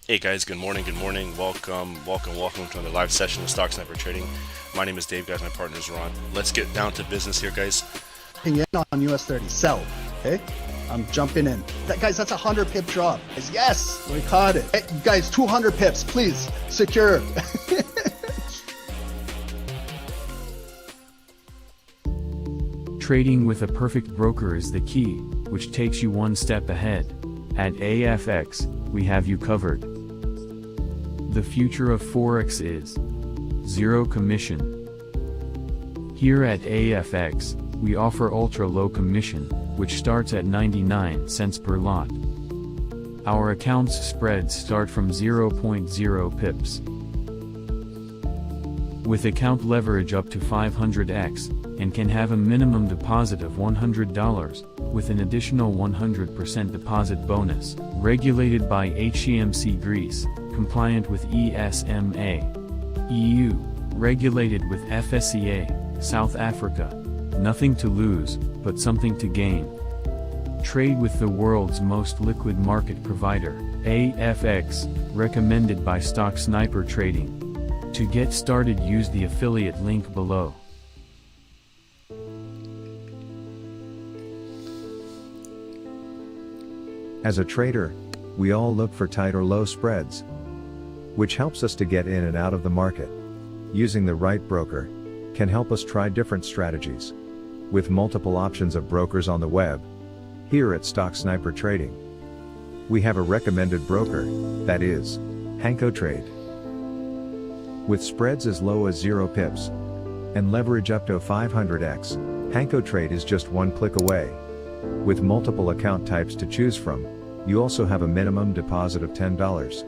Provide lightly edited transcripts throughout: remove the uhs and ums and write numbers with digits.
Hey guys, good morning, welcome to another live session of Stock Sniper Trading. My name is Dave, guys, my partner's Ron. Let's get down to business here, guys. In on US 30, sell, okay? I'm jumping in. Guys, that's a 100 pip drop. Yes, we caught it. Hey, guys, 200 pips, please, secure. Trading with a perfect broker is the key, which takes you one step ahead. At AAAFx, we have you covered. The future of Forex is zero commission. Here at AAAFx, we offer ultra low commission, which starts at 99 cents per lot. Our account's spreads start from 0.0 pips. With account leverage up to 500x, and can have a minimum deposit of $100, with an additional 100% deposit bonus, regulated by HEMC Greece, compliant with ESMA, EU, regulated with FSCA, South Africa. Nothing to lose, but something to gain. Trade with the world's most liquid market provider, AFX, recommended by Stocksnipertrading. To get started, use the affiliate link below. As a trader, we all look for tight or low spreads, which helps us to get in and out of the market. Using the right broker can help us try different strategies. With multiple options of brokers on the web, here at Stocksnipertrading, we have a recommended broker, that is, HankoTrade. With spreads as low as 0 pips and leverage up to 500x, HankoTrade is just one click away. With multiple account types to choose from, you also have a minimum deposit of $10.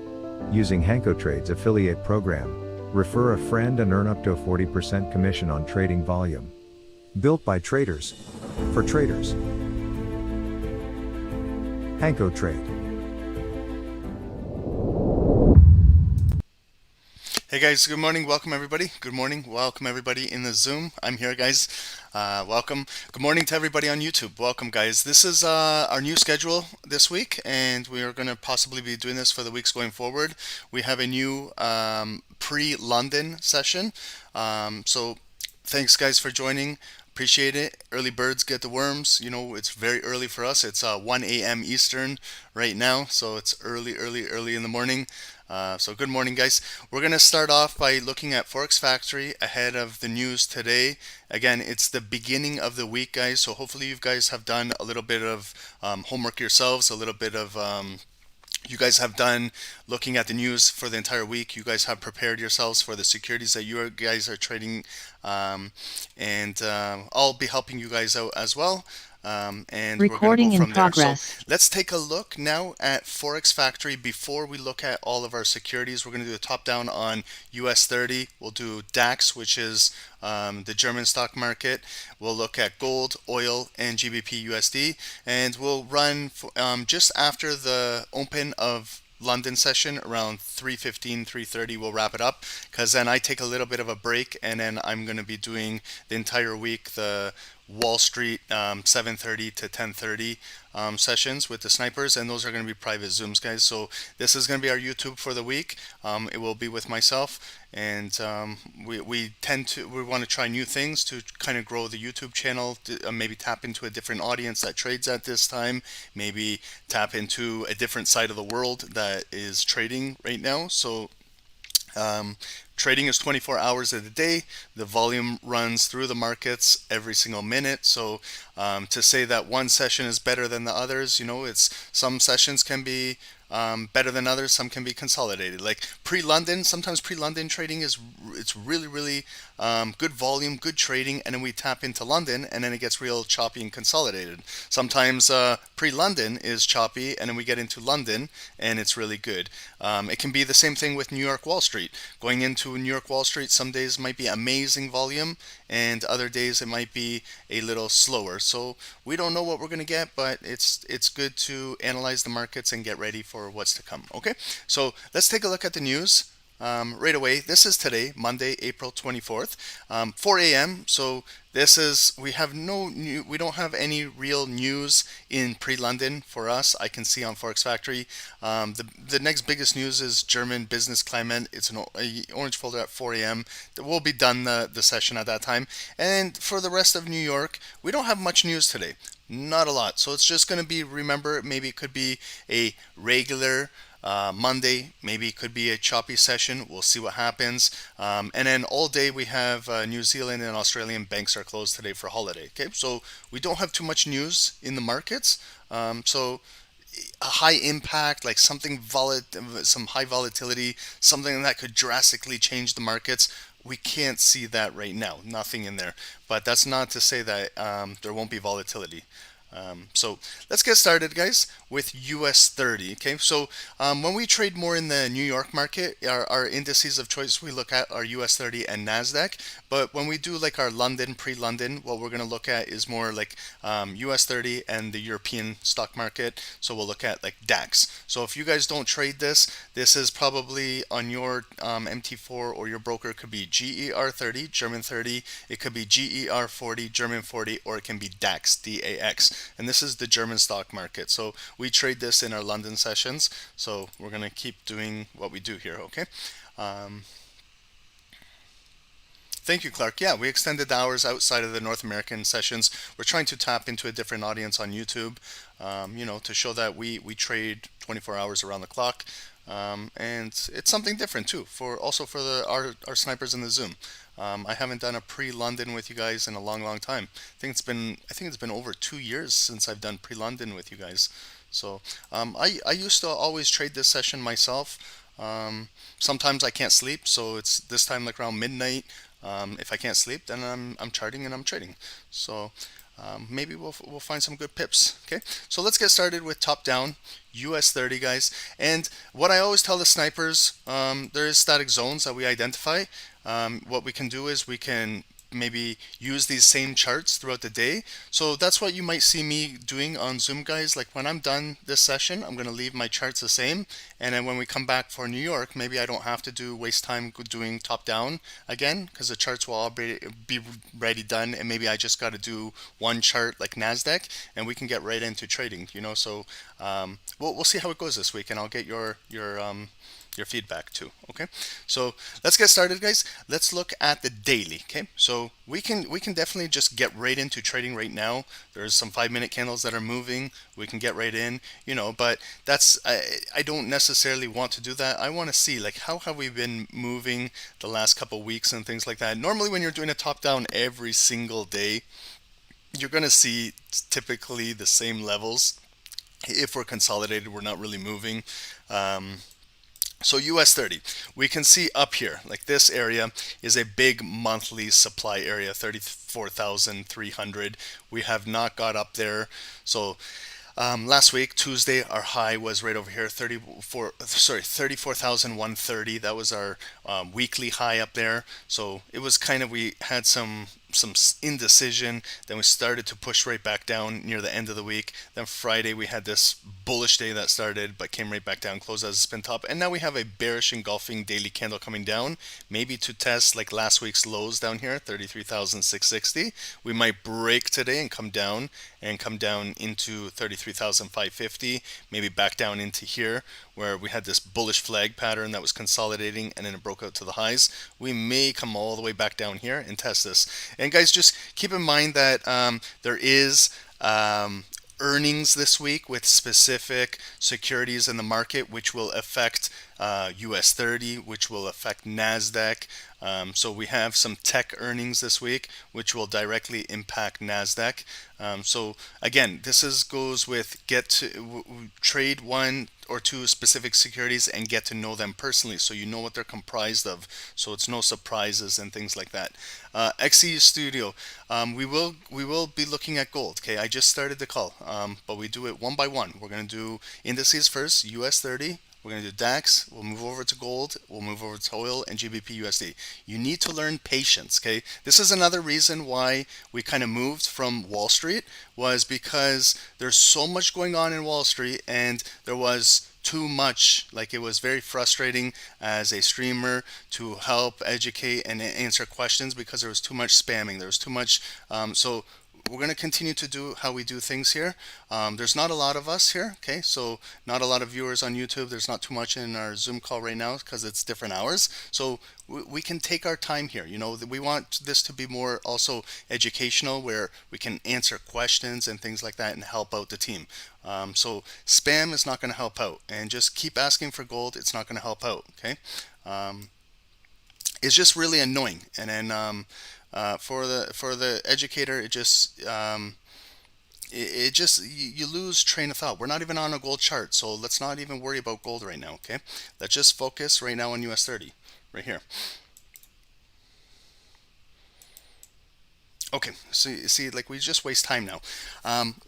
Using HankoTrade's affiliate program, refer a friend and earn up to a 40% commission on trading volume. Built by traders, for traders. HankoTrade. Hey guys, good morning, welcome everybody. Good morning, welcome everybody in the Zoom. I'm here, guys. Welcome. Good morning to everybody on YouTube. Welcome, guys. This is our new schedule this week, and we are going to possibly be doing this for the weeks going forward. We have a new pre-London session. So thanks, guys, for joining. Appreciate it. Early birds get the worms. You know, it's very early for us. It's 1 a.m. Eastern right now, so it's early in the morning. So good morning, guys. We're going to start off by looking at Forex Factory ahead of the news today. Again, it's the beginning of the week, guys, so hopefully you guys have done a little bit of homework yourselves, a little bit of you guys have done looking at the news for the entire week. You guys have prepared yourselves for the securities that you guys are trading, and I'll be helping you guys out as well. And Recording we're going to go in from there. So progress. let's take a look now at Forex Factory. Before we look at all of our securities, we're going to do a top down on US 30. We'll do DAX, which is the German stock market. We'll look at gold, oil, and GBP USD, and we'll run just after the open of London session around 3:15, 3:30. We'll wrap it up, because then I take a little bit of a break, and then I'm going to be doing the entire week the Wall Street 7:30 to 10:30 sessions with the snipers, and those are going to be private Zooms, guys. So this is going to be our YouTube for the week. It will be with myself, and we want to try new things to kind of grow the YouTube channel, to, maybe tap into a different audience that trades at this time, maybe tap into a different side of the world that is trading right now. So trading is 24 hours a day. The volume runs through the markets every single minute. So to say that one session is better than the others, you know, it's some sessions can be better than others. Some can be consolidated. Like pre-London, sometimes pre-London trading it's really good volume, good trading, and then we tap into London, and then it gets real choppy and consolidated. Sometimes pre-London is choppy, and then we get into London, and it's really good. It can be the same thing with New York Wall Street. Going into New York Wall Street, some days might be amazing volume, and other days it might be a little slower. So we don't know what we're going to get, but it's good to analyze the markets and get ready for what's to come. Okay, so let's take a look at the news. right away. This is today, Monday, April 24th, 4 a.m. So this is, we don't have any real news in pre-London for us. I can see on Forex Factory. The next biggest news is German business climate. It's an orange folder at 4 a.m. We'll be done the session at that time. And for the rest of New York, we don't have much news today. Not a lot. So it's just going to be, remember, maybe it could be a regular Monday, maybe it could be a choppy session. We'll see what happens. And then all day we have New Zealand and Australian banks are closed today for holiday. Okay, so we don't have too much news in the markets. So a high impact, like something some high volatility, something that could drastically change the markets. We can't see that right now. Nothing in there. But that's not to say that there won't be volatility. So let's get started, guys, with US 30. Okay, so when we trade more in the New York market, our indices of choice we look at are US 30 and NASDAQ. But when we do like our London, pre-London, what we're going to look at is more like US 30 and the European stock market. So we'll look at like DAX. So if you guys don't trade this is probably on your MT4 or your broker. It could be GER 30, German 30. It could be GER 40, German 40, or it can be DAX, DAX. And this is the German stock market. So we trade this in our London sessions. So we're going to keep doing what we do here, okay? Thank you, Clark. Yeah, we extended the hours outside of the North American sessions. We're trying to tap into a different audience on YouTube, to show that we trade 24 hours around the clock. And it's something different too, for our snipers in the Zoom. I haven't done a pre-London with you guys in a long time. I think it's been over 2 years since I've done pre-London with you guys. So I used to always trade this session myself. Sometimes I can't sleep, so it's this time like around midnight. If I can't sleep, then I'm charting and I'm trading. So maybe we'll find some good pips. Okay, so let's get started with top down US 30, guys. And what I always tell the snipers, there is static zones that we identify. What we can do is we can maybe use these same charts throughout the day. So that's what you might see me doing on Zoom, guys. Like when I'm done this session, I'm going to leave my charts the same. And then when we come back for New York, maybe I don't have to waste time doing top down again, because the charts will all be ready done. And maybe I just got to do one chart like NASDAQ and we can get right into trading, So we'll see how it goes this week, and I'll get your feedback too. Okay, so let's get started, guys. Let's look at the daily. Okay, so we can definitely just get right into trading right now. There's some 5-minute candles that are moving. We can get right in, but that's I don't necessarily want to do that. I want to see like how have we been moving the last couple weeks and things like that. Normally when you're doing a top down every single day, you're going to see typically the same levels. If we're consolidated, we're not really moving. So US 30, we can see up here, like this area is a big monthly supply area, 34,300. We have not got up there. So last week, Tuesday, our high was right over here, 34,130. That was our weekly high up there. So it was we had some indecision. Then we started to push right back down near the end of the week. Then Friday we had this bullish day that started but came right back down, closed as a spin top, and now we have a bearish engulfing daily candle coming down, maybe to test like last week's lows down here, 33,660. We might break today and come down into 33,550, maybe back down into here where we had this bullish flag pattern that was consolidating and then it broke out to the highs. We may come all the way back down here and test this. And guys, just keep in mind that there is earnings this week with specific securities in the market, which will affect US 30, which will affect NASDAQ. So we have some tech earnings this week, which will directly impact NASDAQ. So again, this goes with trade one or two specific securities and get to know them personally, so you know what they're comprised of, so it's no surprises and things like that. XE Studio, we will be looking at gold. Okay, I just started the call, but we do it one by one. We're going to do indices first, US 30. we're going to do DAX, we'll move over to gold, we'll move over to oil and GBP USD. You need to learn patience, okay? This is another reason why we kind of moved from Wall Street, was because there's so much going on in Wall Street and there was too much. Like, it was very frustrating as a streamer to help educate and answer questions because there was too much spamming. There was too much, so we're going to continue to do how we do things here. There's not a lot of us here, okay? So not a lot of viewers on YouTube. There's not too much in our Zoom call right now because it's different hours. So we can take our time here. You know, we want this to be more also educational, where we can answer questions and things like that and help out the team. So spam is not going to help out, and just keep asking for gold. It's not going to help out, okay? It's just really annoying. And then for the educator, it just you lose train of thought. We're not even on a gold chart, so let's not even worry about gold right now, okay? Let's just focus right now on US 30 right here. Okay, so you see, like, we just waste time now.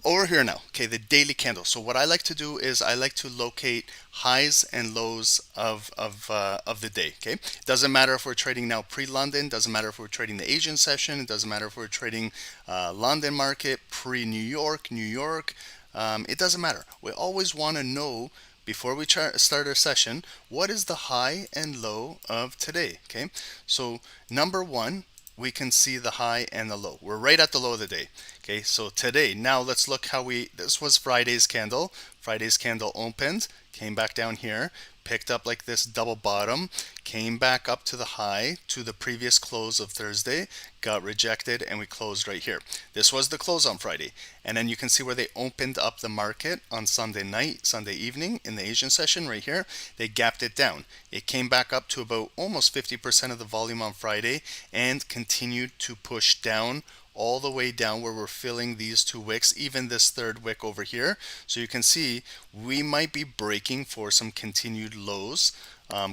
Over here now, okay, the daily candle. So what I like to do is I like to locate highs and lows of the day, okay? Doesn't matter if we're trading now pre-London, doesn't matter if we're trading the Asian session, it doesn't matter if we're trading London market, pre-New York, New York, it doesn't matter. We always want to know, before we start our session, what is the high and low of today, okay? So number one, we can see the high and the low. We're right at the low of the day. Okay, so today, now let's look how this was Friday's candle. Friday's candle opened, came back down here, picked up like this double bottom, came back up to the high, to the previous close of Thursday, got rejected, and we closed right here. This was the close on Friday. And then you can see where they opened up the market on Sunday night, Sunday evening in the Asian session right here. They gapped it down. It came back up to about almost 50% of the volume on Friday and continued to push down all the way down, where we're filling these two wicks, even this third wick over here. So you can see we might be breaking for some continued lows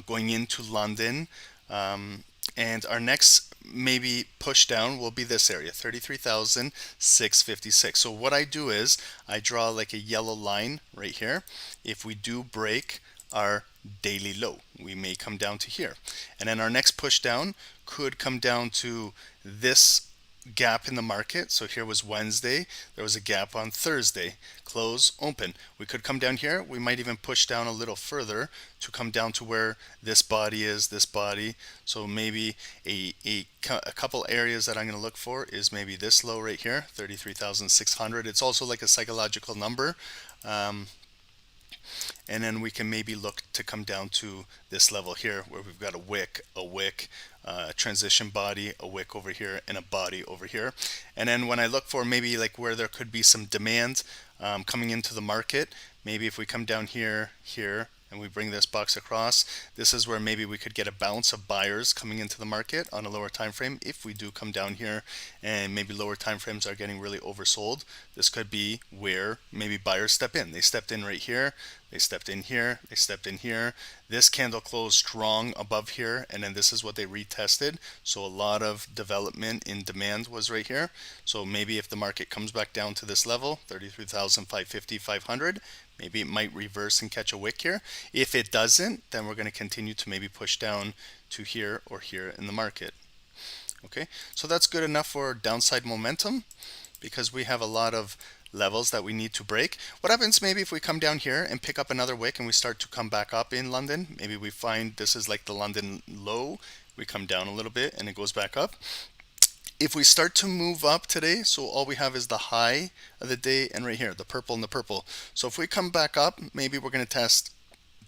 going into London. And our next maybe push down will be this area, 33,656. So what I do is I draw like a yellow line right here. If we do break our daily low, we may come down to here. And then our next push down could come down to this gap in the market. So here was Wednesday, there was a gap on Thursday, close, open. We could come down here. We might even push down a little further to come down to where this body is, this body. So maybe a couple areas that I'm going to look for is maybe this low right here, 33,600. It's also like a psychological number. And then we can maybe look to come down to this level here, where we've got a wick, transition body, a wick over here, and a body over here. And then when I look for maybe like where there could be some demand coming into the market, maybe if we come down here, and we bring this box across, this is where maybe we could get a bounce of buyers coming into the market on a lower time frame. If we do come down here and maybe lower time frames are getting really oversold, this could be where maybe buyers step in. They stepped in right here, they stepped in here, they stepped in here. This candle closed strong above here, and then this is what they retested. So a lot of development in demand was right here. So maybe if the market comes back down to this level, 33,550, 500, maybe it might reverse and catch a wick here. If it doesn't, then we're going to continue to maybe push down to here or here in the market. Okay, so that's good enough for downside momentum, because we have a lot of levels that we need to break. What happens maybe if we come down here and pick up another wick and we start to come back up in London? Maybe we find this is like the London low. We come down a little bit and it goes back up. If we start to move up today, so all we have is the high of the day and right here, the purple and the purple. So if we come back up, maybe we're going to test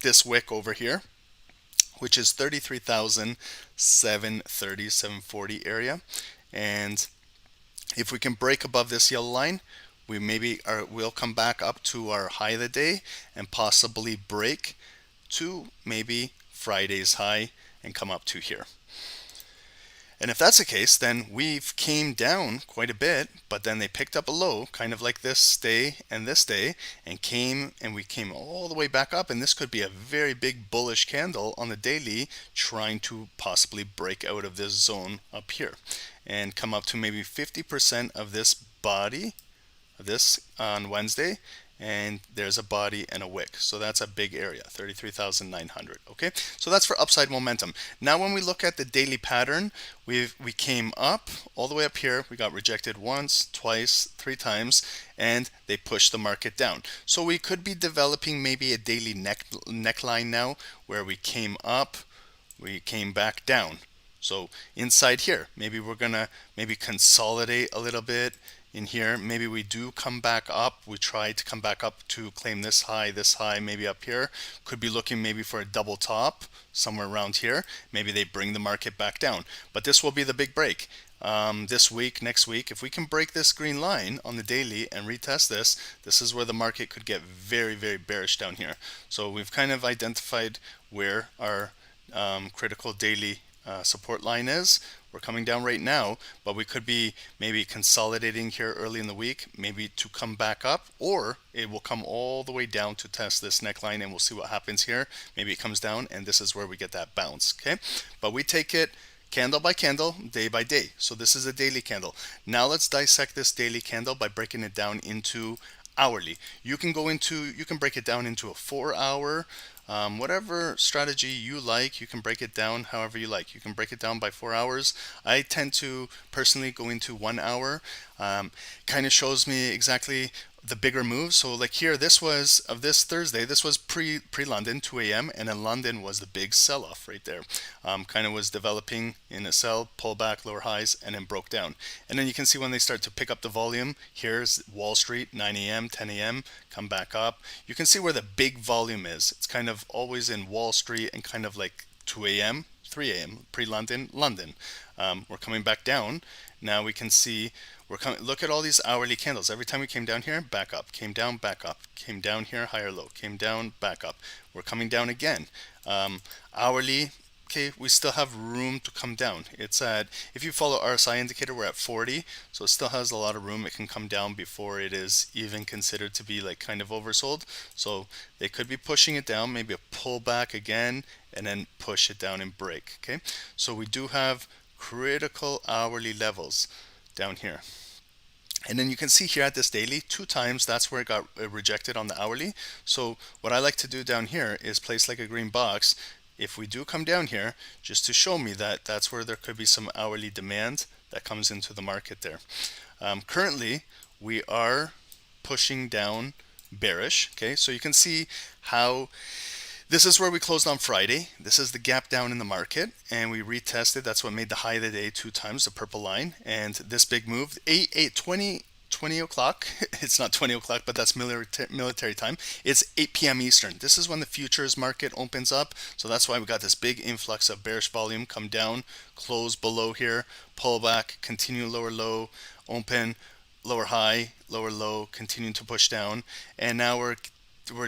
this wick over here, which is 33,730, 740 area. And if we can break above this yellow line, we we'll come back up to our high of the day and possibly break to maybe Friday's high and come up to here. And if that's the case, then we've came down quite a bit, but then they picked up a low, kind of like this day, and we came all the way back up, and this could be a very big bullish candle on the daily, trying to possibly break out of this zone up here and come up to maybe 50% of this body, this on Wednesday, and there's a body and a wick. So that's a big area, 33,900. Okay, so that's for upside momentum. Now when we look at the daily pattern, we came up all the way up here. We got rejected once, twice, 3 times, and they pushed the market down. So we could be developing maybe a daily neckline now, where we came up, we came back down. So inside here, maybe we're gonna consolidate a little bit in here. Maybe we do come back up. We try to come back up to claim this high, maybe up here. Could be looking maybe for a double top somewhere around here. Maybe they bring the market back down. But this will be the big break. This week, next week, if we can break this green line on the daily and retest this, this is where the market could get very, very bearish down here. So we've kind of identified where our critical daily support line is. We're coming down right now, but we could be maybe consolidating here early in the week, maybe to come back up, or it will come all the way down to test this neckline, and we'll see what happens here. Maybe it comes down, and this is where we get that bounce. Okay, but we take it candle by candle, day by day. So this is a daily candle. Now let's dissect this daily candle by breaking it down into hourly. You can break it down into a 4-hour, whatever strategy you like. You can break it down however you like. You can break it down by 4 hours. I tend to personally go into 1 hour. Kind of shows me exactly the bigger moves. So like here, this was of this Thursday, this was pre-London, 2 a.m. and in London was the big sell-off right there. Kind of was developing in a sell, pull back, lower highs, and then broke down. And then you can see when they start to pick up the volume, here's Wall Street, 9 a.m., 10 a.m., come back up. You can see where the big volume is. It's kind of always in Wall Street and kind of like 2 a.m., 3 a.m., pre-London, London. We're coming back down. Now we can see look at all these hourly candles. Every time we came down here, back up, came down, back up, came down here, higher low, came down, back up. We're coming down again. Hourly, okay, we still have room to come down. It's at, if you follow RSI indicator, we're at 40, so it still has a lot of room. It can come down before it is even considered to be like kind of oversold. So they could be pushing it down, maybe a pullback again, and then push it down and break. Okay, so we do have critical hourly levels down here. And then you can see here at this daily, 2 times, that's where it got rejected on the hourly. So what I like to do down here is place like a green box. If we do come down here, just to show me that that's where there could be some hourly demand that comes into the market there. Currently, we are pushing down bearish. Okay, so you can see how this is where we closed on Friday. This is the gap down in the market, and we retested. That's what made the high of the day 2 times, the purple line. And this big move, 20 o'clock. It's not 20 o'clock, but that's military time. It's 8 p.m. Eastern. This is when the futures market opens up. So that's why we got this big influx of bearish volume, come down, close below here, pull back, continue lower low, open, lower high, lower low, continue to push down. And now we're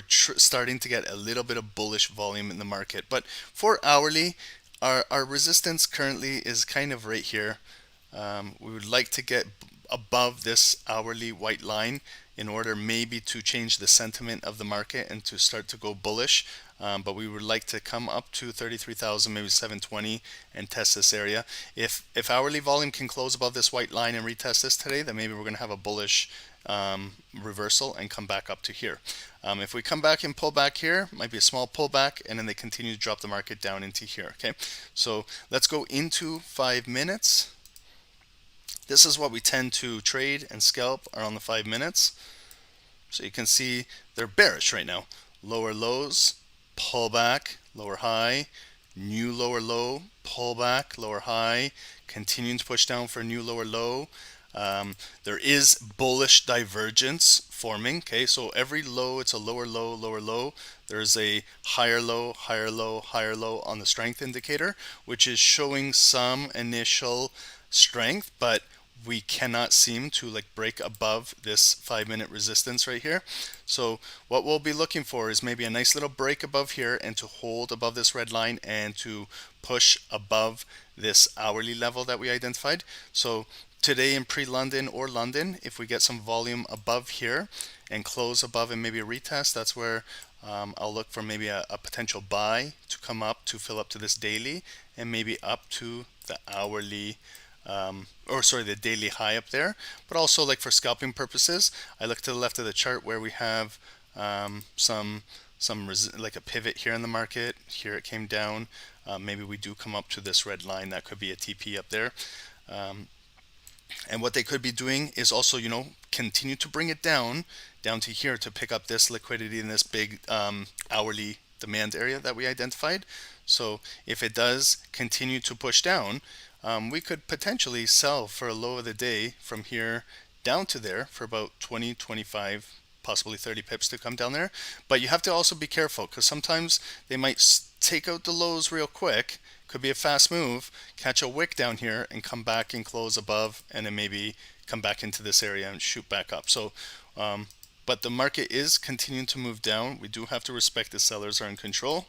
starting to get a little bit of bullish volume in the market. But for hourly, our resistance currently is kind of right here. We would like to get above this hourly white line in order maybe to change the sentiment of the market and to start to go bullish. But we would like to come up to 33,000, maybe 720, and test this area. If hourly volume can close above this white line and retest this today, then maybe we're going to have a bullish reversal and come back up to here. If we come back and pull back here, might be a small pullback, and then they continue to drop the market down into here. Okay, so let's go into 5 minutes. This is what we tend to trade and scalp are on the 5 minutes. So you can see they're bearish right now. Lower lows, pull back, lower high, new lower low, pull back, lower high, continuing to push down for a new lower low. There is bullish divergence forming. Okay, so every low, it's a lower low, lower low. There's a higher low, higher low, higher low on the strength indicator, which is showing some initial strength, but we cannot seem to like break above this 5-minute resistance right here. So what we'll be looking for is maybe a nice little break above here and to hold above this red line and to push above this hourly level that we identified. So today in pre-London or London, if we get some volume above here and close above and maybe a retest, that's where I'll look for maybe a potential buy to come up to fill up to this daily and maybe up to the hourly or sorry, the daily high up there. But also, like for scalping purposes, I look to the left of the chart where we have like a pivot here in the market. Here it came down. Maybe we do come up to this red line. That could be a TP up there. And what they could be doing is also, you know, continue to bring it down to here to pick up this liquidity in this big hourly demand area that we identified. So if it does continue to push down, we could potentially sell for a low of the day from here down to there for about 20, 25, possibly 30 pips to come down there. But you have to also be careful, because sometimes they might take out the lows real quick. Could be a fast move, catch a wick down here and come back and close above, and then maybe come back into this area and shoot back up. So but the market is continuing to move down. We do have to respect the sellers are in control.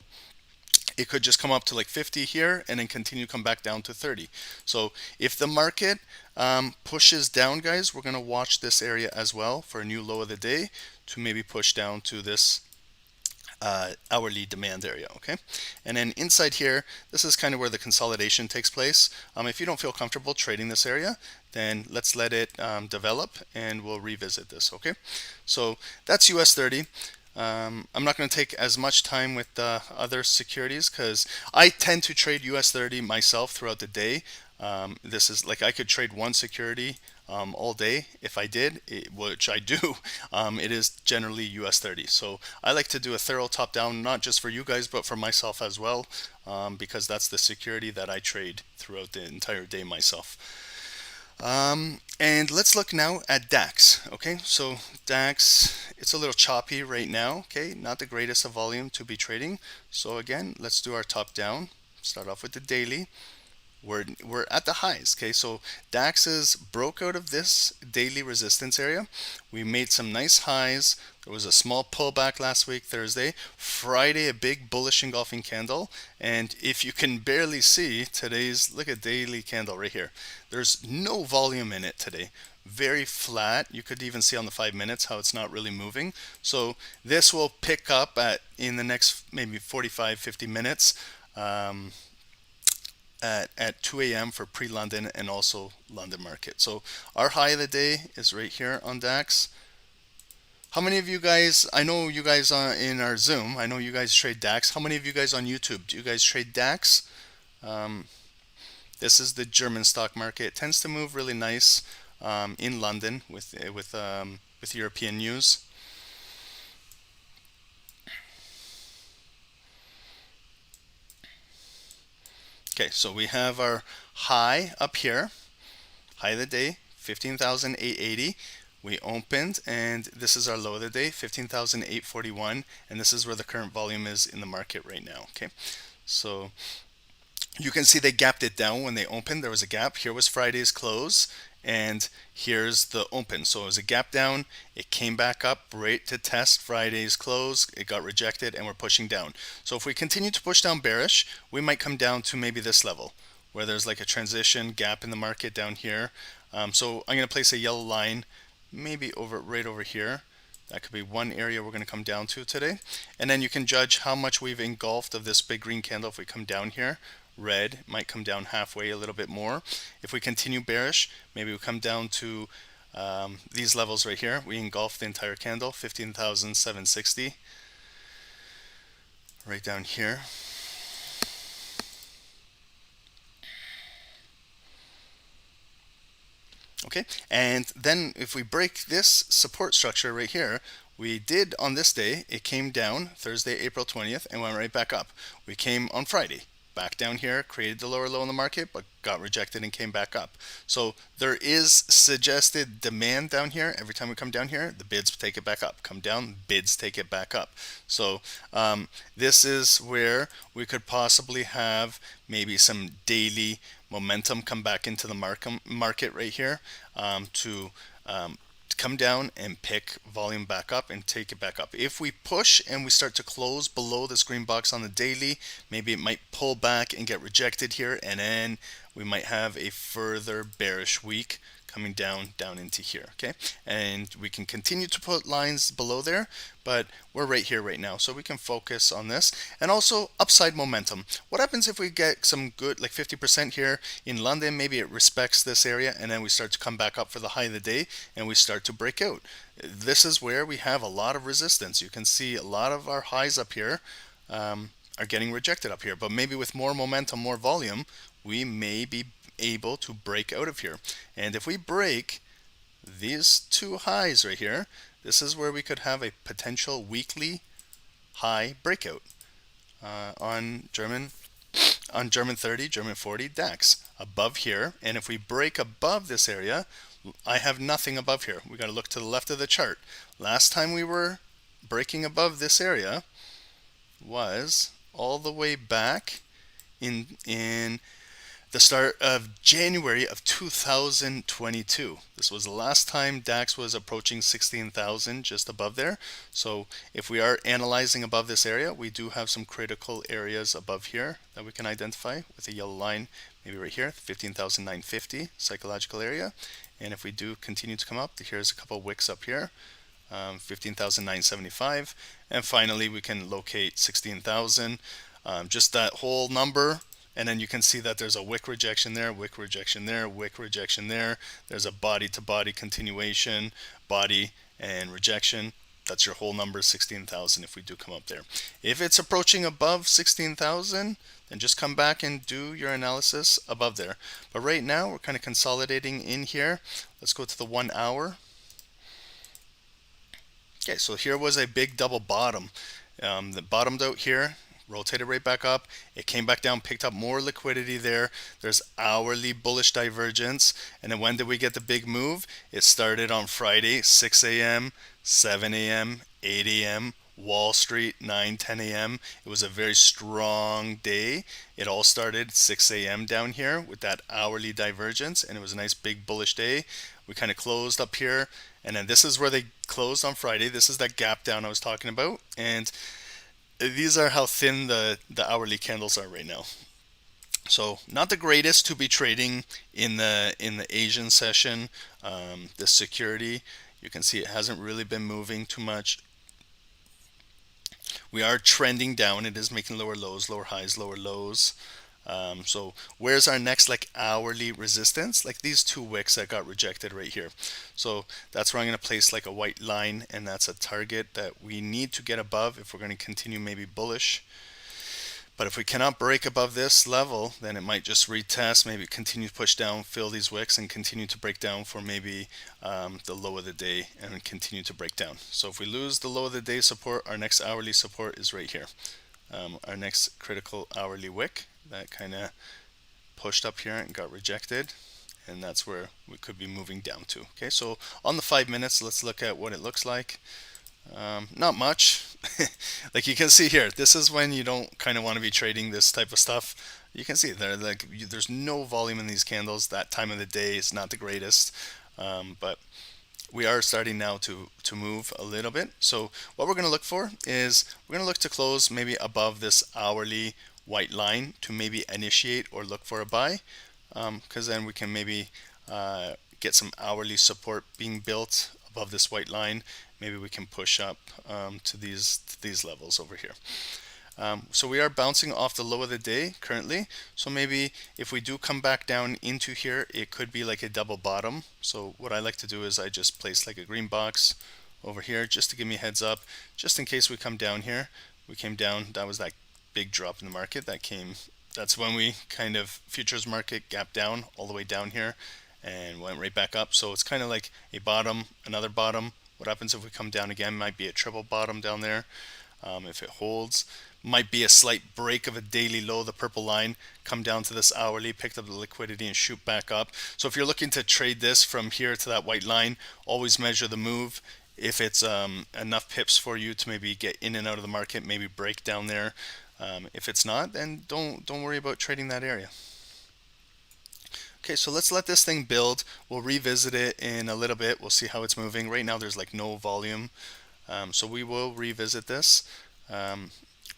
It could just come up to like 50 here and then continue to come back down to 30. So if the market pushes down, guys, we're going to watch this area as well for a new low of the day to maybe push down to this hourly demand area. Okay, and then inside here, this is kind of where the consolidation takes place. If you don't feel comfortable trading this area, then let's let it develop and we'll revisit this. Okay, so that's US 30. I'm not going to take as much time with the other securities because I tend to trade US 30 myself throughout the day. This is like I could trade one security all day if I did, which I do. It is generally US 30. So I like to do a thorough top down, not just for you guys, but for myself as well, because that's the security that I trade throughout the entire day myself. And let's look now at DAX. Okay, so DAX, it's a little choppy right now. Okay, not the greatest of volume to be trading. So again, let's do our top down. Start off with the daily. We're at the highs. Okay, so DAX is broke out of this daily resistance area. We made some nice highs. There was a small pullback last week, Thursday. Friday, a big bullish engulfing candle. And if you can barely see today's, look at daily candle right here. There's no volume in it today. Very flat. You could even see on the 5 minutes how it's not really moving. So this will pick up in the next maybe 45, 50 minutes. At 2 a.m. for pre-London and also London market. So our high of the day is right here on DAX. How many of you guys, I know you guys are in our Zoom, I know you guys trade DAX. How many of you guys on YouTube, do you guys trade DAX? This is the German stock market. It tends to move really nice in London with European news. Okay, so we have our high up here, high of the day, 15,880. We opened, and this is our low of the day, 15,841, and this is where the current volume is in the market right now. Okay, so you can see they gapped it down when they opened. There was a gap. Here was Friday's close, and here's the open. So it was a gap down. It came back up right to test Friday's close. It got rejected, and we're pushing down. So if we continue to push down bearish, we might come down to maybe this level where there's like a transition gap in the market down here. So I'm going to place a yellow line maybe right over here. That could be one area we're going to come down to today. And then you can judge how much we've engulfed of this big green candle if we come down here. Red might come down halfway, a little bit more. If we continue bearish, maybe we come down to these levels right here. We engulf the entire candle, 15,760, right down here. Okay, and then if we break this support structure right here, we did on this day, it came down Thursday, April 20th, and went right back up. We came on Friday, back down here, created the lower low in the market, but got rejected and came back up. So there is suggested demand down here. Every time we come down here, the bids take it back up. Come down, bids take it back up. So this is where we could possibly have maybe some daily momentum come back into the market right here to come down and pick volume back up and take it back up. If we push and we start to close below this green box on the daily, maybe it might pull back and get rejected here, and then we might have a further bearish week coming down into here. Okay, and we can continue to put lines below there, but we're right here right now, so we can focus on this. And also upside momentum. What happens if we get some good, like 50% here in London? Maybe it respects this area, and then we start to come back up for the high of the day, and we start to break out. This is where we have a lot of resistance. You can see a lot of our highs up here are getting rejected up here, but maybe with more momentum, more volume, we may be able to break out of here. And if we break these two highs right here, this is where we could have a potential weekly high breakout on German 30, German 40 DAX above here. And if we break above this area, I have nothing above here. We got to look to the left of the chart. Last time we were breaking above this area was all the way back in the start of January of 2022. This was the last time DAX was approaching 16,000, just above there. So if we are analyzing above this area, we do have some critical areas above here that we can identify with a yellow line, maybe right here, 15,950 psychological area. And if we do continue to come up, here's a couple wicks up here, 15,975, and finally we can locate 16,000. Just that whole number. And then you can see that there's a wick rejection there, wick rejection there, wick rejection there. There's a body to body continuation, body and rejection. That's your whole number, 16,000 if we do come up there. If it's approaching above 16,000, then just come back and do your analysis above there. But right now we're kind of consolidating in here. Let's go to the 1 hour. Okay, so here was a big double bottom. That bottomed out here, rotated right back up. It came back down, picked up more liquidity there. There's hourly bullish divergence. And then when did we get the big move? It started on Friday, 6 a.m., 7 a.m., 8 a.m., Wall Street, 9, 10 a.m. It was a very strong day. It all started 6 a.m. down here with that hourly divergence, and it was a nice big bullish day. We kind of closed up here, and then this is where they closed on Friday. This is that gap down I was talking about, and these are how thin the hourly candles are right now. So not the greatest to be trading in the Asian session. The security, you can see it hasn't really been moving too much. We are trending down. It is making lower lows, lower highs, lower lows. So where's our next like hourly resistance? Like these two wicks that got rejected right here. So that's where I'm going to place like a white line, and that's a target that we need to get above if we're going to continue maybe bullish. But if we cannot break above this level, then it might just retest, maybe continue to push down, fill these wicks, and continue to break down for maybe the low of the day and continue to break down. So if we lose the low of the day support, our next hourly support is right here. Our next critical hourly wick that kind of pushed up here and got rejected, and that's where we could be moving down to. Okay, so on the 5 minutes, let's look at what it looks like. Not much. Like you can see here, this is when you don't kind of want to be trading this type of stuff. You can see there, like there's no volume in these candles. That time of the day is not the greatest, but we are starting now to move a little bit. So what we're going to look for is we're going to look to close maybe above this hourly white line to maybe initiate or look for a buy, because then we can maybe get some hourly support being built above this white line. Maybe we can push up to these levels over here. So we are bouncing off the low of the day currently. So maybe if we do come back down into here, it could be like a double bottom. So what I like to do is I just place like a green box over here just to give me a heads up, just in case we come down here. We came down, that was that big drop in the market that came. That's when we kind of futures market gapped down all the way down here and went right back up. So it's kind of like a bottom, another bottom. What happens if we come down again? Might be a triple bottom down there. If it holds, might be a slight break of a daily low, the purple line, come down to this hourly, picked up the liquidity and shoot back up. So if you're looking to trade this from here to that white line, always measure the move. If it's enough pips for you to maybe get in and out of the market, maybe break down there. If it's not, then don't worry about trading that area. Okay, so let's let this thing build. We'll revisit it in a little bit. We'll see how it's moving. Right now there's like no volume, so we will revisit this.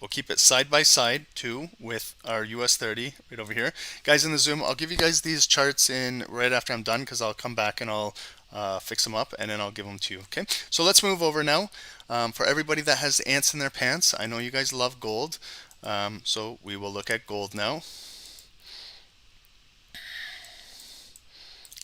We'll keep it side by side too with our US 30 right over here. Guys in the Zoom, I'll give you guys these charts in right after I'm done, because I'll come back and I'll fix them up and then I'll give them to you. Okay, so let's move over now. For everybody that has ants in their pants, I know you guys love gold, so we will look at gold now.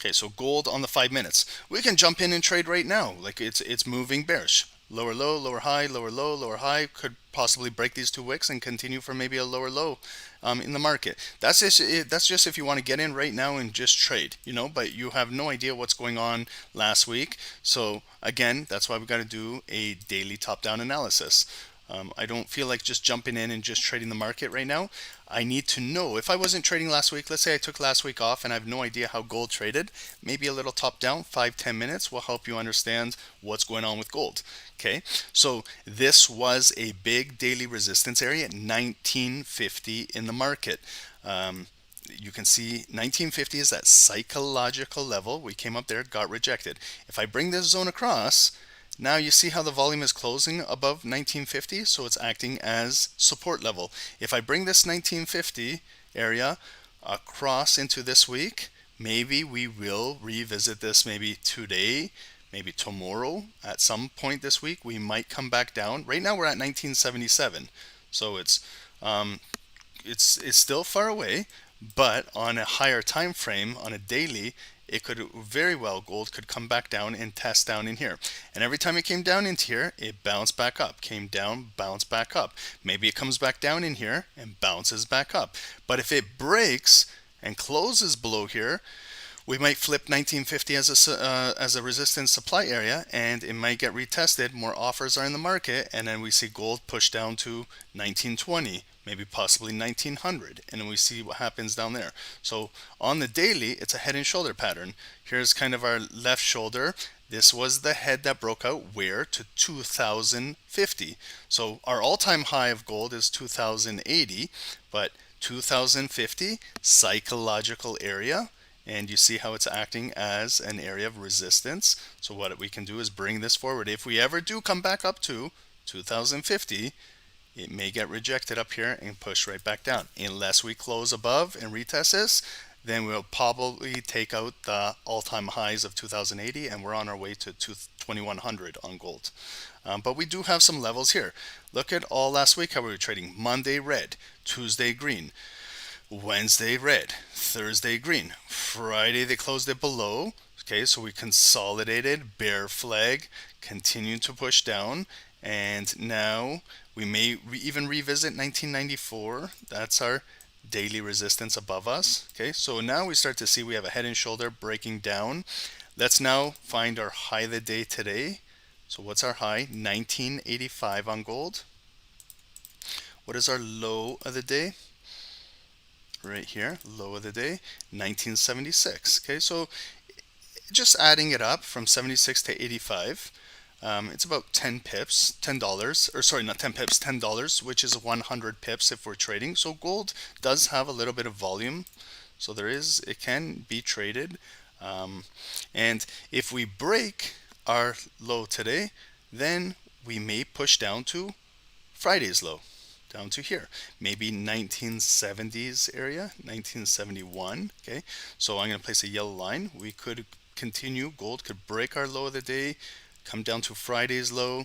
Okay, so gold on the 5 minutes. We can jump in and trade right now. Like it's moving bearish. Lower low, lower high, lower low, lower high. Could possibly break these two wicks and continue for maybe a lower low in the market. That's just if you want to get in right now and just trade, you know, but you have no idea what's going on last week. So again, that's why we got to do a daily top-down analysis. I don't feel like just jumping in and just trading the market right now. I need to know, if I wasn't trading last week, let's say I took last week off and I have no idea how gold traded, maybe a little top down, 5-10 minutes will help you understand what's going on with gold. Okay, so this was a big daily resistance area at 1950 in the market. You can see 1950 is that psychological level. We came up there, got rejected. If I bring this zone across, now you see how the volume is closing above 1950, so it's acting as support level. If I bring this 1950 area across into this week, maybe we will revisit this maybe today, maybe tomorrow. At some point this week, we might come back down. Right now we're at 1977, so it's still far away, but on a higher time frame, on a daily, it could very well, gold could come back down and test down in here. And every time it came down into here, it bounced back up, came down, bounced back up. Maybe it comes back down in here and bounces back up. But if it breaks and closes below here, we might flip 1950 as a resistance supply area, and it might get retested. More offers are in the market, and then we see gold push down to 1920. Maybe possibly 1900, and then we see what happens down there. So on the daily, it's a head and shoulder pattern. Here's kind of our left shoulder. This was the head that broke out where? To 2050. So our all-time high of gold is 2080, but 2050 psychological area, and you see how it's acting as an area of resistance. So what we can do is bring this forward. If we ever do come back up to 2050, it may get rejected up here and push right back down. Unless we close above and retest this, then we'll probably take out the all-time highs of 2080, and we're on our way to 2100 on gold. But we do have some levels here. Look at all last week how we were trading. Monday red, Tuesday green, Wednesday red, Thursday green, Friday they closed it below. Okay, so we consolidated, bear flag, continued to push down, and now we may even revisit 1994. That's our daily resistance above us. Okay, so now we start to see we have a head and shoulder breaking down. Let's now find our high of the day today. So what's our high? 1985 on gold. What is our low of the day? Right here, low of the day, 1976. Okay, so just adding it up from 76 to 85. It's about 10 pips, $10, or sorry, not 10 pips, $10, which is 100 pips if we're trading. So gold does have a little bit of volume, so it can be traded. And if we break our low today, then we may push down to Friday's low, down to here, maybe 1970s area, 1971. Okay, so I'm going to place a yellow line. We could continue, gold could break our low of the day, come down to Friday's low,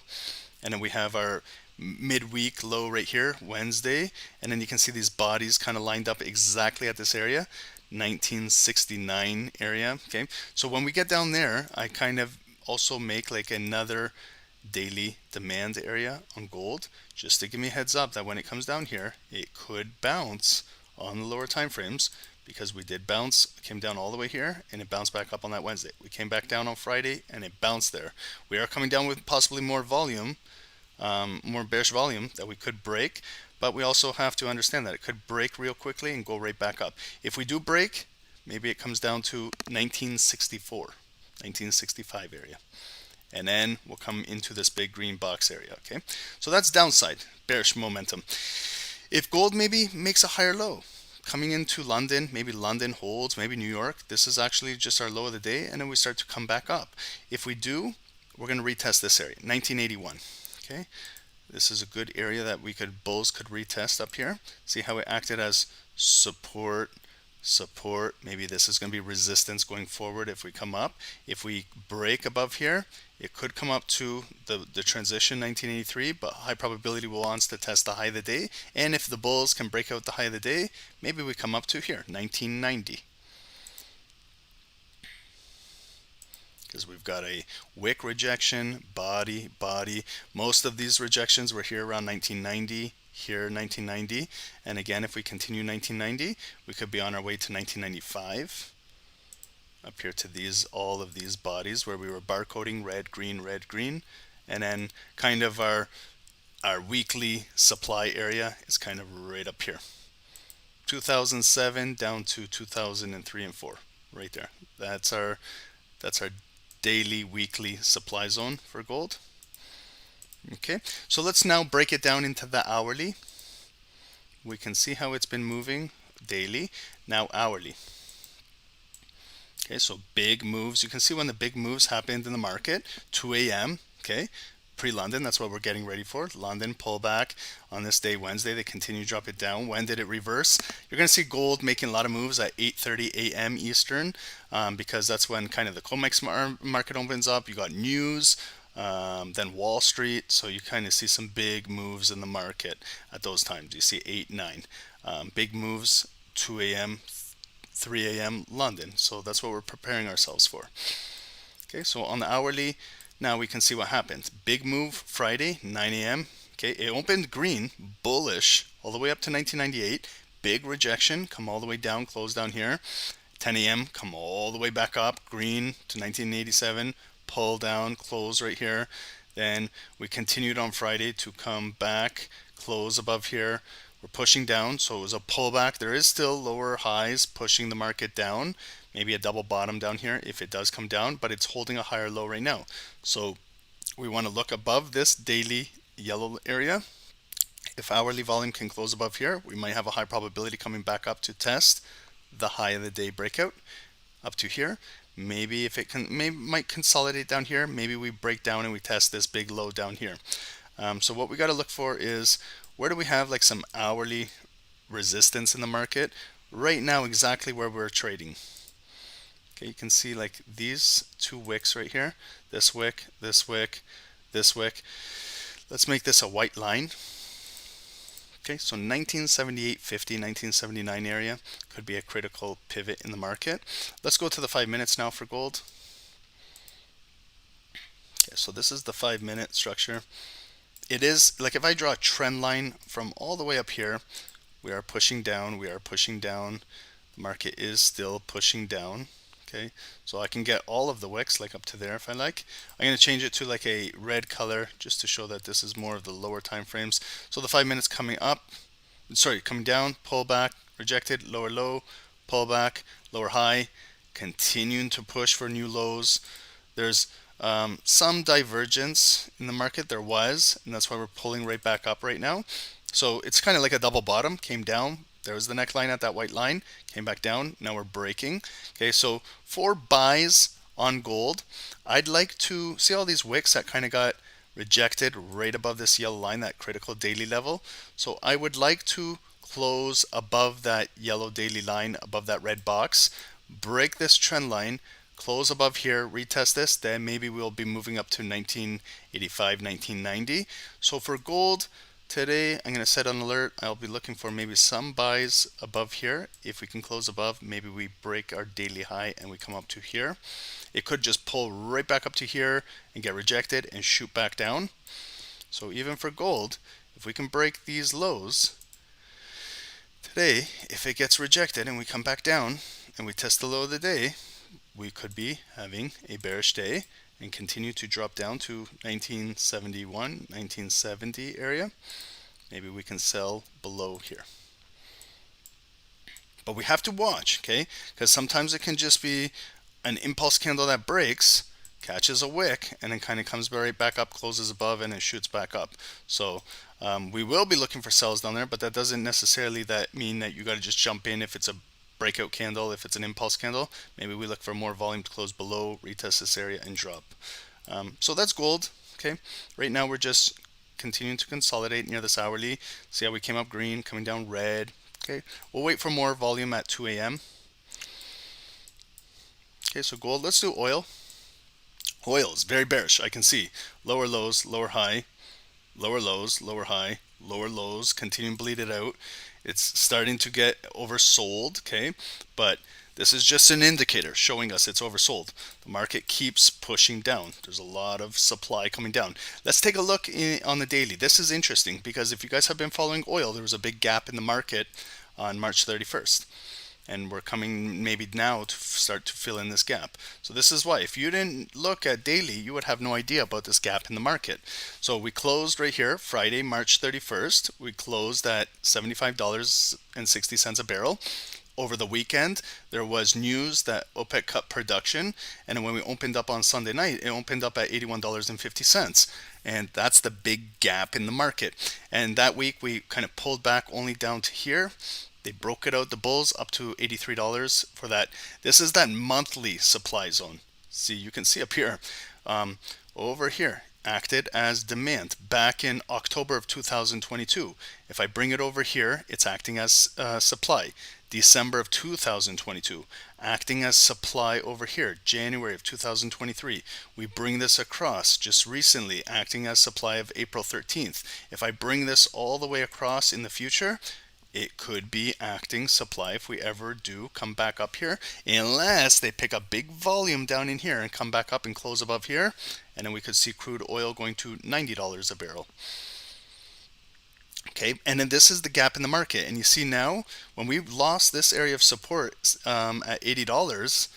and then we have our midweek low right here, Wednesday, and then you can see these bodies kind of lined up exactly at this area, 1969 area. Okay, so when we get down there, I kind of also make like another daily demand area on gold, just to give me a heads up that when it comes down here, it could bounce on the lower time frames, because we did bounce, came down all the way here, and it bounced back up on that Wednesday. We came back down on Friday, and it bounced there. We are coming down with possibly more volume, more bearish volume that we could break, but we also have to understand that it could break real quickly and go right back up. If we do break, maybe it comes down to 1964, 1965 area. And then we'll come into this big green box area, okay? So that's downside, bearish momentum. If gold maybe makes a higher low, coming into London, maybe London holds, maybe New York, this is actually just our low of the day, and then we start to come back up. If we do, we're going to retest this area, 1981, okay? This is a good area that bulls could retest up here. See how it acted as support, support. Maybe this is going to be resistance going forward if we come up. If we break above here, it could come up to the transition 1983, but high probability will want to test the high of the day. And if the bulls can break out the high of the day, maybe we come up to here, 1990. Because we've got a wick rejection, body, body. Most of these rejections were here around 1990, here 1990. And again, if we continue 1990, we could be on our way to 1995. Up here to all of these bodies where we were barcoding red, green. And then kind of our weekly supply area is kind of right up here. 2007 down to 2003 and 4, right there. That's our daily, weekly supply zone for gold. Okay, so let's now break it down into the hourly. We can see how it's been moving daily, now hourly. Okay, so big moves. You can see when the big moves happened in the market, 2 a.m. Okay, pre-London, that's what we're getting ready for. London pullback on this day, Wednesday. They continue to drop it down. When did it reverse? You're going to see gold making a lot of moves at 8:30 a.m. Eastern, because that's when kind of the COMEX market opens up. You got news, then Wall Street. So you kind of see some big moves in the market at those times. You see 8, 9. Big moves, 2 a.m., 3 a.m. London. So that's what we're preparing ourselves for. Okay, so on the hourly, now we can see what happened. Big move Friday, 9 a.m. Okay, it opened green, bullish, all the way up to 1998. Big rejection, come all the way down, close down here. 10 a.m., come all the way back up, green to 1987, pull down, close right here. Then we continued on Friday to come back, close above here. We're pushing down, so it was a pullback. There is still lower highs pushing the market down. Maybe a double bottom down here if it does come down, but it's holding a higher low right now. So we want to look above this daily yellow area. If hourly volume can close above here, we might have a high probability coming back up to test the high of the day breakout up to here. Maybe if it might consolidate down here, maybe we break down and we test this big low down here. So what we got to look for is, where do we have like some hourly resistance in the market? Right now, exactly where we're trading. Okay, you can see like these two wicks right here. This wick, this wick, this wick. Let's make this a white line. Okay, so 1978.50, 1979 area could be a critical pivot in the market. Let's go to the 5 minutes now for gold. Okay, so this is the 5 minute structure. It is like if I draw a trend line from all the way up here, we are pushing down, we are pushing down. The market is still pushing down. Okay, so I can get all of the wicks like up to there if I like. I'm going to change it to like a red color just to show that this is more of the lower time frames. So the 5 minutes coming up, sorry, coming down, pull back, rejected, lower low, pull back, lower high, continuing to push for new lows. There's some divergence in the market. There was, and that's why we're pulling right back up right now. So it's kind of like a double bottom, came down. There was the neckline at that white line, came back down. Now we're breaking. Okay, so for buys on gold, I'd like to see all these wicks that kind of got rejected right above this yellow line, that critical daily level. So I would like to close above that yellow daily line, above that red box, break this trend line, close above here, retest this, then maybe we'll be moving up to 1985, 1990. So for gold, today I'm going to set an alert. I'll be looking for maybe some buys above here. If we can close above, maybe we break our daily high and we come up to here. It could just pull right back up to here and get rejected and shoot back down. So even for gold, if we can break these lows today, if it gets rejected and we come back down and we test the low of the day, we could be having a bearish day and continue to drop down to 1971, 1970 area. Maybe we can sell below here. But we have to watch, okay? Because sometimes it can just be an impulse candle that breaks, catches a wick, and then kind of comes right back up, closes above, and it shoots back up. So we will be looking for sells down there, but that doesn't necessarily mean that you got to just jump in if it's a breakout candle. If it's an impulse candle, maybe we look for more volume to close below, retest this area, and drop. So that's gold. Okay, right now we're just continuing to consolidate near this hourly. See how we came up green, coming down red. Okay, we'll wait for more volume at 2 a.m. Okay, so gold. Let's do oil. Oil is very bearish. I can see lower lows, lower high, lower lows, lower high, lower lows, continuing to bleed it out. It's starting to get oversold, okay? But this is just an indicator showing us it's oversold. The market keeps pushing down. There's a lot of supply coming down. Let's take a look on the daily. This is interesting because if you guys have been following oil, there was a big gap in the market on March 31st. And we're coming maybe now to start to fill in this gap. So this is why if you didn't look at daily, you would have no idea about this gap in the market. So we closed right here Friday, March 31st. We closed at $75.60 a barrel. Over the weekend, there was news that OPEC cut production, and when we opened up on Sunday night, it opened up at $81.50. And that's the big gap in the market. And that week we kind of pulled back only down to here. They broke it out, the bulls, up to $83 for that. This is that monthly supply zone. See, you can see up here, over here, acted as demand back in October of 2022. If I bring it over here, it's acting as supply. December of 2022, acting as supply over here. January of 2023, we bring this across just recently, acting as supply of April 13th. If I bring this all the way across in the future, it could be acting supply if we ever do come back up here, unless they pick up big volume down in here and come back up and close above here, and then we could see crude oil going to $90 a barrel. Okay, and then this is the gap in the market, and you see now when we lost this area of support at $80,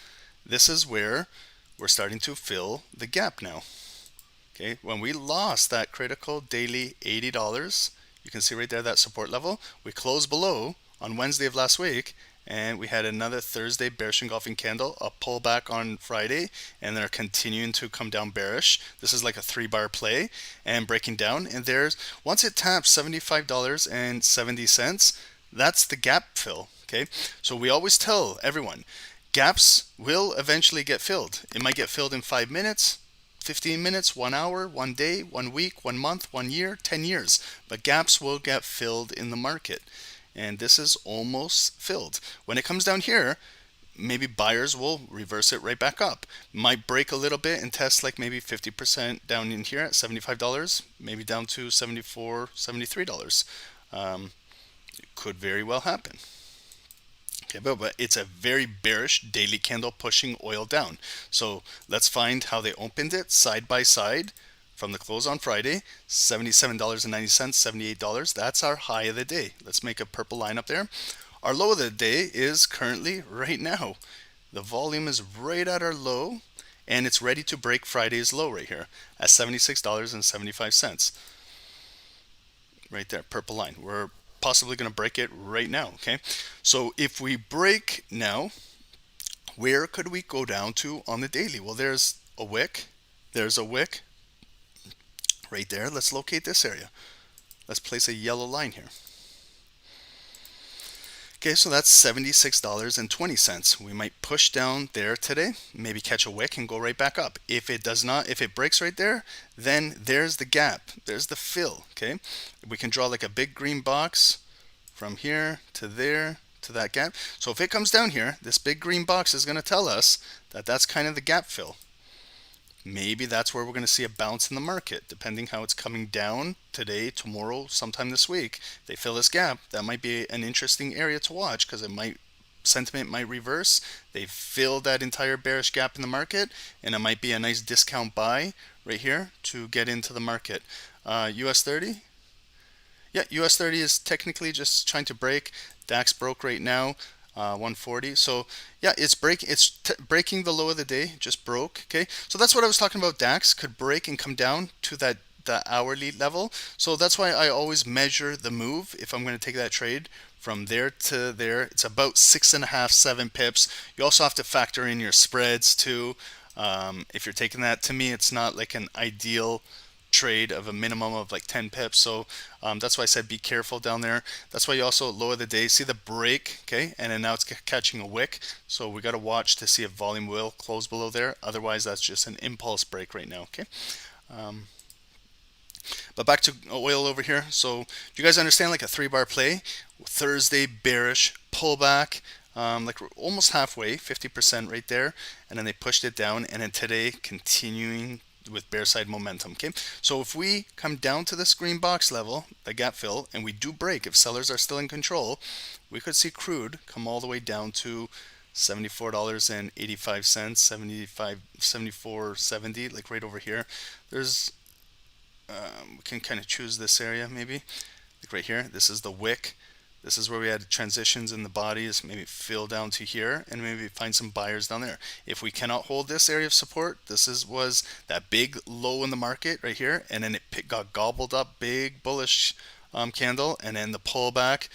this is where we're starting to fill the gap now. Okay, when we lost that critical daily $80, you can see right there that support level. We closed below on Wednesday of last week, and we had another Thursday bearish engulfing candle, a pullback on Friday, and they're continuing to come down bearish. This is like a 3-bar play and breaking down. And there's, once it taps $75.70, that's the gap fill. Okay, so we always tell everyone, gaps will eventually get filled. It might get filled in 5 minutes, 15 minutes, 1 hour, 1 day, 1 week, 1 month, 1 year, 10 years. But gaps will get filled in the market. And this is almost filled. When it comes down here, maybe buyers will reverse it right back up. Might break a little bit and test like maybe 50% down in here at $75, maybe down to $74, $73. It could very well happen. Okay, but it's a very bearish daily candle pushing oil down. So let's find how they opened it side by side from the close on Friday. $77.90, $78. That's our high of the day. Let's make a purple line up there. Our low of the day is currently right now. The volume is right at our low, and it's ready to break Friday's low right here at $76.75. Right there, purple line. We're possibly going to break it right now. Okay, so if we break now, where could we go down to on the daily? Well, there's a wick. There's a wick right there. Let's locate this area. Let's place a yellow line here. Okay, so that's $76.20. We might push down there today, maybe catch a wick and go right back up. If it does not, if it breaks right there, then there's the gap. There's the fill, okay? We can draw like a big green box from here to there to that gap. So if it comes down here, this big green box is going to tell us that that's kind of the gap fill. Maybe that's where we're going to see a bounce in the market, depending how it's coming down today, tomorrow, sometime this week. They fill this gap. That might be an interesting area to watch because sentiment might reverse. They fill that entire bearish gap in the market, and it might be a nice discount buy right here to get into the market. US 30. Yeah, US 30 is technically just trying to break. DAX broke right now. 140. So yeah, it's breaking the low of the day, just broke. Okay, so that's what I was talking about. DAX could break and come down to the hourly level. So that's why I always measure the move if I'm going to take that trade from there to there. It's about 6.5, 7 pips. You also have to factor in your spreads too. If you're taking that, to me, it's not like an ideal trade of a minimum of like 10 pips. So that's why I said be careful down there. That's why you also lower the day, see the break, okay, and then now it's catching a wick. So we got to watch to see if volume will close below there. Otherwise, that's just an impulse break right now. Okay, But back to oil over here. So do you guys understand, like a 3-bar play? Thursday bearish pullback, like we're almost halfway, 50% right there, and then they pushed it down, and then today continuing with bear side momentum. Okay, so if we come down to this green box level, the gap fill, and we do break, if sellers are still in control, we could see crude come all the way down to $74.85, 74.70, like right over here. There's we can kind of choose this area, maybe like right here. This is the wick. This is where we had transitions in the bodies, maybe fill down to here, and maybe find some buyers down there. If we cannot hold this area of support, was that big low in the market right here, and then it got gobbled up, big bullish candle, and then the pullback,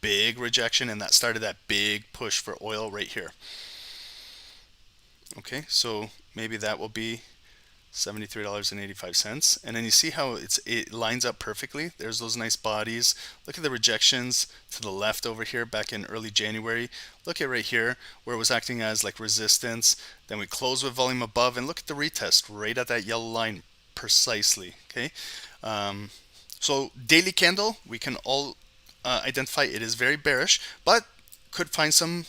big rejection, and that started that big push for oil right here. Okay, so maybe that will be $73.85, and then you see how it lines up perfectly. There's those nice bodies. Look at the rejections to the left over here back in early January. Look at right here where it was acting as like resistance. Then we close with volume above, and look at the retest right at that yellow line precisely. Okay, so daily candle, we can all identify it is very bearish, but could find some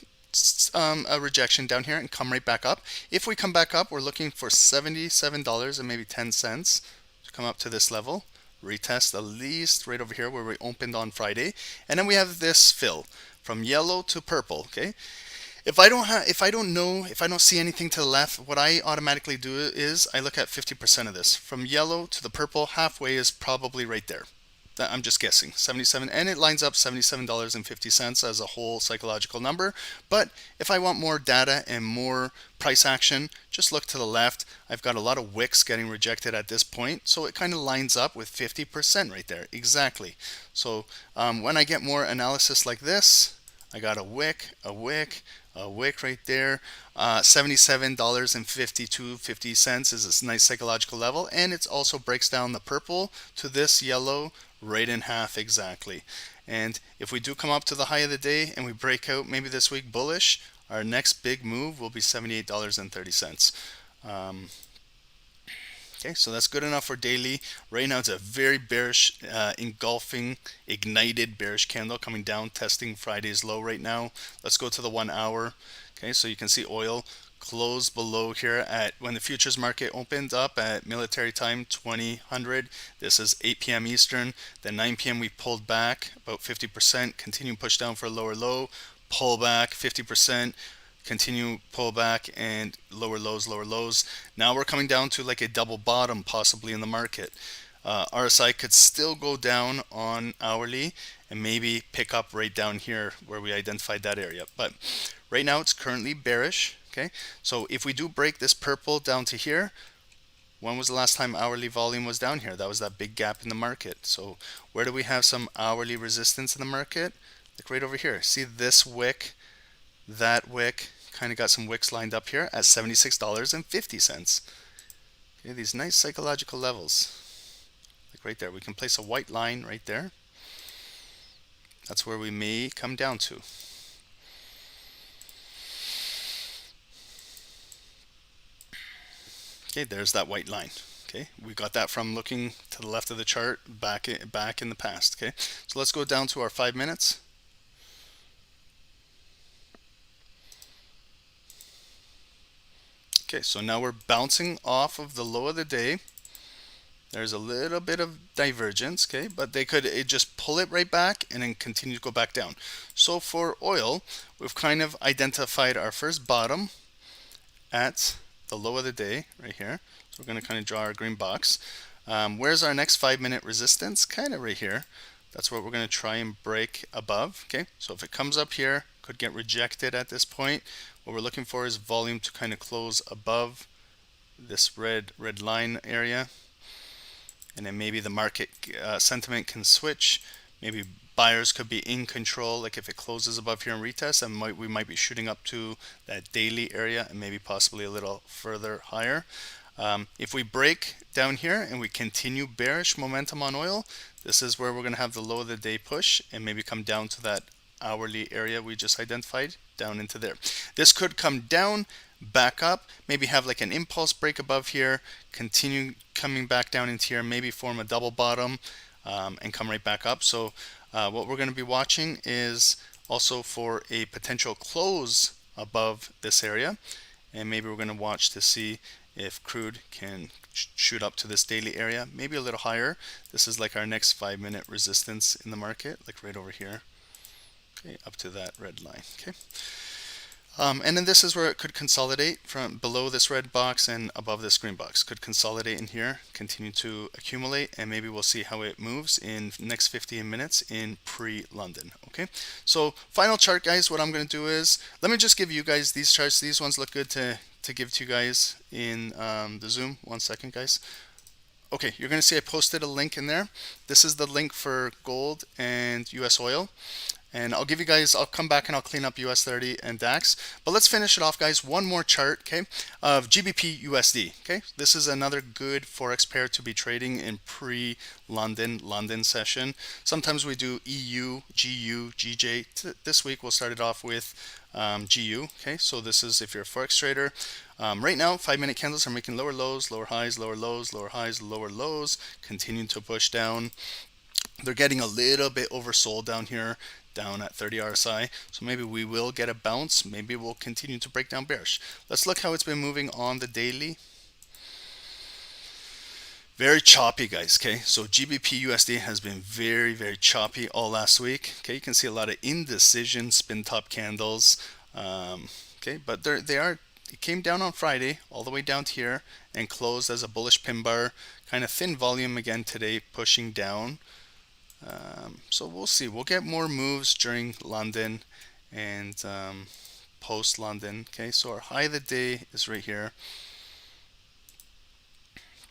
a rejection down here and come right back up. If we come back up, we're looking for $77 and maybe 10 cents to come up to this level, retest at least right over here where we opened on Friday, and then we have this fill from yellow to purple. Okay, if I don't see anything to the left, what I automatically do is I look at 50% of this. From yellow to the purple, halfway is probably right there. I'm just guessing 77, and it lines up $77.50 as a whole psychological number. But if I want more data and more price action, just look to the left. I've got a lot of wicks getting rejected at this point, so it kind of lines up with 50% right there, exactly. So when I get more analysis like this, I got a wick right there. $77.50 is a nice psychological level, and it also breaks down the purple to this yellow right in half exactly. And if we do come up to the high of the day and we break out maybe this week bullish, our next big move will be $78.30. Okay, so that's good enough for daily. Right now it's a very bearish, engulfing, ignited bearish candle coming down, testing Friday's low right now. Let's go to the 1 hour. Okay, so you can see oil closed below here at when the futures market opened up at military time 2000. This is 8 p.m. Eastern. Then 9 p.m. we pulled back about 50%, continue push down for a lower low, pull back 50%, continue pull back, and lower lows. Now we're coming down to like a double bottom possibly in the market. RSI could still go down on hourly and maybe pick up right down here where we identified that area, but right now it's currently bearish. Okay, so if we do break this purple down to here, when was the last time hourly volume was down here? That was that big gap in the market. So where do we have some hourly resistance in the market? Like right over here. See this wick, that wick, kind of got some wicks lined up here at $76.50. Okay, these nice psychological levels. Like right there, we can place a white line right there. That's where we may come down to. Okay, there's that white line. Okay, we got that from looking to the left of the chart back in the past. Okay, so let's go down to our 5 minutes. Okay, so now we're bouncing off of the low of the day. There's a little bit of divergence, okay, but they could just pull it right back and then continue to go back down. So for oil, we've kind of identified our first bottom at the low of the day right here. So we're going to kind of draw our green box. Where's our next 5-minute resistance? Kind of right here. That's what we're going to try and break above. Okay, so if it comes up here, could get rejected at this point. What we're looking for is volume to kind of close above this red line area, and then maybe the market sentiment can switch. Maybe buyers could be in control, like if it closes above here and retest, and we might be shooting up to that daily area and maybe possibly a little further higher. If we break down here and we continue bearish momentum on oil, this is where we're going to have the low of the day push and maybe come down to that hourly area we just identified down into there. This could come down, back up, maybe have like an impulse break above here, continue coming back down into here, maybe form a double bottom and come right back up. So what we're going to be watching is also for a potential close above this area, and maybe we're going to watch to see if crude can shoot up to this daily area, maybe a little higher. This is like our next 5-minute resistance in the market, like right over here, okay, up to that red line. Okay, and then this is where it could consolidate from below this red box and above this green box. Could consolidate in here, continue to accumulate, and maybe we'll see how it moves in the next 15 minutes in pre-London. Okay, so final chart, guys. What I'm going to do is, let me just give you guys these charts. These ones look good to give to you guys in the Zoom. 1 second, guys. Okay, you're going to see I posted a link in there. This is the link for gold and US oil. And I'll give you guys, I'll come back and I'll clean up US 30 and DAX. But let's finish it off, guys. One more chart, okay, of GBP USD. Okay, this is another good Forex pair to be trading in pre-London session. Sometimes we do EU, GU, GJ. This week we'll start it off with GU. Okay, so this is if you're a Forex trader. Right now, 5-minute candles are making lower lows, lower highs, lower lows, lower highs, lower lows, continuing to push down. They're getting a little bit oversold down here, down at 30 RSI. So maybe we will get a bounce. Maybe we'll continue to break down bearish. Let's look how it's been moving on the daily. Very choppy, guys. Okay, so GBP USD has been very, very choppy all last week. Okay, you can see a lot of indecision spin top candles. Okay, but it came down on Friday all the way down to here and closed as a bullish pin bar. Kind of thin volume again today, pushing down. So we'll see. We'll get more moves during London and post London. Okay, so our high of the day is right here.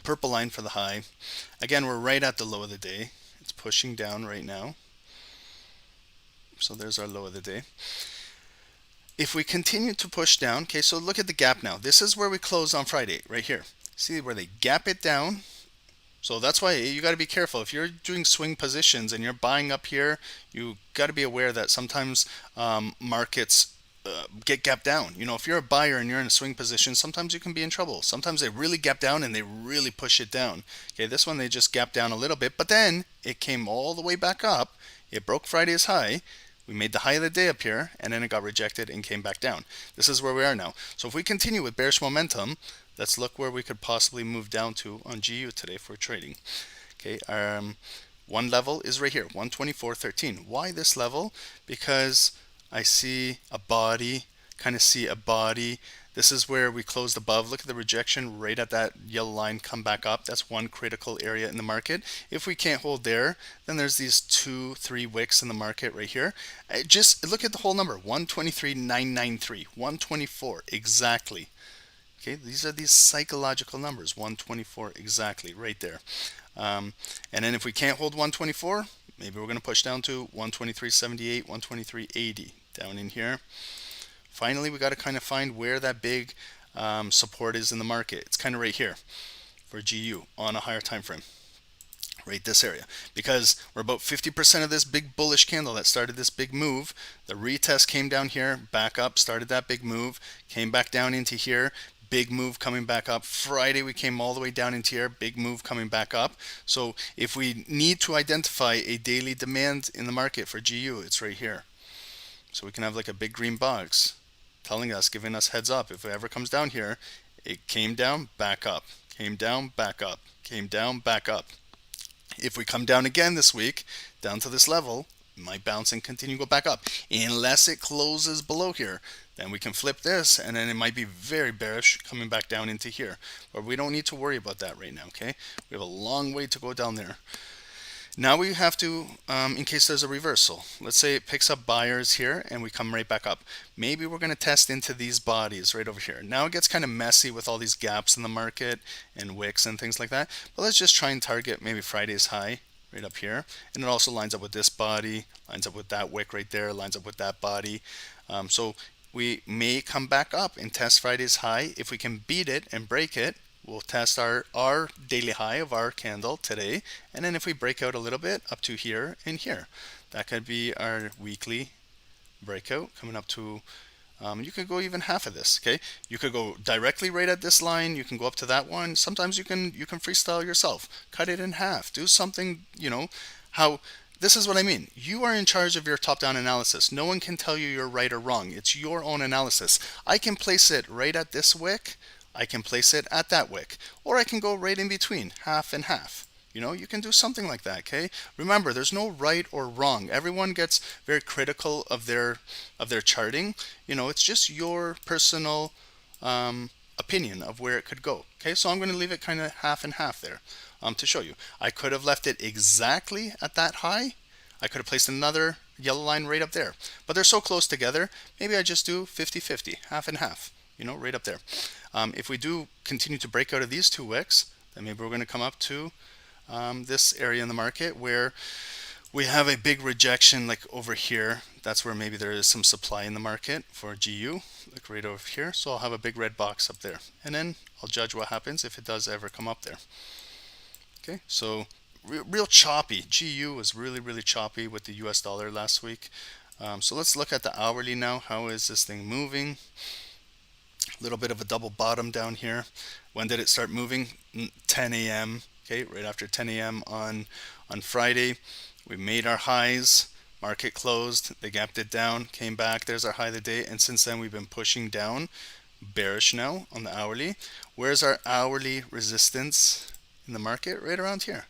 Purple line for the high. Again, we're right at the low of the day. It's pushing down right now. So there's our low of the day. If we continue to push down, okay, so look at the gap now. This is where we close on Friday, right here. See where they gap it down? So that's why you got to be careful. If you're doing swing positions and you're buying up here, you got to be aware that sometimes markets get gapped down. You know, if you're a buyer and you're in a swing position, sometimes you can be in trouble. Sometimes they really gap down and they really push it down. Okay, this one they just gapped down a little bit, but then it came all the way back up. It broke Friday's high. We made the high of the day up here, and then it got rejected and came back down. This is where we are now. So if we continue with bearish momentum, let's look where we could possibly move down to on GU today for trading. Okay, one level is right here, 124.13. Why this level? Because I see a body, kind of see a body. This is where we closed above. Look at the rejection right at that yellow line, come back up. That's one critical area in the market. If we can't hold there, then there's these 2-3 wicks in the market right here. Just look at the whole number, 123.993, 124 exactly. Okay, these are these psychological numbers, 124 exactly, right there. And then if we can't hold 124, maybe we're going to push down to 123.78, 123.80 down in here. Finally, we got to kind of find where that big support is in the market. It's kind of right here for GU on a higher time frame. Right this area, because we're about 50% of this big bullish candle that started this big move. The retest came down here, back up, started that big move, came back down into here, big move coming back up. Friday we came all the way down into here, big move coming back up. So if we need to identify a daily demand in the market for GU, it's right here. So we can have like a big green box telling us, giving us heads up. If it ever comes down here, it came down, back up, came down, back up, came down, back up. If we come down again this week, down to this level, it might bounce and continue to go back up. Unless it closes below here, then we can flip this, and then it might be very bearish coming back down into here. But we don't need to worry about that right now, okay? We have a long way to go down there. Now we have to, in case there's a reversal, let's say it picks up buyers here and we come right back up. Maybe we're going to test into these bodies right over here. Now it gets kind of messy with all these gaps in the market and wicks and things like that. But let's just try and target maybe Friday's high right up here. And it also lines up with this body, lines up with that wick right there, lines up with that body. So we may come back up and test Friday's high. If we can beat it and break it, we'll test our daily high of our candle today, and then if we break out a little bit up to here and here, that could be our weekly breakout coming up to, you could go even half of this, okay? You could go directly right at this line. You can go up to that one. Sometimes you can freestyle yourself. Cut it in half. Do something, this is what I mean. You are in charge of your top-down analysis. No one can tell you you're right or wrong. It's your own analysis. I can place it right at this wick. I can place it at that wick. Or I can go right in between, half and half. You can do something like that, okay? Remember, there's no right or wrong. Everyone gets very critical of their charting. It's just your personal opinion of where it could go. Okay, so I'm going to leave it kind of half and half there to show you. I could have left it exactly at that high. I could have placed another yellow line right up there. But they're so close together, maybe I just do 50-50, half and half, right up there. If we do continue to break out of these two wicks, then maybe we're going to come up to this area in the market where we have a big rejection, like over here. That's where maybe there is some supply in the market for GU, like right over here. So I'll have a big red box up there, and then I'll judge what happens if it does ever come up there. Okay, so real choppy. GU was really choppy with the US dollar last week. So let's look at the hourly now. How is this thing moving? A little bit of a double bottom down here. When did it start moving? 10 a.m. Okay, right after 10 a.m. on Friday. We made our highs. Market closed. They gapped it down, came back. There's our high of the day. And since then, we've been pushing down. Bearish now on the hourly. Where's our hourly resistance in the market? Right around here.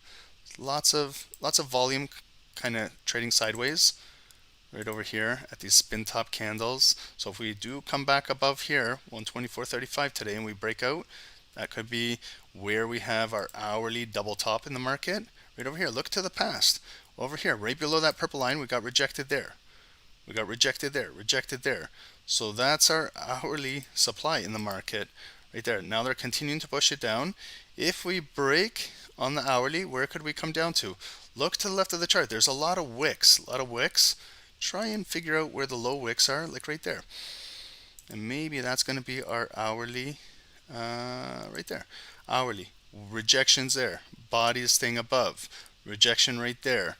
Lots of volume kind of trading sideways. Right over here at these spin top candles. So if we do come back above here, 124.35 today, and we break out, that could be where we have our hourly double top in the market. Right over here, look to the past. Over here, right below that purple line, we got rejected there. We got rejected there, rejected there. So that's our hourly supply in the market right there. Now they're continuing to push it down. If we break on the hourly, where could we come down to? Look to the left of the chart. There's a lot of wicks, Try and figure out where the low wicks are, like right there. And maybe that's going to be our hourly, right there. Hourly. Rejections there. Body is staying above. Rejection right there.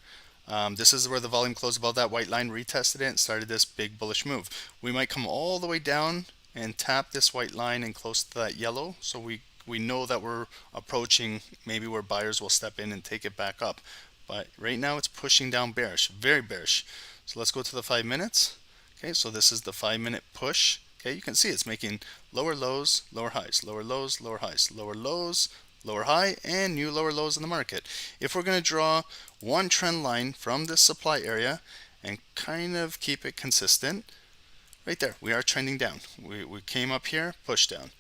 This is where the volume closed above that white line, retested it, and started this big bullish move. We might come all the way down and tap this white line and close to that yellow. So we know that we're approaching maybe where buyers will step in and take it back up. But right now it's pushing down bearish, very bearish. So let's go to the 5 minutes. Okay, so this is the 5-minute push. Okay, you can see it's making lower lows, lower highs, lower lows, lower highs, lower lows, lower high, and new lower lows in the market. If we're going to draw one trend line from this supply area and kind of keep it consistent, right there, we are trending down. We came up here, push down.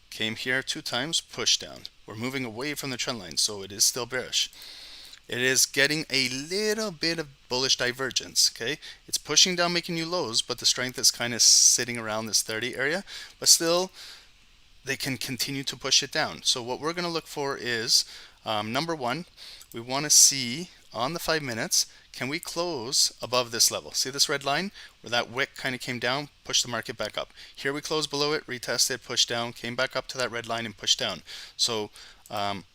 Came here 2 times, push down. We're moving away from the trend line, so it is still bearish. It is getting a little bit of bullish divergence, okay? It's pushing down, making new lows, but the strength is kind of sitting around this 30 area. But still, they can continue to push it down. So what we're going to look for is, number one, we want to see on the 5 minutes, can we close above this level? See this red line where that wick kind of came down, pushed the market back up. Here we closed below it, retested, pushed down, came back up to that red line and pushed down. So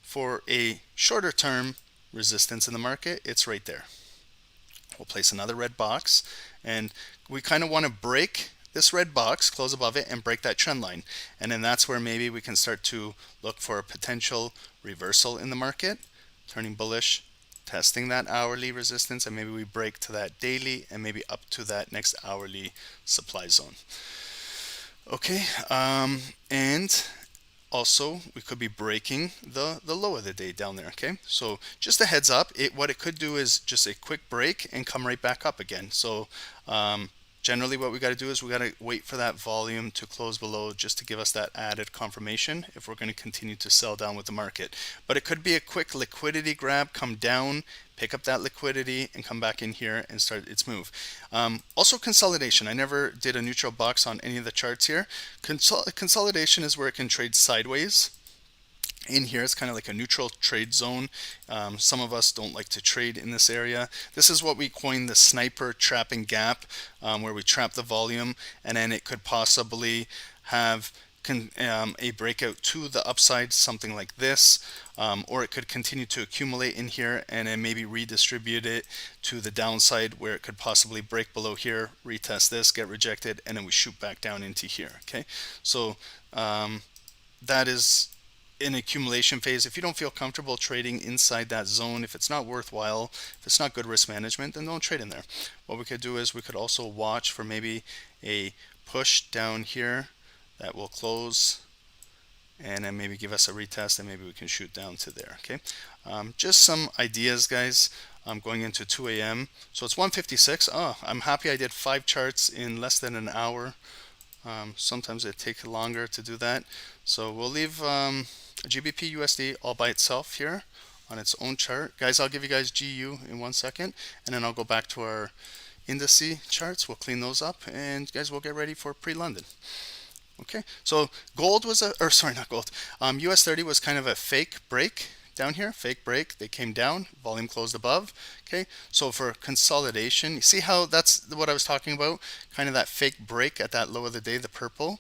for a shorter term resistance in the market, it's right there. We'll place another red box, and we kind of want to break this red box, close above it, and break that trend line. And then that's where maybe we can start to look for a potential reversal in the market, turning bullish, testing that hourly resistance, and maybe we break to that daily and maybe up to that next hourly supply zone. Okay, and also we could be breaking the low of the day down there. Okay, so just a heads up, what it could do is just a quick break and come right back up again. So generally what we got to do is we got to wait for that volume to close below just to give us that added confirmation if we're going to continue to sell down with the market. But it could be a quick liquidity grab, come down, pick up that liquidity, and come back in here and start its move. Also consolidation. I never did a neutral box on any of the charts here. Consolidation is where it can trade sideways. In here, it's kind of like a neutral trade zone. Some of us don't like to trade in this area. This is what we coined the sniper trapping gap, where we trap the volume, and then it could possibly have a breakout to the upside, something like this, or it could continue to accumulate in here and then maybe redistribute it to the downside where it could possibly break below here, retest this, get rejected, and then we shoot back down into here. Okay, so that is in accumulation phase. If you don't feel comfortable trading inside that zone, if it's not worthwhile, if it's not good risk management, then don't trade in there. What we could do is we could also watch for maybe a push down here that will close and then maybe give us a retest, and maybe we can shoot down to there. Okay, just some ideas, guys. I'm going into 2 a.m. so it's 1:56. Oh, I'm happy I did 5 charts in less than an hour. Sometimes it takes longer to do that, so we'll leave GBP USD all by itself here on its own chart. Guys, I'll give you guys GU in 1 second, and then I'll go back to our indice charts. We'll clean those up, and guys, we'll get ready for pre-London. Okay, so gold was not gold. US 30 was kind of a fake break down here, fake break. They came down, volume closed above. Okay, so for consolidation, you see how that's what I was talking about, kind of that fake break at that low of the day, the purple.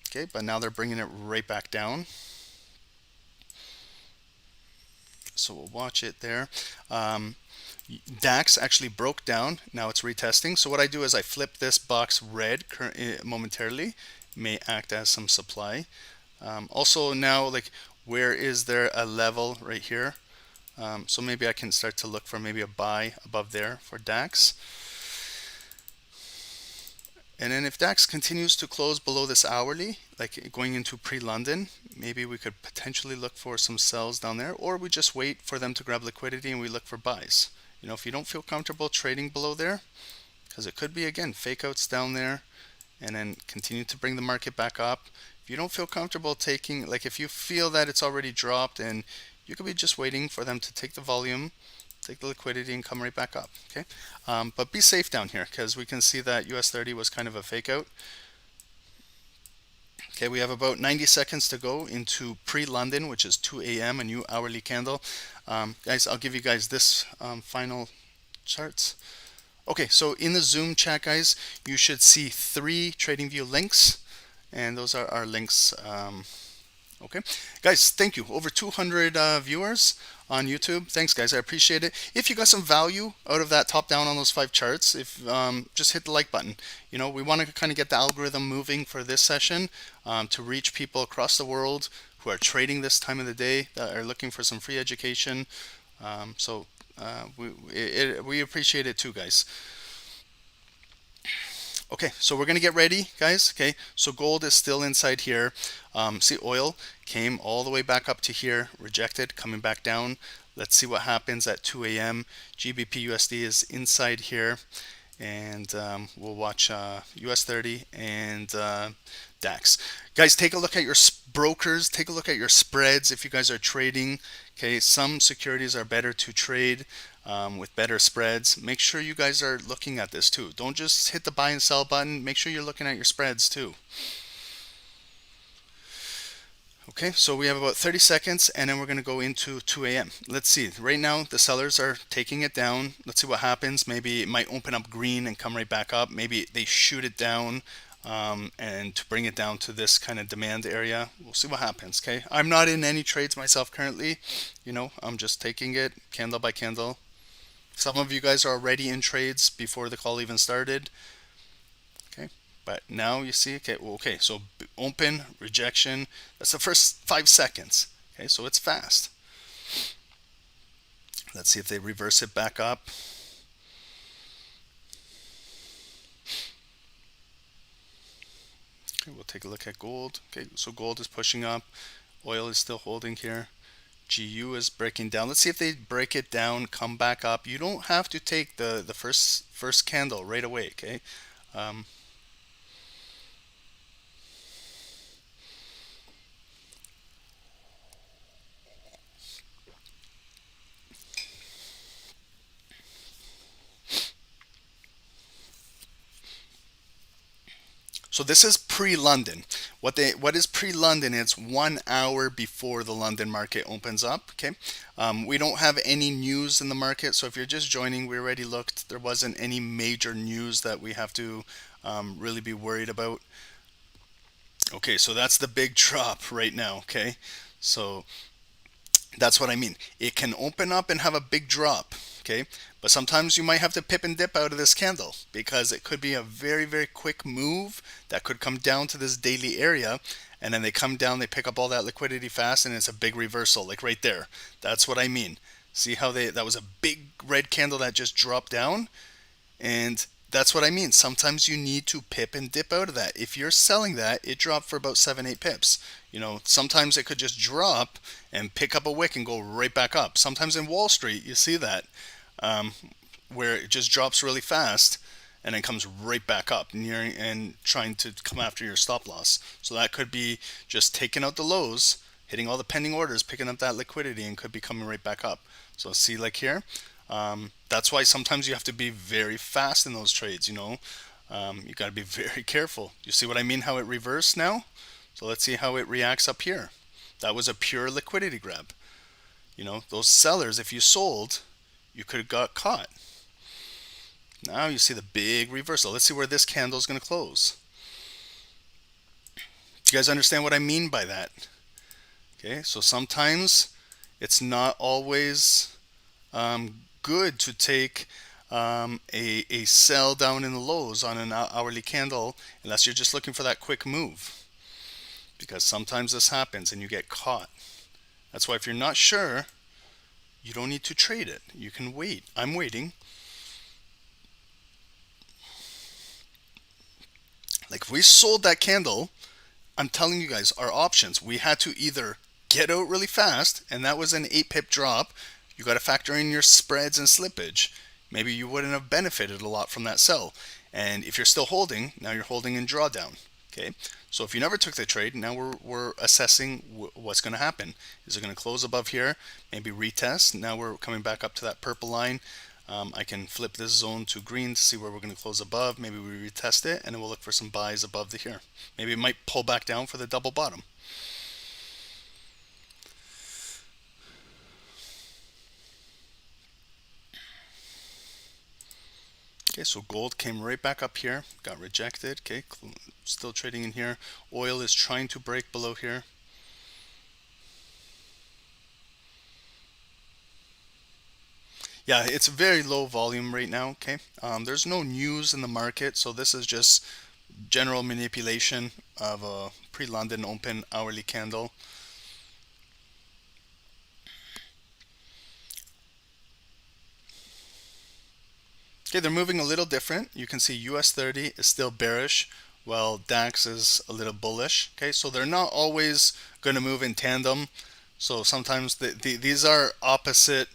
Okay, but now they're bringing it right back down. So we'll watch it there. DAX actually broke down. Now it's retesting. So what I do is I flip this box red momentarily. May act as some supply. Also now, like, where is there a level right here? So maybe I can start to look for maybe a buy above there for DAX. And then if DAX continues to close below this hourly, like going into pre-London, maybe we could potentially look for some sells down there, or we just wait for them to grab liquidity and we look for buys. You know, if you don't feel comfortable trading below there, because it could be, again, fake outs down there and then continue to bring the market back up. If you don't feel comfortable taking, like if you feel that it's already dropped, and you could be just waiting for them to take the volume, take the liquidity, and come right back up. Okay, but be safe down here, because we can see that US 30 was kind of a fake out. Okay, we have about 90 seconds to go into pre-London, which is 2 a.m., a new hourly candle. Guys, I'll give you guys this final charts. Okay, so in the Zoom chat, guys, you should see 3 TradingView links, and those are our links. Okay, guys, thank you. Over 200 viewers on YouTube. Thanks, guys. I appreciate it. If you got some value out of that top down on those 5 charts, if just hit the like button. You know, we want to kind of get the algorithm moving for this session to reach people across the world who are trading this time of the day, that are looking for some free education. We appreciate it too, guys. Okay, so we're gonna get ready, guys. Okay, so gold is still inside here. See, oil came all the way back up to here, rejected, coming back down. Let's see what happens at 2 a.m. GBP USD is inside here, and we'll watch US 30 and DAX. Guys, take a look at your brokers, take a look at your spreads if you guys are trading. Okay, some securities are better to trade with better spreads. Make sure you guys are looking at this too. Don't just hit the buy and sell button. Make sure you're looking at your spreads too. Okay, so we have about 30 seconds, and then we're going to go into 2 a.m. Let's see. Right now, the sellers are taking it down. Let's see what happens. Maybe it might open up green and come right back up. Maybe they shoot it down and to bring it down to this kind of demand area. We'll see what happens. Okay, I'm not in any trades myself currently. You know, I'm just taking it candle by candle. Some of you guys are already in trades before the call even started. Okay, but now you see, okay, so open, rejection. That's the first 5 seconds. Okay, so it's fast. Let's see if they reverse it back up. Okay, we'll take a look at gold. Okay, so gold is pushing up. Oil is still holding here. GU is breaking down. Let's see if they break it down, come back up. You don't have to take the first candle right away, okay? So this is pre-London. What is pre-London? It's 1 hour before the London market opens up. Okay, we don't have any news in the market. So if you're just joining, we already looked. There wasn't any major news that we have to really be worried about. Okay, so that's the big drop right now. Okay, so that's what I mean. It can open up and have a big drop. Okay, but sometimes you might have to pip and dip out of this candle because it could be a very, very quick move that could come down to this daily area, and then they come down, they pick up all that liquidity fast, and it's a big reversal, like right there. That's what I mean. See how that was a big red candle that just dropped down, and that's what I mean. Sometimes you need to pip and dip out of that. If you're selling that, it dropped for about 7-8 pips. You know, sometimes it could just drop and pick up a wick and go right back up. Sometimes in Wall Street, you see that, where it just drops really fast and then comes right back up nearing and trying to come after your stop loss. So that could be just taking out the lows, hitting all the pending orders, picking up that liquidity, and could be coming right back up. So see, like here, that's why sometimes you have to be very fast in those trades. You know, you got to be very careful. You see what I mean? How it reversed now. So let's see how it reacts up here. That was a pure liquidity grab. You know, those sellers, if you sold, you could have got caught. Now you see the big reversal. Let's see where this candle is going to close. Do you guys understand what I mean by that? Okay, so sometimes it's not always good to take a sell down in the lows on an hourly candle unless you're just looking for that quick move, because sometimes this happens and you get caught. That's why if you're not sure, you don't need to trade it. You can wait. I'm waiting. Like if we sold that candle, I'm telling you guys, our options, we had to either get out really fast, and that was an 8 pip drop. You got to factor in your spreads and slippage. Maybe you wouldn't have benefited a lot from that sell. And if you're still holding, now you're holding in drawdown. Okay, so if you never took the trade, now we're assessing what's going to happen. Is it going to close above here? Maybe retest. Now we're coming back up to that purple line. I can flip this zone to green to see where we're going to close above. Maybe we retest it, and then we'll look for some buys above the here. Maybe it might pull back down for the double bottom. Okay, so gold came right back up here, got rejected. Okay, still trading in here. Oil is trying to break below here. Yeah, it's very low volume right now. Okay, there's no news in the market, so this is just general manipulation of a pre-London open hourly candle. Okay, they're moving a little different. You can see US 30 is still bearish, while DAX is a little bullish. Okay, so they're not always going to move in tandem. So sometimes these are opposite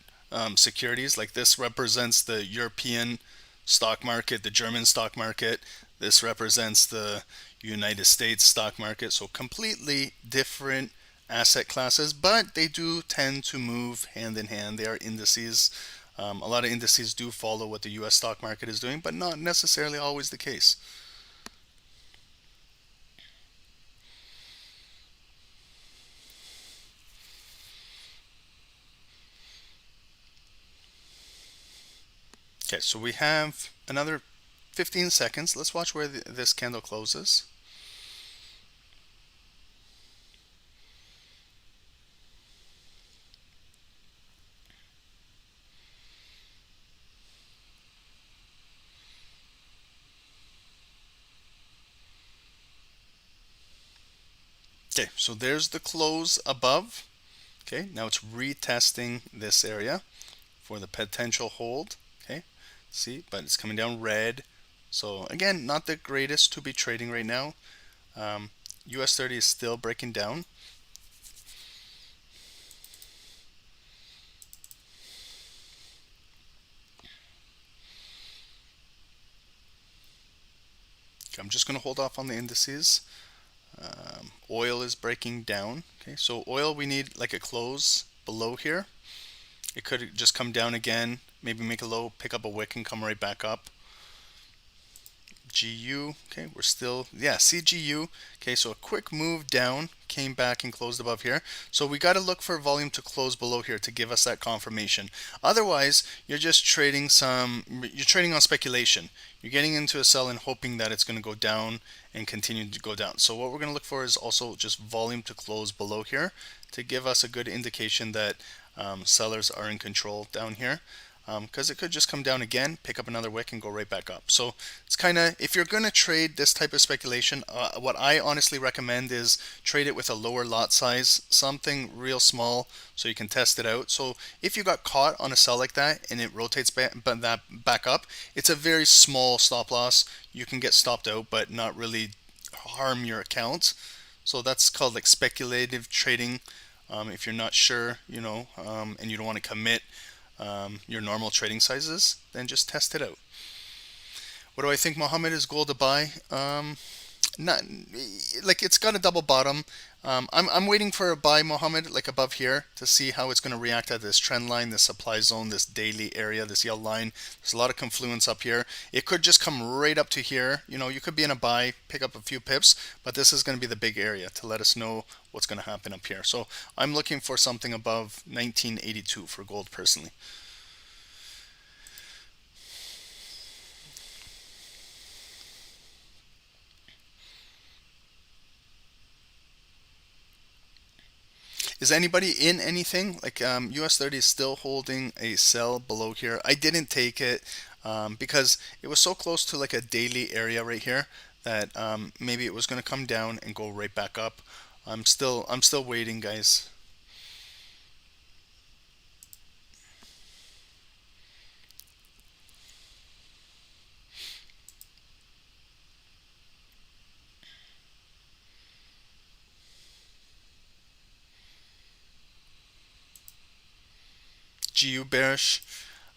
securities. Like this represents the European stock market, the German stock market. This represents the United States stock market. So completely different asset classes, but they do tend to move hand in hand. They are indices. A lot of indices do follow what the US stock market is doing, but not necessarily always the case. Okay, so we have another 15 seconds. Let's watch where this candle closes. Okay, so there's the close above. Okay, now it's retesting this area for the potential hold. Okay, see, but it's coming down red. So again, not the greatest to be trading right now. US 30 is still breaking down. Okay, I'm just going to hold off on the indices. Oil is breaking down. Okay, so oil, we need like a close below here. It could just come down again, maybe make a low, pick up a wick, and come right back up. GU, okay, we're still, yeah, CGU, okay, so a quick move down, came back and closed above here. So we got to look for volume to close below here to give us that confirmation. Otherwise, you're just trading you're trading on speculation. You're getting into a sell and hoping that it's going to go down and continue to go down. So what we're going to look for is also just volume to close below here to give us a good indication that sellers are in control down here. Because it could just come down again, pick up another wick, and go right back up. So it's kind of, if you're going to trade this type of speculation, what I honestly recommend is trade it with a lower lot size, something real small, so you can test it out. So if you got caught on a sell like that and it rotates back up, it's a very small stop loss. You can get stopped out, but not really harm your account. So that's called like speculative trading. If you're not sure, you know, and you don't want to commit your normal trading sizes, then just test it out. What do I think, Mohammed? Is gold a buy? Not like, it's got a double bottom. I'm waiting for a buy, Mohammed, like above here, to see how it's going to react at this trend line, this supply zone, this daily area, this yellow line. There's a lot of confluence up here. It could just come right up to here. You know, you could be in a buy, pick up a few pips, but this is going to be the big area to let us know what's going to happen up here. So I'm looking for something above 1982 for gold personally. Is anybody in anything? Like US 30 is still holding a sell below here. I didn't take it because it was so close to like a daily area right here that maybe it was going to come down and go right back up. I'm still waiting, guys. GU bearish.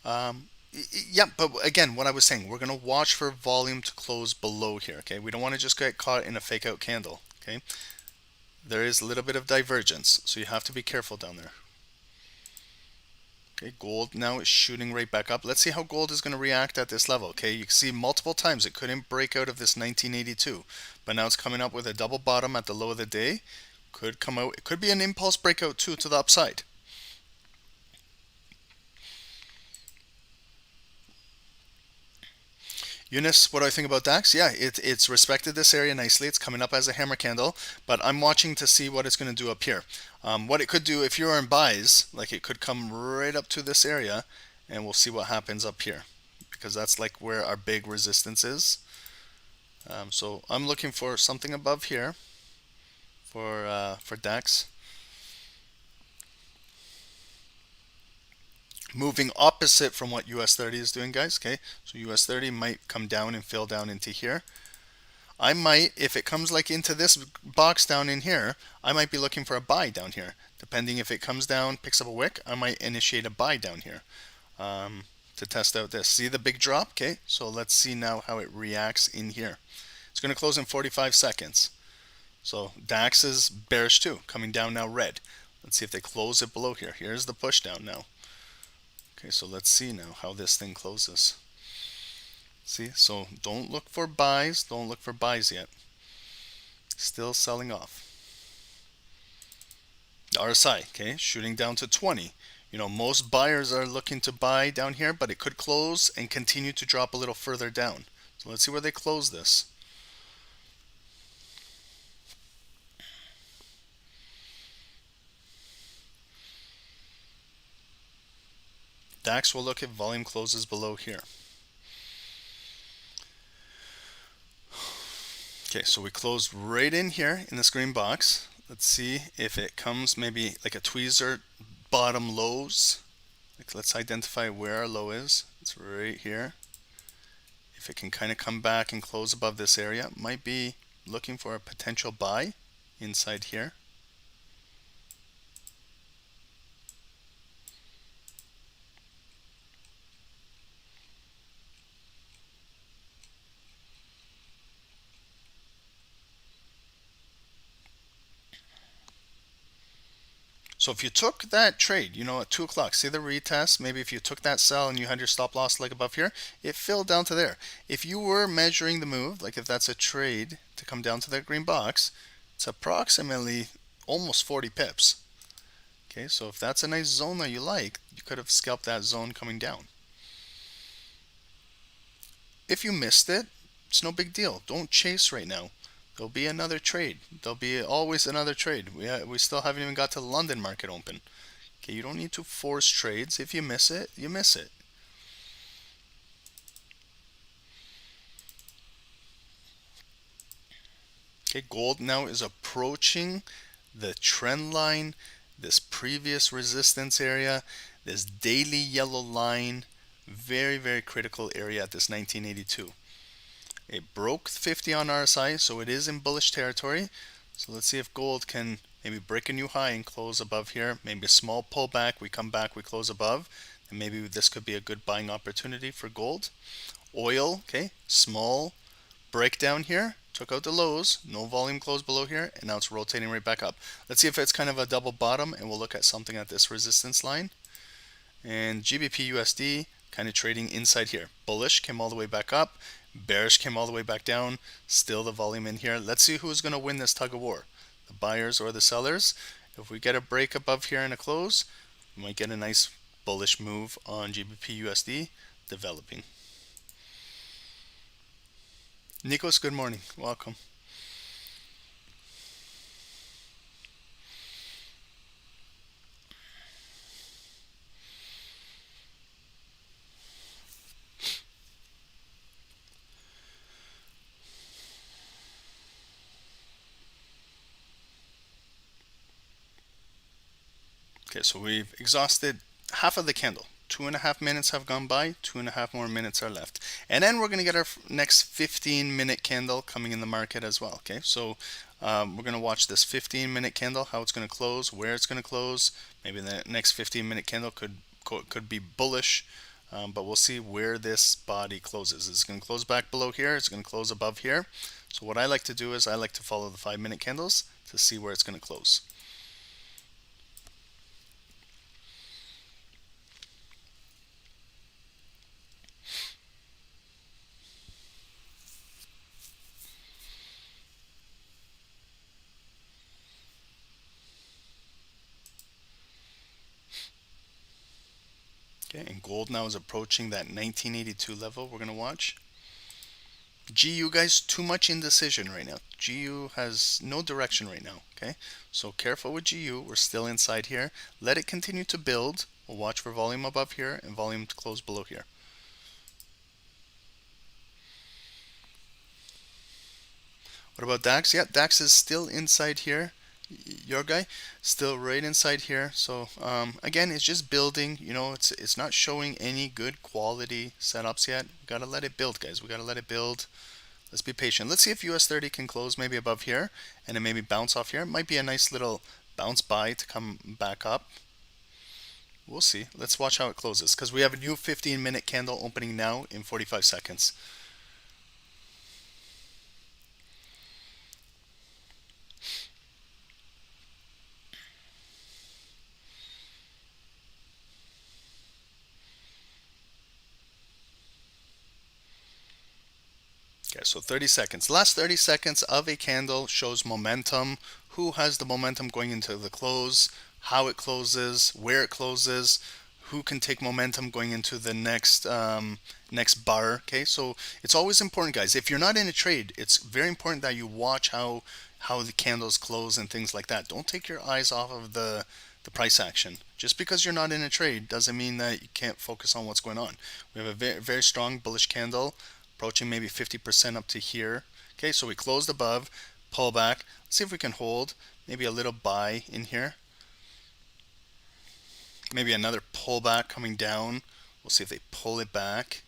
Yeah, but again, what I was saying, we're going to watch for volume to close below here, okay? We don't want to just get caught in a fake out candle, okay? There is a little bit of divergence, so you have to be careful down there. Okay, gold now is shooting right back up. Let's see how gold is going to react at this level, okay? You can see multiple times it couldn't break out of this 1982, but now it's coming up with a double bottom at the low of the day. Could come out, it could be an impulse breakout too to the upside. Eunice, what do I think about DAX? Yeah, it's respected this area nicely. It's coming up as a hammer candle, but I'm watching to see what it's going to do up here. What it could do, if you're in buys, like it could come right up to this area, and we'll see what happens up here, because that's like where our big resistance is. So I'm looking for something above here for DAX. Moving opposite from what US 30 is doing, guys, okay? So US 30 might come down and fill down into here. I might, if it comes like into this box down in here, I might be looking for a buy down here. Depending if it comes down, picks up a wick, I might initiate a buy down here to test out this. See the big drop? Okay, so let's see now how it reacts in here. It's going to close in 45 seconds. So DAX is bearish too, coming down now red. Let's see if they close it below here. Here's the push down now. Okay, so let's see now how this thing closes. See, so don't look for buys, don't look for buys yet. Still selling off. The RSI, okay, shooting down to 20. You know, most buyers are looking to buy down here, but it could close and continue to drop a little further down. So let's see where they close this. DAX will look if volume closes below here. Okay, so we closed right in here in this green box. Let's see if it comes maybe like a tweezer bottom lows. Like, let's identify where our low is. It's right here. If it can kind of come back and close above this area, might be looking for a potential buy inside here. So if you took that trade, you know, at 2 o'clock, see the retest, maybe if you took that sell and you had your stop loss leg above here, it filled down to there. If you were measuring the move, like if that's a trade to come down to that green box, it's approximately almost 40 pips. Okay, so if that's a nice zone that you like, you could have scalped that zone coming down. If you missed it, it's no big deal. Don't chase right now. There'll be another trade. There'll be always another trade. We still haven't even got to the London market open. Okay, you don't need to force trades. If you miss it, you miss it. Okay, gold now is approaching the trend line, this previous resistance area, this daily yellow line, very, very critical area at this 1982. It broke 50 on RSI, so it is in bullish territory. So let's see if gold can maybe break a new high and close above here. Maybe a small pullback, we come back, we close above, and maybe this could be a good buying opportunity for gold. Oil, okay, small breakdown here, took out the lows, no volume close below here, and now it's rotating right back up. Let's see if it's kind of a double bottom, and we'll look at something at this resistance line. And GBP USD kind of trading inside here. Bullish came all the way back up, bearish came all the way back down, still the volume in here. Let's see who's going to win this tug of war, the buyers or the sellers. If we get a break above here and a close, we might get a nice bullish move on GBP USD developing. Nikos, good morning. Welcome. Okay, so we've exhausted half of the candle. 2.5 minutes have gone by, 2.5 more minutes are left. And then we're going to get our next 15-minute candle coming in the market as well. Okay, so we're going to watch this 15-minute candle, how it's going to close, where it's going to close. Maybe the next 15-minute candle could be bullish, but we'll see where this body closes. It's going to close back below here, it's going to close above here. So what I like to do is I like to follow the 5-minute candles to see where it's going to close. Okay, and gold now is approaching that 1982 level we're going to watch. GU, guys, too much indecision right now. GU has no direction right now, okay? So careful with GU. We're still inside here. Let it continue to build. We'll watch for volume above here and volume to close below here. What about DAX? Yeah, DAX is still inside here. Your guy still right inside here. So again, it's just building. You know, it's not showing any good quality setups yet. We gotta let it build, guys. We gotta let it build. Let's be patient. Let's see if US 30 can close maybe above here and then maybe bounce off here. It might be a nice little bounce buy to come back up. We'll see. Let's watch how it closes because we have a new 15-minute candle opening now in 45 seconds. Okay, so 30 seconds. Last 30 seconds of a candle shows momentum. Who has the momentum going into the close, how it closes, where it closes, who can take momentum going into the next next bar. Okay, so it's always important, guys. If you're not in a trade, it's very important that you watch how the candles close and things like that. Don't take your eyes off of the price action. Just because you're not in a trade doesn't mean that you can't focus on what's going on. We have a very, very strong bullish candle approaching maybe 50% up to here. Okay, so we closed above, pull back. Let's see if we can hold maybe a little buy in here. Maybe another pullback coming down. We'll see if they pull it back.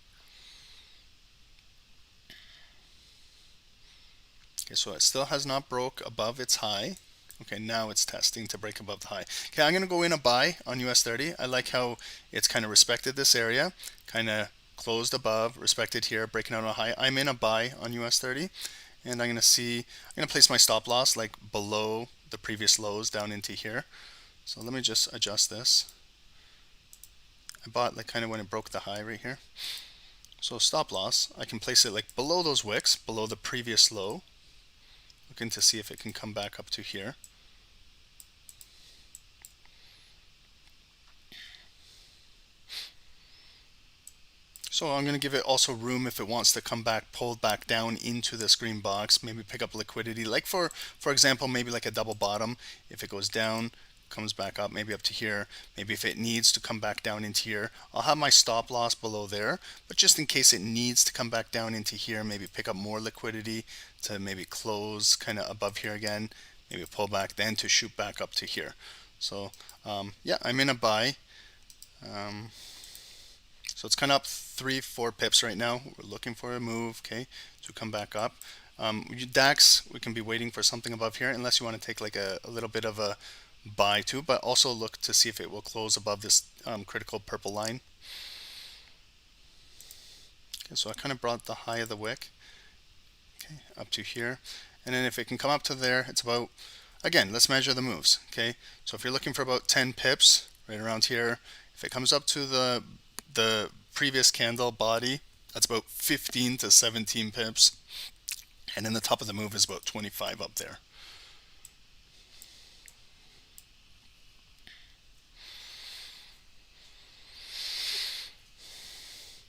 Okay, so it still has not broke above its high. Okay, now it's testing to break above the high. Okay, I'm going to go in a buy on US 30. I like how it's kind of respected this area, kind of closed above, respected here, breaking out on a high. I'm in a buy on US 30, and I'm going to place my stop loss like below the previous lows down into here. So let me just adjust this. I bought like kind of when it broke the high right here. So stop loss, I can place it like below those wicks, below the previous low. Looking to see if it can come back up to here. So I'm going to give it also room if it wants to come back, pull back down into this green box, maybe pick up liquidity. Like for example, maybe like a double bottom. If it goes down, comes back up, maybe up to here. Maybe if it needs to come back down into here, I'll have my stop loss below there. But just in case it needs to come back down into here, maybe pick up more liquidity to maybe close kind of above here again, maybe pull back, then to shoot back up to here. So yeah, I'm in a buy. So it's kind of up 3-4 pips right now. We're looking for a move, okay, to come back up. DAX, we can be waiting for something above here, unless you want to take like a little bit of a buy too, but also look to see if it will close above this critical purple line. Okay, so I kind of brought the high of the wick, okay, up to here. And then if it can come up to there, it's about, again, let's measure the moves, okay? So if you're looking for about 10 pips, right around here, if it comes up to the previous candle body, that's about 15 to 17 pips, and then the top of the move is about 25 up there.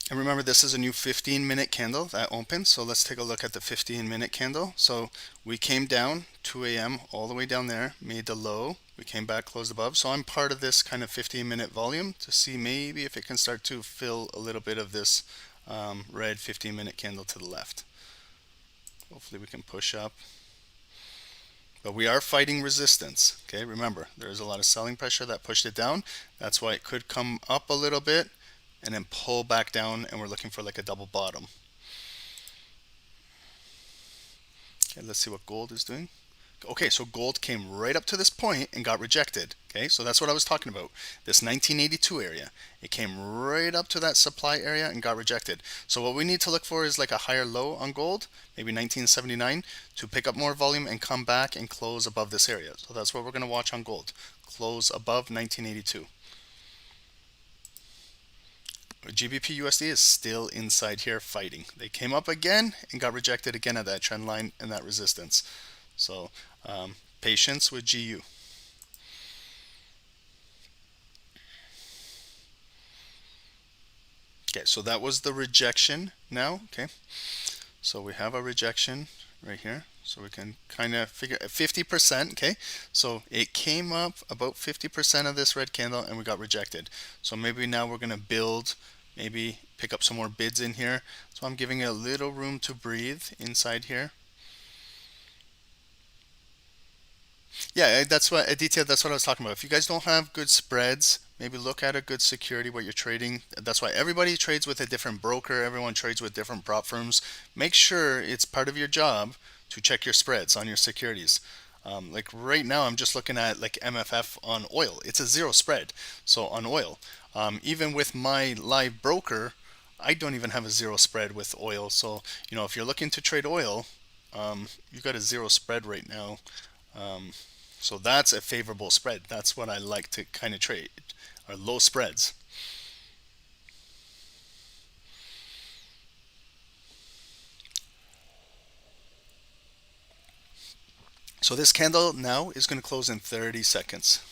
And remember, this is a new 15-minute candle that opened, so let's take a look at the 15-minute candle. So we came down 2 a.m. all the way down there, made the low, we came back, closed above. So I'm part of this kind of 15-minute volume to see maybe if it can start to fill a little bit of this red 15-minute candle to the left. Hopefully we can push up. But we are fighting resistance, okay? Remember, there's a lot of selling pressure that pushed it down. That's why it could come up a little bit and then pull back down, and we're looking for like a double bottom. Okay, let's see what gold is doing. Okay, so gold came right up to this point and got rejected. Okay, so that's what I was talking about, this 1982 area. It came right up to that supply area and got rejected. So what we need to look for is like a higher low on gold, maybe 1979, to pick up more volume and come back and close above this area. So that's what we're going to watch on gold, close above 1982. GBP USD is still inside here fighting. They came up again and got rejected again at that trend line and that resistance. So patience with GU. Okay, so that was the rejection now. Okay, so we have a rejection right here. So we can kind of figure 50%. Okay, so it came up about 50% of this red candle and we got rejected. So maybe now we're going to build, maybe pick up some more bids in here. So I'm giving it a little room to breathe inside here. Yeah, that's what that's what I was talking about. If you guys don't have good spreads, maybe look at a good security what you're trading. That's why everybody trades with a different broker. Everyone trades with different prop firms. Make sure it's part of your job to check your spreads on your securities. Like right now, I'm just looking at like MFF on oil. It's a zero spread. So on oil, even with my live broker, I don't even have a zero spread with oil. So you know, if you're looking to trade oil, you've got a zero spread right now. So that's a favorable spread. That's what I like to kind of trade, are low spreads. So this candle now is going to close in 30 seconds.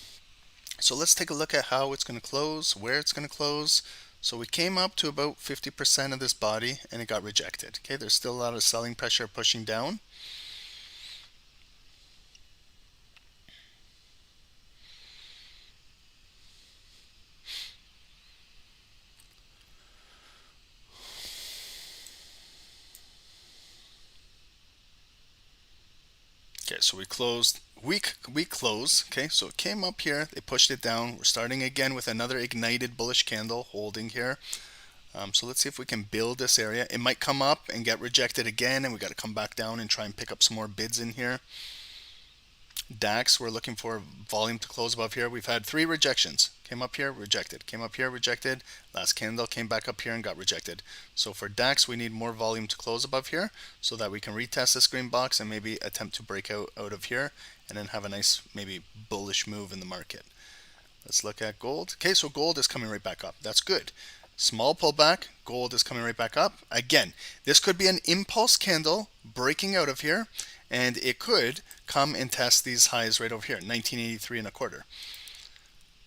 So let's take a look at how it's going to close, where it's going to close. So we came up to about 50% of this body and it got rejected. Okay, there's still a lot of selling pressure pushing down. Okay, so we closed, weak close. Okay, so it came up here, they pushed it down. We're starting again with another ignited bullish candle holding here. So let's see if we can build this area. It might come up and get rejected again, and we got to come back down and try and pick up some more bids in here. DAX, we're looking for volume to close above here. We've had 3 rejections. Came up here, rejected. Came up here, rejected. Last candle came back up here and got rejected. So for DAX, we need more volume to close above here so that we can retest this green box and maybe attempt to break out of here and then have a nice maybe bullish move in the market. Let's look at gold. Okay, so gold is coming right back up. That's good. Small pullback, gold is coming right back up. Again, this could be an impulse candle breaking out of here, and it could come and test these highs right over here, 1983 and a quarter.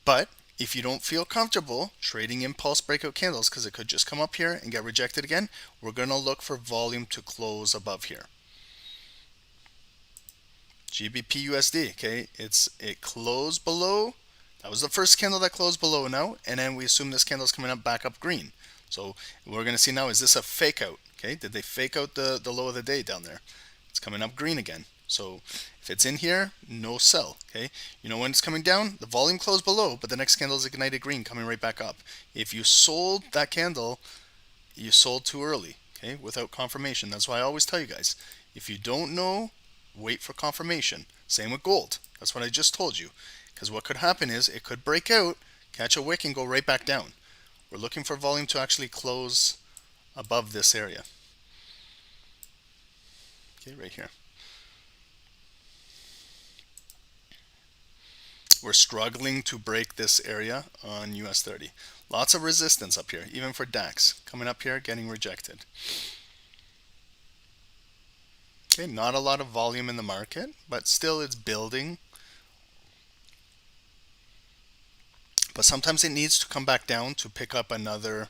But if you don't feel comfortable trading impulse breakout candles, because it could just come up here and get rejected again, we're going to look for volume to close above here. GBP USD, okay, it closed below. That was the first candle that closed below now, and then we assume this candle is coming up back up green. So what we're going to see now, is this a fake out? Okay, did they fake out the low of the day down there? It's coming up green again. So if it's in here, no sell. Okay, you know when it's coming down, the volume closed below, but the next candle is ignited green, coming right back up. If you sold that candle, you sold too early. Okay, without confirmation. That's why I always tell you guys, if you don't know, wait for confirmation. Same with gold. That's what I just told you. Because what could happen is it could break out, catch a wick, and go right back down. We're looking for volume to actually close above this area. Okay, right here. We're struggling to break this area on US 30. Lots of resistance up here, even for DAX. Coming up here, getting rejected. Okay, not a lot of volume in the market, but still it's building. But sometimes it needs to come back down to pick up another,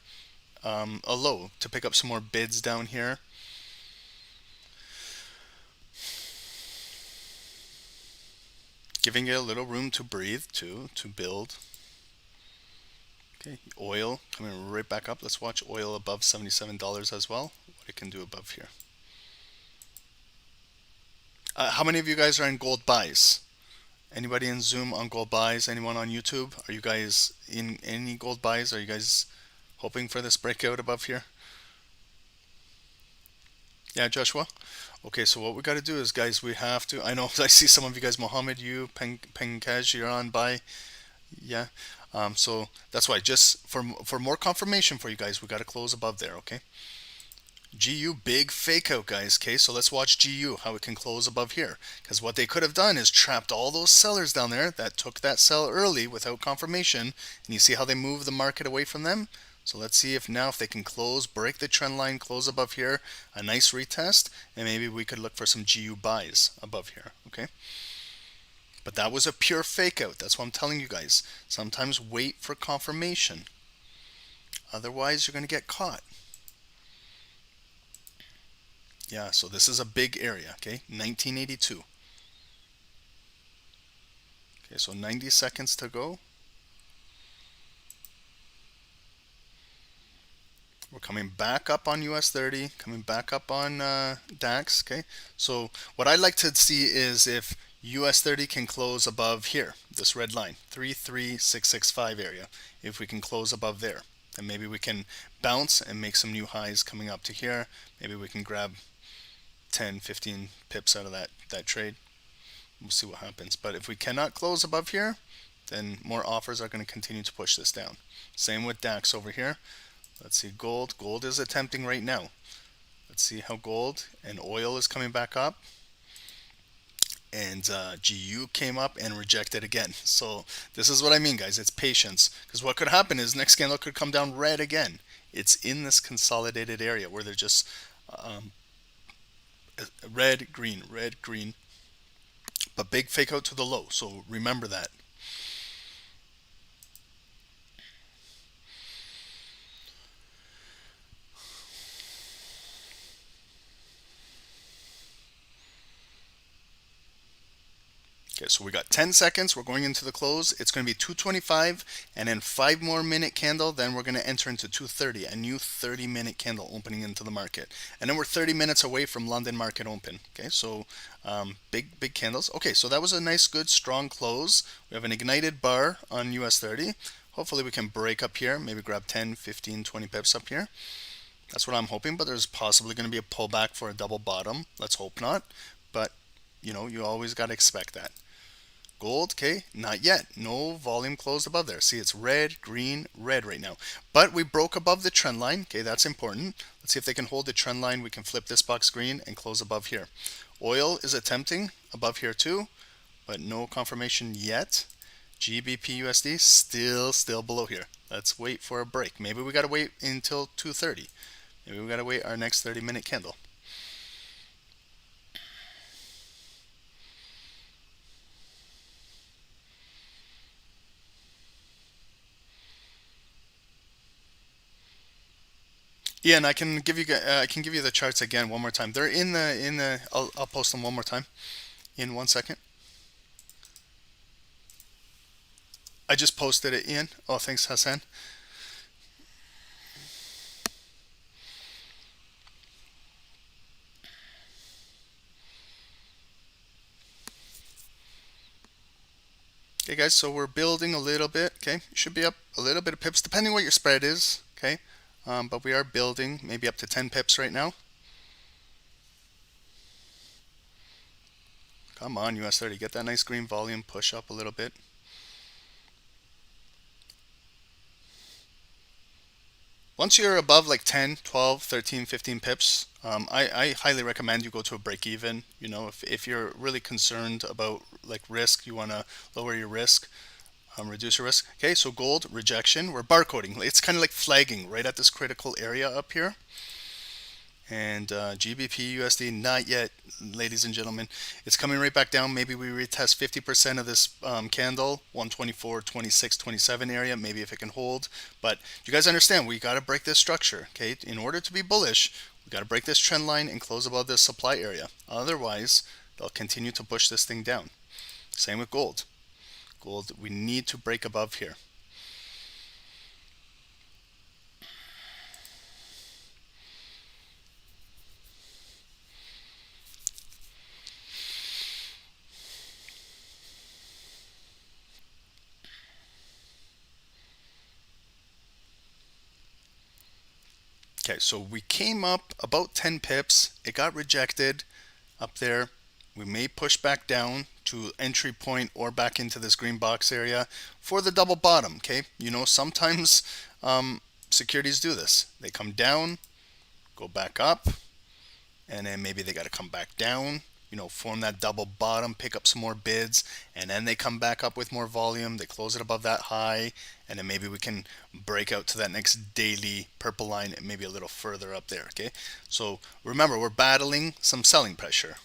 a low, to pick up some more bids down here. Giving it a little room to breathe too, to build. Okay, oil coming right back up. Let's watch oil above $77 as well, what it can do above here. How many of you guys are in gold buys? Anybody in Zoom on gold buys? Anyone on YouTube? Are you guys in any gold buys? Are you guys hoping for this breakout above here? Yeah, Joshua? Okay, so what we got to do is, guys, we have to, I know I see some of you guys, Mohammed, you, Penkaj, you're on buy. Yeah, so that's why, just for more confirmation for you guys, we got to close above there, okay? GU, big fake out, guys. Okay, so let's watch GU, how it can close above here. Because what they could have done is trapped all those sellers down there that took that sell early without confirmation. And you see how they move the market away from them? So let's see if now if they can close, break the trend line, close above here, a nice retest, and maybe we could look for some GU buys above here, okay? But that was a pure fake out. That's what I'm telling you guys. Sometimes wait for confirmation. Otherwise, you're going to get caught. Yeah, so this is a big area, okay? 1982. Okay, so 90 seconds to go. We're coming back up on US 30, coming back up on DAX, okay? So what I'd like to see is if US 30 can close above here, this red line, 33665 area. If we can close above there, and maybe we can bounce and make some new highs coming up to here. Maybe we can grab 10, 15 pips out of that trade. We'll see what happens. But if we cannot close above here, then more offers are going to continue to push this down. Same with DAX over here. Let's see, gold. Gold is attempting right now. Let's see how gold and oil is coming back up. And GU came up and rejected again. So this is what I mean, guys. It's patience. Because what could happen is next candle could come down red again. It's in this consolidated area where they're just red, green, but big fake out to the low. So remember that. Okay, so we got 10 seconds. We're going into the close. It's going to be 225 and then 5 more minute candle. Then we're going to enter into 230, a new 30-minute candle opening into the market. And then we're 30 minutes away from London market open. Okay, so big candles. Okay, so that was a nice, good, strong close. We have an ignited bar on US 30. Hopefully we can break up here, maybe grab 10, 15, 20 pips up here. That's what I'm hoping, but there's possibly going to be a pullback for a double bottom. Let's hope not. But, you know, you always got to expect that. Gold, okay, not yet. No volume closed above there. See, it's red, green, red right now. But we broke above the trend line. Okay, that's important. Let's see if they can hold the trend line. We can flip this box green and close above here. Oil is attempting above here too, but no confirmation yet. GBP USD still below here. Let's wait for a break. Maybe we got to wait until 2:30. Maybe we got to wait our next 30-minute candle. Yeah, and I can give you the charts again one more time. They're in the I'll post them one more time in 1 second. I just posted it, Ian. Oh, thanks, Hassan. Okay, guys, so we're building a little bit. Okay, you should be up a little bit of pips, depending what your spread is. Okay, but we are building maybe up to 10 pips right now. Come on, US 30, get that nice green volume, push up a little bit. Once you're above like 10, 12, 13, 15 pips, I highly recommend you go to a break even. You know, if you're really concerned about like risk, you want to lower your risk, reduce your risk. Okay, so gold, rejection, we're barcoding. It's kind of like flagging right at this critical area up here. And GBP USD, not yet, ladies and gentlemen. It's coming right back down. Maybe we retest 50% of this candle, 124, 26, 27 area, maybe if it can hold. But you guys understand, we got to break this structure, okay? In order to be bullish, we got to break this trend line and close above this supply area. Otherwise, they'll continue to push this thing down. Same with gold. Gold, we need to break above here. Okay, so we came up about 10 pips. It got rejected up there. We may push back down to entry point or back into this green box area for the double bottom. Okay, you know, sometimes securities do this. They come down, go back up, and then maybe they got to come back down, you know, form that double bottom, pick up some more bids, and then they come back up with more volume. They close it above that high, and then maybe we can break out to that next daily purple line and maybe a little further up there. Okay, so remember, we're battling some selling pressure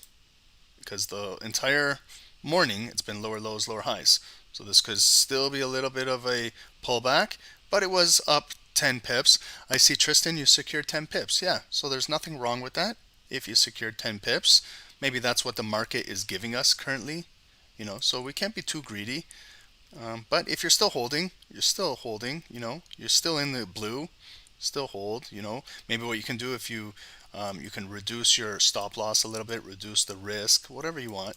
because the entire morning it's been lower lows, lower highs. So this could still be a little bit of a pullback, but it was up 10 pips. I see, Tristan, you secured 10 pips. Yeah, so there's nothing wrong with that. If you secured 10 pips, maybe that's what the market is giving us currently, you know, so we can't be too greedy. But if you're still holding, you're still holding, you know, you're still in the blue, still hold, you know. Maybe what you can do, if you you can reduce your stop loss a little bit, reduce the risk, whatever you want.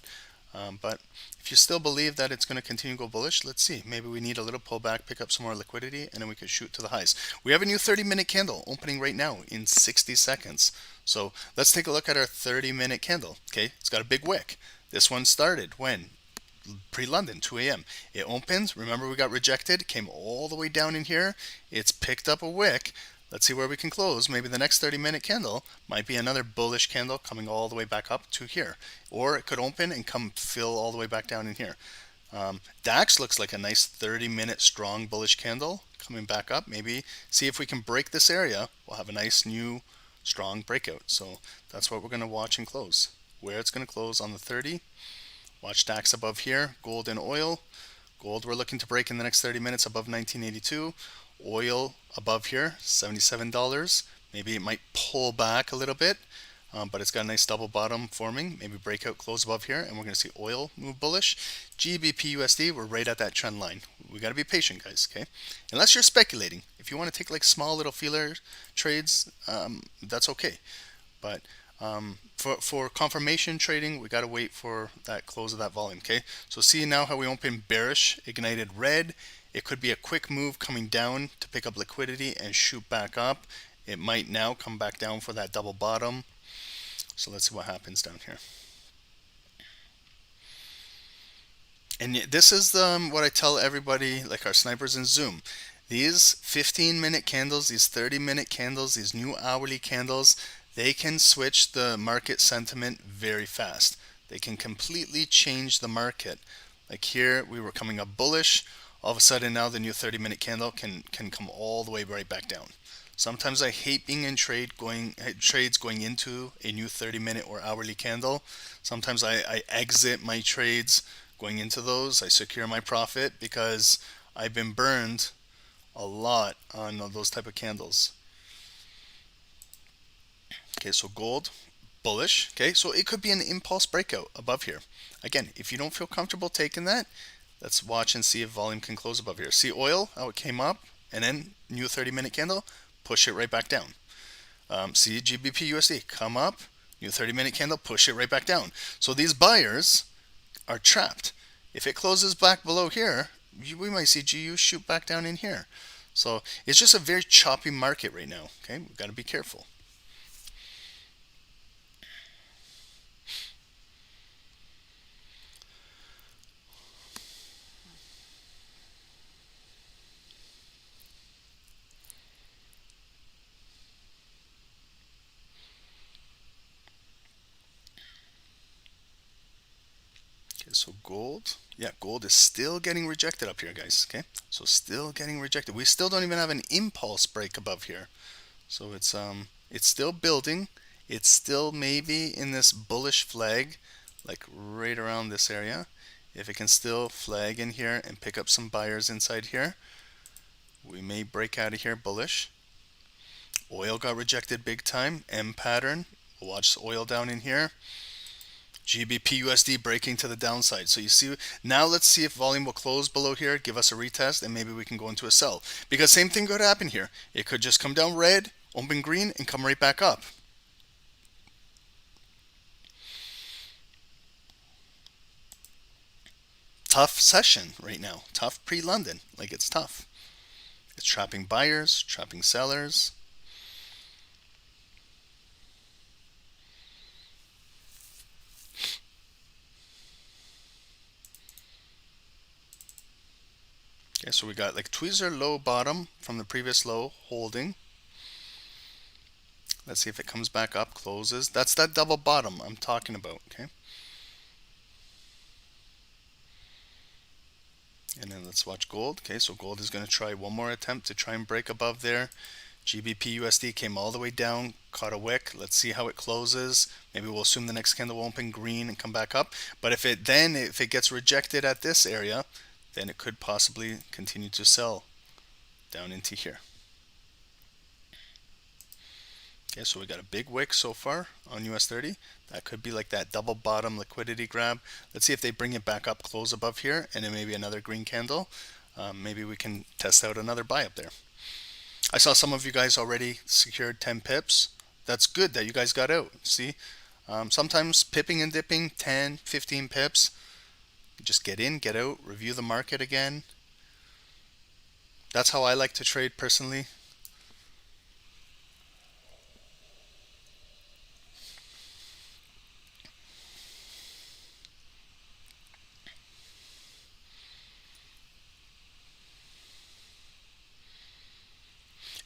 But if you still believe that it's going to continue to go bullish, let's see. Maybe we need a little pullback, pick up some more liquidity, and then we can shoot to the highs. We have a new 30-minute candle opening right now in 60 seconds. So let's take a look at our 30-minute candle. Okay, it's got a big wick. This one started when? Pre-London, 2 a.m. It opens. Remember, we got rejected, came all the way down in here. It's picked up a wick. Let's see where we can close. Maybe the next 30-minute candle might be another bullish candle coming all the way back up to here. Or it could open and come fill all the way back down in here. DAX looks like a nice 30-minute strong bullish candle coming back up. Maybe see if we can break this area. We'll have a nice new strong breakout. So that's what we're going to watch and close. Where it's going to close on the 30. Watch DAX above here. Gold and oil. Gold we're looking to break in the next 30 minutes above 1982. Oil above here, $77. Maybe it might pull back a little bit, but it's got a nice double bottom forming. Maybe breakout close above here, and we're going to see oil move bullish. GBP USD, we're right at that trend line. We got to be patient, guys, okay? Unless you're speculating. If you want to take like small little feeler trades, that's okay. But for confirmation trading, we got to wait for that close of that volume, okay? So see now how we open bearish, ignited red. It could be a quick move coming down to pick up liquidity and shoot back up. It might now come back down for that double bottom. So let's see what happens down here. And this is what I tell everybody, like our snipers in Zoom. These 15-minute candles, these 30-minute candles, these new hourly candles, they can switch the market sentiment very fast. They can completely change the market. Like here, we were coming up bullish. All of a sudden now the new 30-minute candle can come all the way right back down. Sometimes I hate being in trades going into a new 30-minute or hourly candle. Sometimes I exit my trades going into those. I secure my profit because I've been burned a lot on those type of candles. Okay, so gold, bullish. Okay, so it could be an impulse breakout above here. Again, if you don't feel comfortable taking that, let's watch and see if volume can close above here. See oil, how it came up, and then new 30-minute candle, push it right back down. See GBP USD, come up, new 30-minute candle, push it right back down. So these buyers are trapped. If it closes back below here, we might see GU shoot back down in here. So it's just a very choppy market right now. Okay, we've got to be careful. Okay, so gold, yeah, gold is still getting rejected up here, guys. Okay, so still getting rejected. We still don't even have an impulse break above here. So it's still building. It's still maybe in this bullish flag, like right around this area. If it can still flag in here and pick up some buyers inside here, we may break out of here bullish. Oil got rejected big time. M pattern. We'll watch oil down in here. GBP USD breaking to the downside. So you see, now let's see if volume will close below here, give us a retest, and maybe we can go into a sell. Because same thing could happen here. It could just come down red, open green, and come right back up. Tough session right now. Tough pre-London. Like, it's tough. It's trapping buyers, trapping sellers. Okay, so we got like tweezer low bottom from the previous low holding. Let's see if it comes back up, closes. That's that double bottom I'm talking about, okay? And then let's watch gold. Okay, so gold is going to try one more attempt to try and break above there. GBP USD came all the way down, caught a wick. Let's see how it closes. Maybe we'll assume the next candle will open green and come back up. But if it gets rejected at this area, then it could possibly continue to sell down into here. Okay, so we got a big wick so far on US 30. That could be like that double bottom liquidity grab. Let's see if they bring it back up, close above here, and then maybe another green candle. Maybe we can test out another buy up there. I saw some of you guys already secured 10 pips. That's good that you guys got out. See, sometimes pipping and dipping 10, 15 pips. Just get in, get out, review the market again. That's how I like to trade personally.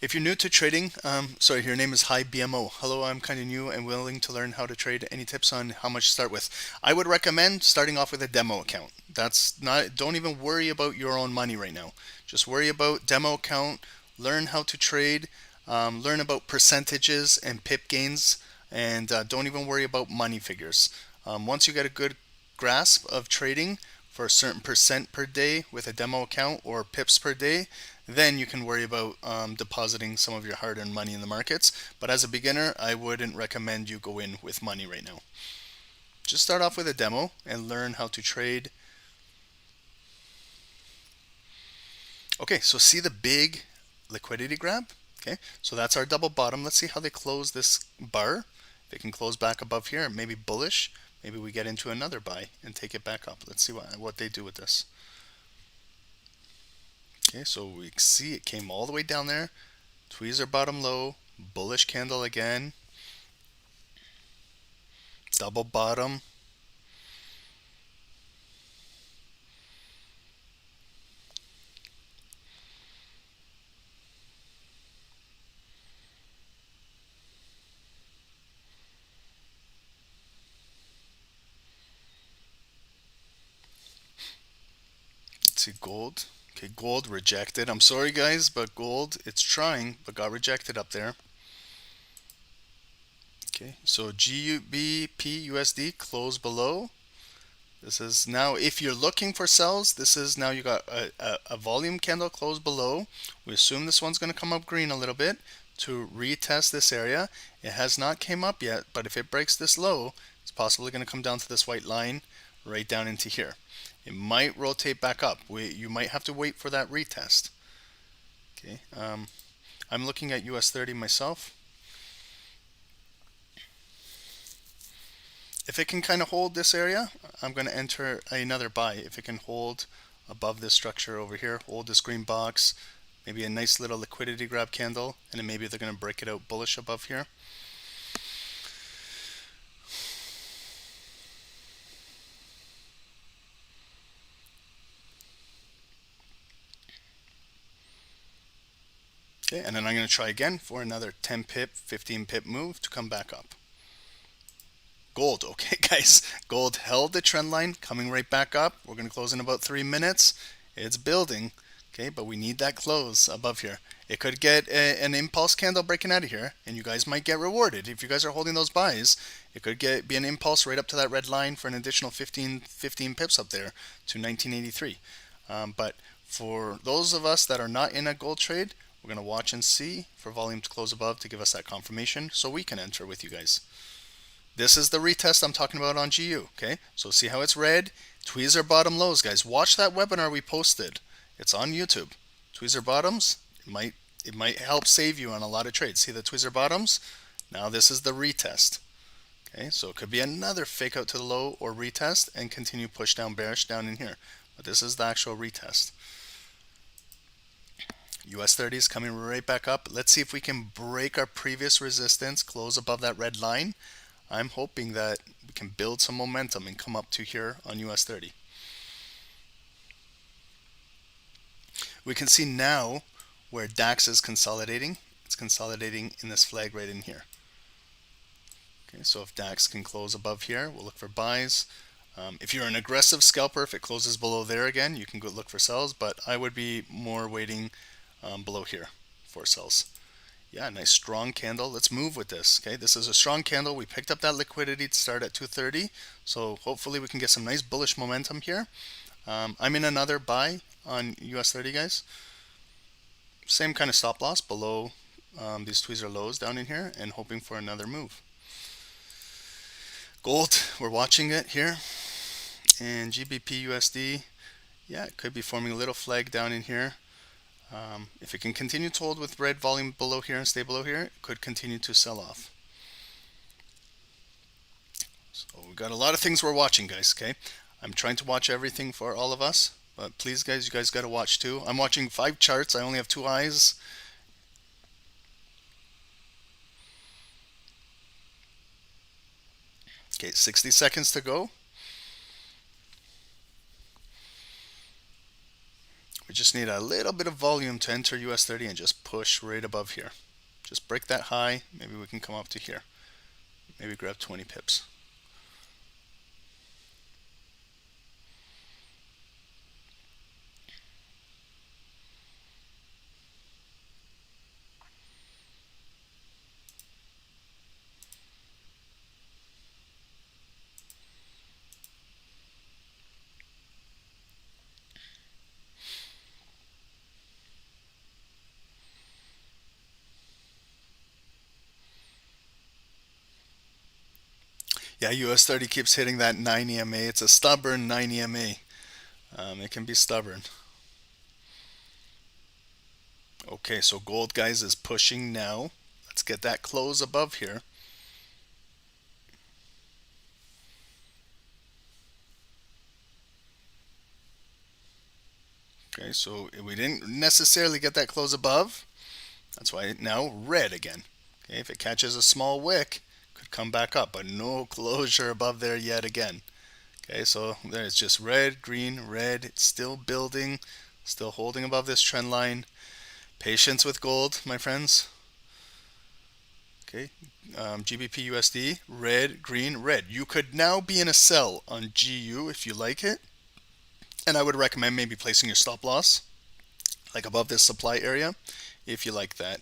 If you're new to trading, sorry, your name is Hi BMO. Hello, I'm kind of new and willing to learn how to trade. Any tips on how much to start with? I would recommend starting off with a demo account. Don't even worry about your own money right now. Just worry about demo account, learn how to trade, learn about percentages and pip gains, and don't even worry about money figures. Once you get a good grasp of trading for a certain percent per day with a demo account or pips per day, then you can worry about depositing some of your hard-earned money in the markets. But as a beginner, I wouldn't recommend you go in with money right now. Just start off with a demo and learn how to trade. Okay, so see the big liquidity grab? Okay, so that's our double bottom. Let's see how they close this bar. They can close back above here, maybe bullish. Maybe we get into another buy and take it back up. Let's see what they do with this. Okay, so we see it came all the way down there. Tweezer bottom low, bullish candle again. Double bottom. Let's see, gold. Okay, gold rejected. I'm sorry guys, but gold, it's trying, but got rejected up there. Okay, so GBP USD closed below. This is now, if you're looking for sells, this is now you got a volume candle closed below. We assume this one's going to come up green a little bit to retest this area. It has not came up yet, but if it breaks this low, it's possibly going to come down to this white line right down into here. It might rotate back up. You might have to wait for that retest. Okay, I'm looking at US 30 myself. If it can kind of hold this area, I'm going to enter another buy. If it can hold above this structure over here, hold this green box, maybe a nice little liquidity grab candle, and then maybe they're going to break it out bullish above here. Okay, and then I'm going to try again for another 10 pip, 15 pip move to come back up. Gold, okay guys, gold held the trend line, coming right back up. We're going to close in about 3 minutes. It's building, okay, but we need that close above here. It could get an impulse candle breaking out of here, and you guys might get rewarded. If you guys are holding those buys, it could be an impulse right up to that red line for an additional 15 pips up there to 1983. But for those of us that are not in a gold trade, we're going to watch and see for volume to close above to give us that confirmation so we can enter with you guys. This is the retest I'm talking about on GU, okay? So see how it's red? Tweezer bottom lows, guys. Watch that webinar we posted. It's on YouTube. Tweezer bottoms, it might help save you on a lot of trades. See the tweezer bottoms? Now this is the retest. Okay, so it could be another fake out to the low or retest and continue push down bearish down in here. But this is the actual retest. US 30 is coming right back up. Let's see if we can break our previous resistance, close above that red line. I'm hoping that we can build some momentum and come up to here on US 30. We can see now where DAX is consolidating. It's consolidating in this flag right in here. Okay, so if DAX can close above here, we'll look for buys. If you're an aggressive scalper, if it closes below there again, you can go look for sells, but I would be more waiting below here for sells. Yeah, nice strong candle. Let's move with this. Okay, this is a strong candle. We picked up that liquidity to start at 230, so hopefully we can get some nice bullish momentum here. I'm in another buy on US 30, guys. Same kind of stop loss below these tweezer lows down in here, and hoping for another move. Gold, we're watching it here, and GBP USD, yeah, it could be forming a little flag down in here. If it can continue to hold with red volume below here and stay below here, it could continue to sell off. So we've got a lot of things we're watching, guys, okay? I'm trying to watch everything for all of us, but please, guys, you guys got to watch too. I'm watching 5 charts. I only have 2 eyes. Okay, 60 seconds to go. We just need a little bit of volume to enter US 30 and just push right above here. Just break that high. Maybe we can come up to here. Maybe grab 20 pips. Yeah, US 30 keeps hitting that 9 EMA. It's a stubborn 9 EMA. It can be stubborn. Okay, so gold, guys, is pushing now. Let's get that close above here. Okay, so we didn't necessarily get that close above. That's why now red again. Okay, if it catches a small wick, could come back up, but no closure above there yet again. Okay, so there it's just red, green, red. It's still building, still holding above this trend line. Patience with gold, my friends. Okay, GBP USD, red, green, red. You could now be in a sell on GU if you like it. And I would recommend maybe placing your stop loss like above this supply area if you like that.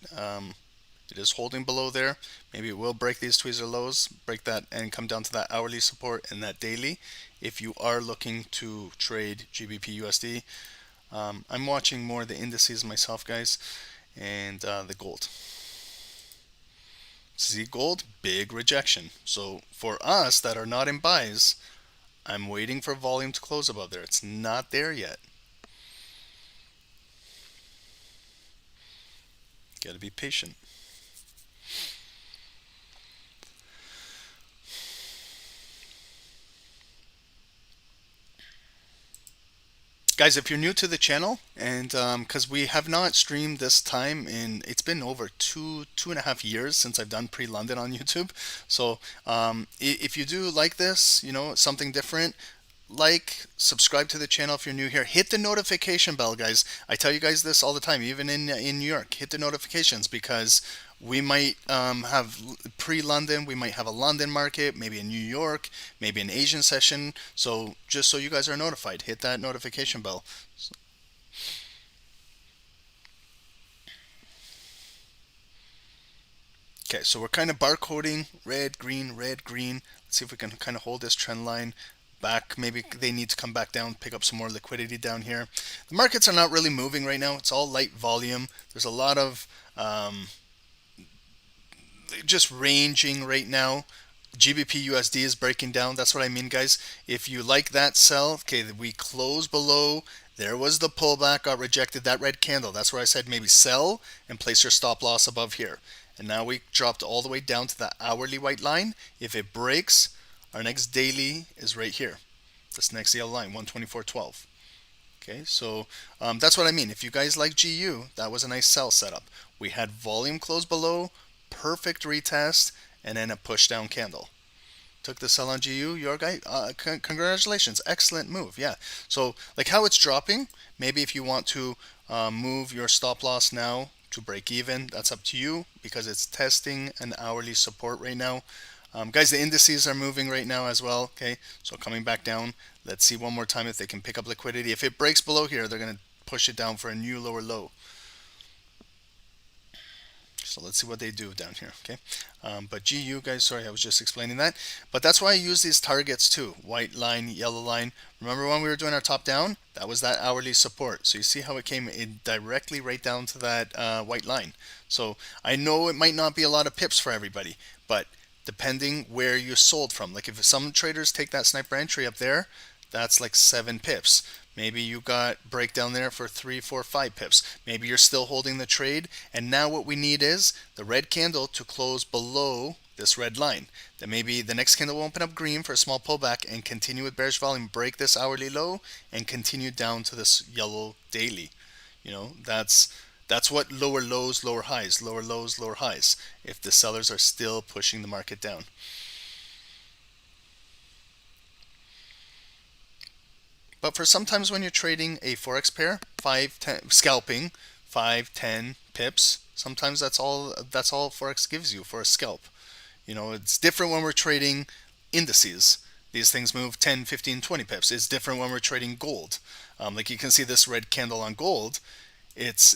It is holding below there. Maybe it will break these tweezer lows, break that and come down to that hourly support and that daily if you are looking to trade GBP USD. I'm watching more of the indices myself, guys, and the gold. See gold, big rejection. So for us that are not in buys, I'm waiting for volume to close above there. It's not there yet. Got to be patient. Guys, if you're new to the channel, and because we have not streamed this time in, it's been over two and a half years since I've done pre-London on YouTube. So if you do like this, you know, something different, like, subscribe to the channel if you're new here. Hit the notification bell, guys. I tell you guys this all the time, even in New York. Hit the notifications because we might have pre-London, we might have a London market, maybe in New York, maybe an Asian session. So just so you guys are notified, hit that notification bell. Okay, so we're kind of barcoding red, green, red, green. Let's see if we can kind of hold this trend line back. Maybe they need to come back down, pick up some more liquidity down here. The markets are not really moving right now. It's all light volume. There's a lot of just ranging right now. GBP USD is breaking down. That's what I mean, guys. If you like that sell, okay, we close below. There was the pullback, got rejected, that red candle. That's where I said maybe sell and place your stop loss above here. And now we dropped all the way down to the hourly white line. If it breaks, our next daily is right here. This next yellow line, 124.12. Okay, so that's what I mean. If you guys like GU, that was a nice sell setup. We had volume close below, perfect retest, and then a push down candle. Took the sell on GU, your guy, congratulations, excellent move. Yeah, so like how it's dropping, maybe if you want to move your stop loss now to break even, that's up to you because it's testing an hourly support right now. Guys, the indices are moving right now as well. Okay, so coming back down. Let's see one more time if they can pick up liquidity. If it breaks below here, they're going to push it down for a new lower low. So let's see what they do down here. Okay, but GU, guys, sorry, I was just explaining that. But that's why I use these targets too. White line, yellow line. Remember when we were doing our top down? That was that hourly support. So you see how it came in directly right down to that white line. So I know it might not be a lot of pips for everybody, but depending where you sold from. Like if some traders take that sniper entry up there, that's like 7 pips. Maybe you got breakdown there for 3, 4, 5 pips. Maybe you're still holding the trade. And now what we need is the red candle to close below this red line. Then maybe the next candle will open up green for a small pullback and continue with bearish volume, break this hourly low, and continue down to this yellow daily. You know, that's what lower lows, lower highs, lower lows, lower highs, if the sellers are still pushing the market down. But for sometimes when you're trading a forex pair, 5, 10, scalping, 5, 10 pips, sometimes that's all forex gives you for a scalp. You know, it's different when we're trading indices. These things move 10, 15, 20 pips. It's different when we're trading gold. Like you can see this red candle on gold. It's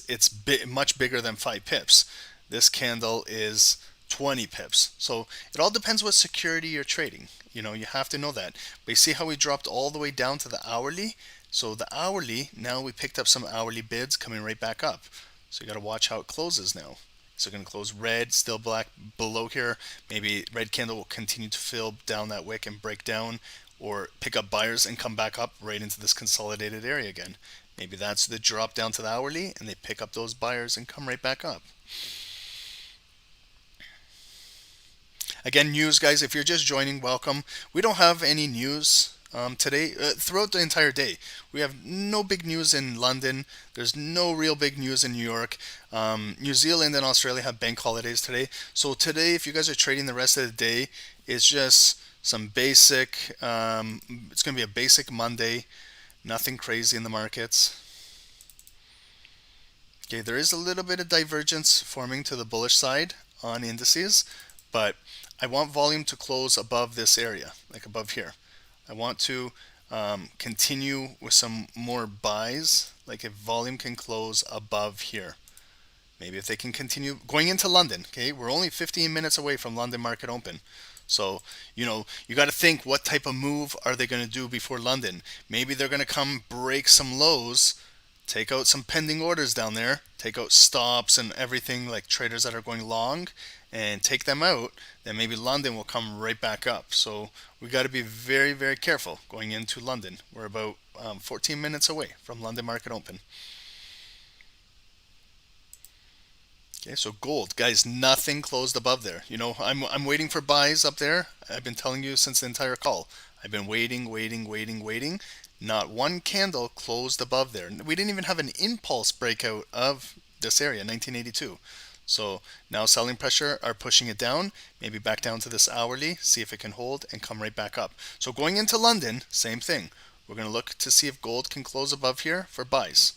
much bigger than 5 pips. This candle is 20 pips. So it all depends what security you're trading. You know, you have to know that. But you see how we dropped all the way down to the hourly? So the hourly, now we picked up some hourly bids coming right back up. So you got to watch how it closes now. So going to close red, still black below here. Maybe red candle will continue to fill down that wick and break down, or pick up buyers and come back up right into this consolidated area again. Maybe that's the drop down to the hourly and they pick up those buyers and come right back up. Again, news, guys, if you're just joining, welcome. We don't have any news today, throughout the entire day. We have no big news in London. There's no real big news in New York. New Zealand and Australia have bank holidays today. So today, if you guys are trading the rest of the day, it's just some basic, it's going to be a basic Monday. Nothing crazy in the markets. Okay, there is a little bit of divergence forming to the bullish side on indices, but I want volume to close above this area, like above here. I want to continue with some more buys, like if volume can close above here. Maybe if they can continue going into London, okay? We're only 15 minutes away from London market open. So, you got to think, what type of move are they going to do before London? Maybe they're going to come break some lows, take out some pending orders down there, take out stops and everything, like traders that are going long, and take them out. Then maybe London will come right back up. So we got to be very, very careful going into London. We're about 14 minutes away from London market open. Okay, so gold, guys, nothing closed above there. I'm waiting for buys up there. I've been telling you since the entire call. I've been waiting. Not one candle closed above there. We didn't even have an impulse breakout of this area, 1982. So now selling pressure are pushing it down, maybe back down to this hourly, see if it can hold and come right back up. So going into London, same thing. We're going to look to see if gold can close above here for buys.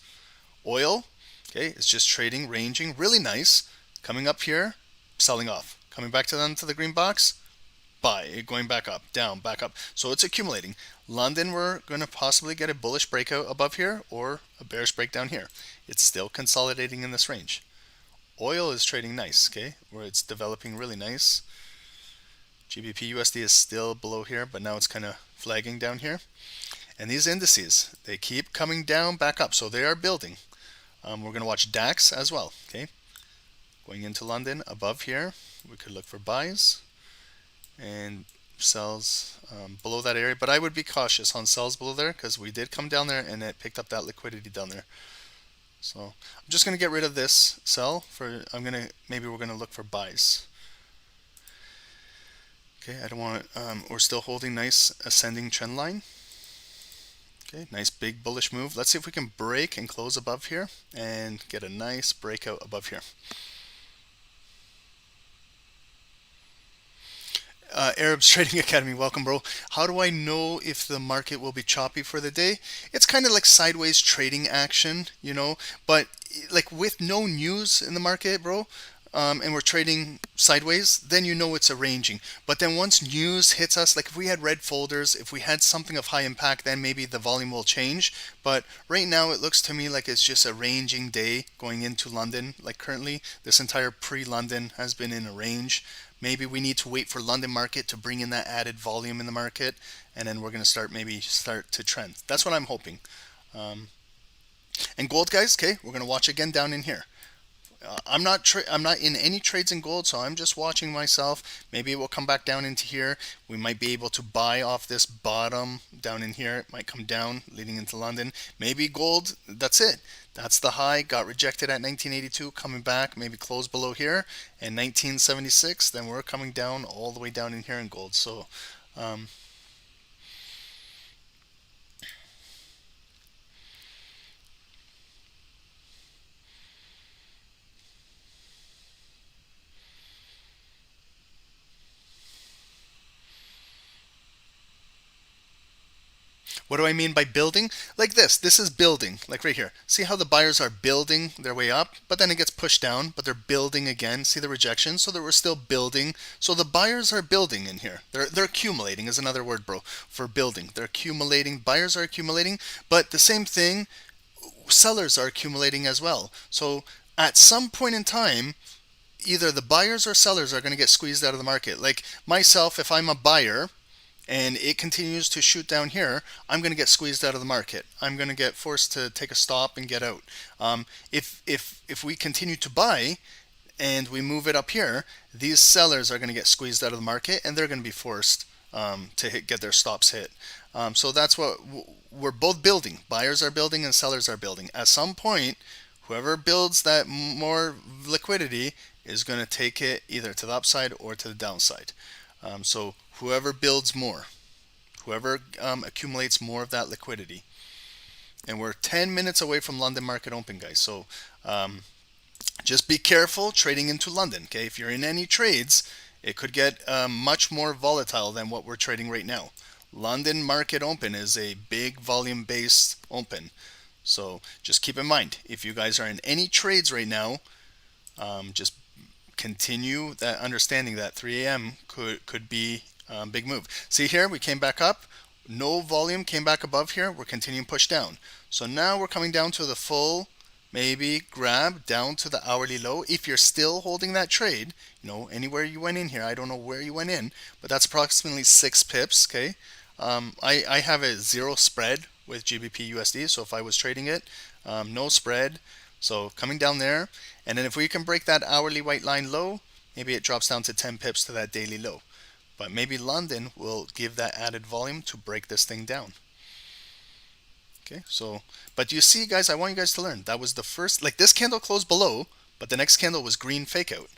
Oil, okay, it's just trading, ranging, really nice. Coming up here, selling off. Coming back to the green box, buy, going back up, down, back up. So it's accumulating. London, we're going to possibly get a bullish breakout above here or a bearish breakdown here. It's still consolidating in this range. Oil is trading nice, okay, where it's developing really nice. GBP USD is still below here, but now it's kind of flagging down here. And these indices, they keep coming down, back up, so they are building. We're going to watch DAX as well, okay. Going into London, above here, we could look for buys and sells below that area, but I would be cautious on sells below there because we did come down there and it picked up that liquidity down there. So I'm just going to get rid of this sell for, maybe we're going to look for buys. Okay, I don't want we're still holding nice ascending trend line. Okay, nice big bullish move. Let's see if we can break and close above here and get a nice breakout above here. Arabs Trading Academy, welcome, bro. How do I know if the market will be choppy for the day? It's kind of like sideways trading action, but like with no news in the market, bro, and we're trading sideways, then it's arranging. But then once news hits us, like if we had red folders, if we had something of high impact, then maybe the volume will change. But right now it looks to me like it's just a ranging day going into London. Like currently, this entire pre-London has been in a range. Maybe we need to wait for London market to bring in that added volume in the market, and then we're going to start to trend. That's what I'm hoping. And gold, guys, okay, we're going to watch again down in here. I'm not in any trades in gold, so I'm just watching myself. Maybe it will come back down into here. We might be able to buy off this bottom down in here. It might come down leading into London. Maybe gold, that's it. That's the high, got rejected at 1982, coming back, maybe close below here, and 1976, then we're coming down all the way down in here in gold. So what do I mean by building? Like this. This is building, like right here. See how the buyers are building their way up, but then it gets pushed down, but they're building again. See the rejection? So that we're still building. So the buyers are building in here. They're accumulating is another word, bro, for building. They're accumulating. Buyers are accumulating, but the same thing, sellers are accumulating as well. So at some point in time, either the buyers or sellers are going to get squeezed out of the market. Like myself, if I'm a buyer, and it continues to shoot down here, I'm going to get squeezed out of the market. I'm going to get forced to take a stop and get out. If we continue to buy and we move it up here, these sellers are going to get squeezed out of the market and they're going to be forced to get their stops hit. So that's what we're both building. Buyers are building and sellers are building. At some point, whoever builds that more liquidity is going to take it either to the upside or to the downside. So whoever builds more, whoever accumulates more of that liquidity. And we're 10 minutes away from London market open, guys. So just be careful trading into London. Okay, if you're in any trades, it could get much more volatile than what we're trading right now. London market open is a big volume based open. So just keep in mind, if you guys are in any trades right now, just continue that understanding that 3 a.m. could be big move. See here, we came back up. no volume came back above here, we're continuing push down. So now we're coming down to the full, maybe grab down to the hourly low. If you're still holding that trade, anywhere you went in here, I don't know where you went in, but that's approximately 6 pips, okay? I have a 0 spread with GBP USD, so if I was trading it, no spread. So coming down there, and then if we can break that hourly white line low, maybe it drops down to 10 pips to that daily low. But maybe London will give that added volume to break this thing down. Okay, so, but you see, guys, I want you guys to learn. That was the first, like this candle closed below, but the next candle was green fake out.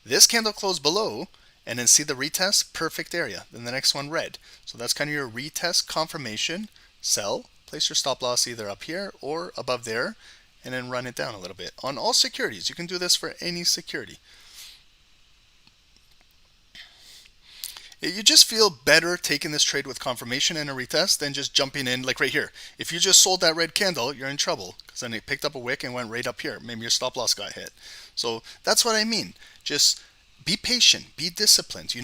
This candle closed below, and then see the retest, perfect area. Then the next one red. So that's kind of your retest confirmation, sell, place your stop loss either up here or above there, and then run it down a little bit. On all securities, you can do this for any security. You just feel better taking this trade with confirmation and a retest than just jumping in like right here. If you just sold that red candle, you're in trouble because then it picked up a wick and went right up here. Maybe your stop loss got hit. So that's what I mean. Just be patient, be disciplined.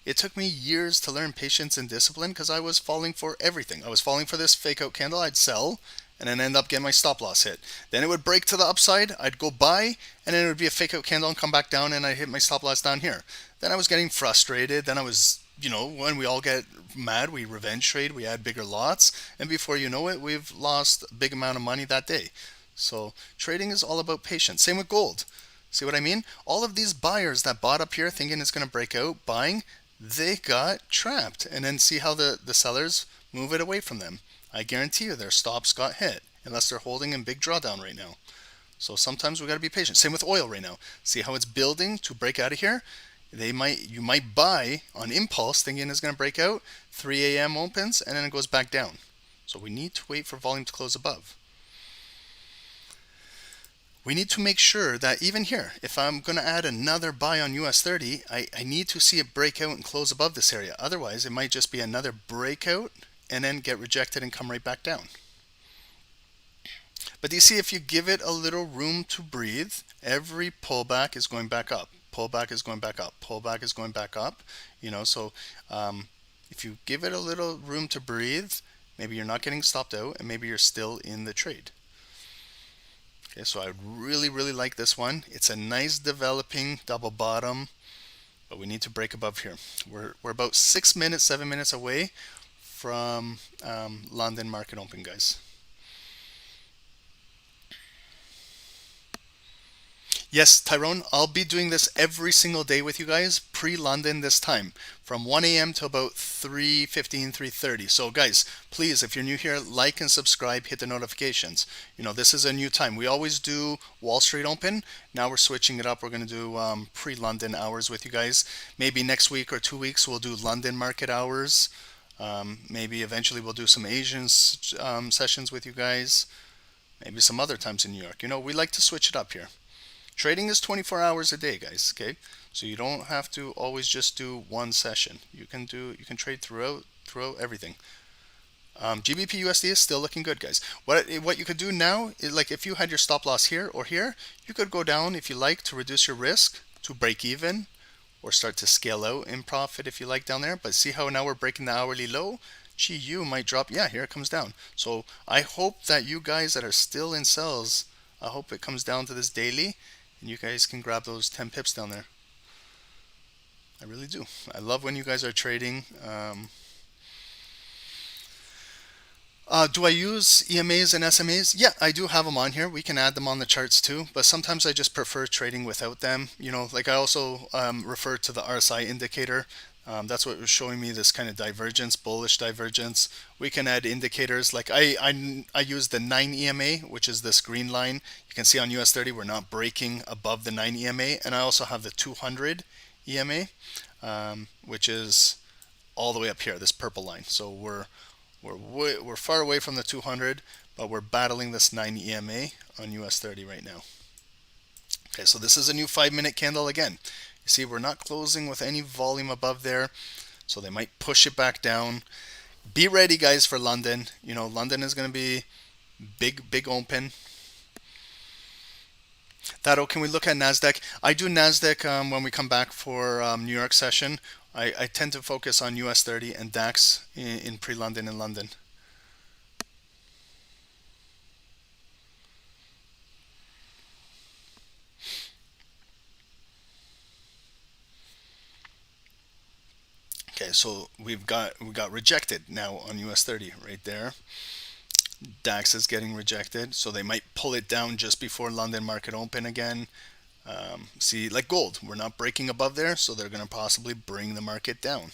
It took me years to learn patience and discipline because I was falling for everything. I was falling for this fake out candle, I'd sell and then end up getting my stop loss hit. Then it would break to the upside, I'd go buy, and then it would be a fake out candle and come back down and I'd hit my stop loss down here. Then I was getting frustrated. Then I was, when we all get mad, we revenge trade, we add bigger lots, and before you know it, we've lost a big amount of money that day. So trading is all about patience. Same with gold. See what I mean? All of these buyers that bought up here thinking it's going to break out, buying, they got trapped. And then see how the sellers move it away from them. I guarantee you their stops got hit unless they're holding in big drawdown right now. So sometimes we got to be patient. Same with oil right now. See how it's building to break out of here? You might buy on impulse thinking it's going to break out. 3 a.m. opens and then it goes back down. So we need to wait for volume to close above. We need to make sure that even here, if I'm going to add another buy on US 30, I need to see it break out and close above this area. Otherwise, it might just be another breakout and then get rejected and come right back down. But you see, if you give it a little room to breathe, every pullback is going back up. Pullback is going back up. Pullback is going back up. So if you give it a little room to breathe, maybe you're not getting stopped out and maybe you're still in the trade. Okay, so I really, really like this one. It's a nice developing double bottom, but we need to break above here. We're about 6 minutes, 7 minutes away from London market open, guys. Yes, Tyrone, I'll be doing this every single day with you guys, pre-London this time, from 1 a.m. to about 3:15, 3:30. So guys, please, if you're new here, like and subscribe, hit the notifications. This is a new time. We always do Wall Street Open. Now we're switching it up. We're going to do pre-London hours with you guys. Maybe next week or 2 weeks, we'll do London market hours. Maybe eventually we'll do some Asian sessions with you guys. Maybe some other times in New York. We like to switch it up here. Trading is 24 hours a day, guys, okay? So you don't have to always just do one session. You can trade throughout everything. GBP USD is still looking good, guys. What you could do now is, like, if you had your stop loss here or here, you could go down if you like to reduce your risk to break even or start to scale out in profit if you like down there. But see how now we're breaking the hourly low? GU might drop. Yeah, here it comes down. So I hope that you guys that are still in sells, I hope it comes down to this daily and you guys can grab those 10 pips down there. I really do. I love when you guys are trading. Do I use EMAs and SMAs? Yeah, I do have them on here. We can add them on the charts too, but sometimes I just prefer trading without them. Like I also refer to the RSI indicator. That's what was showing me this kind of divergence, bullish divergence. We can add indicators like I use the 9 EMA, which is this green line. You can see on US 30 we're not breaking above the 9 EMA, and I also have the 200 EMA, which is all the way up here, this purple line. So we're far away from the 200, but we're battling this 9 EMA on US 30 right now. Okay, so this is a new 5-minute candle again. You see, we're not closing with any volume above there, so they might push it back down. Be ready, guys, for London. London is going to be big open. Can we look at NASDAQ? I do NASDAQ when we come back for New York session. I tend to focus on US 30 and DAX in pre-London and London. Okay, so we got rejected now on US 30 right there. DAX is getting rejected, so they might pull it down just before London market open again. See, like gold, we're not breaking above there, so they're going to possibly bring the market down.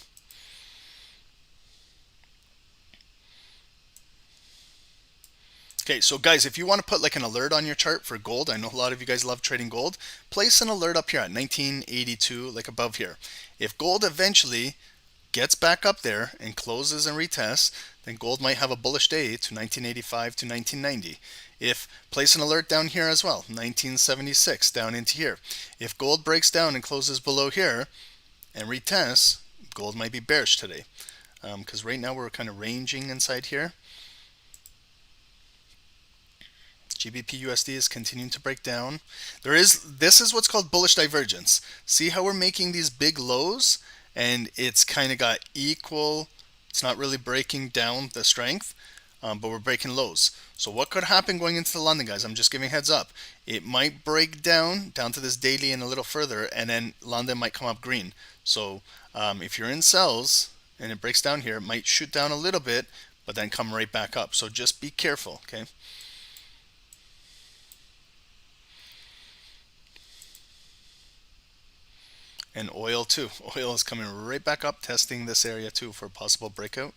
Okay, so guys, if you want to put like an alert on your chart for gold, I know a lot of you guys love trading gold, place an alert up here at 1982, like above here. If gold eventually gets back up there and closes and retests, then gold might have a bullish day to 1985 to 1990. If place an alert down here as well, 1976 down into here. If gold breaks down and closes below here and retests, gold might be bearish today. Because right now we're kind of ranging inside here. GBP USD is continuing to break down. This is what's called bullish divergence. See how we're making these big lows and it's kind of got equal. It's not really breaking down the strength, but we're breaking lows. So what could happen going into the London, guys? I'm just giving heads up. It might break down to this daily and a little further, and then London might come up green. So if you're in sells and it breaks down here, it might shoot down a little bit, but then come right back up. So just be careful, okay? And oil too. Oil is coming right back up, testing this area too for a possible breakout.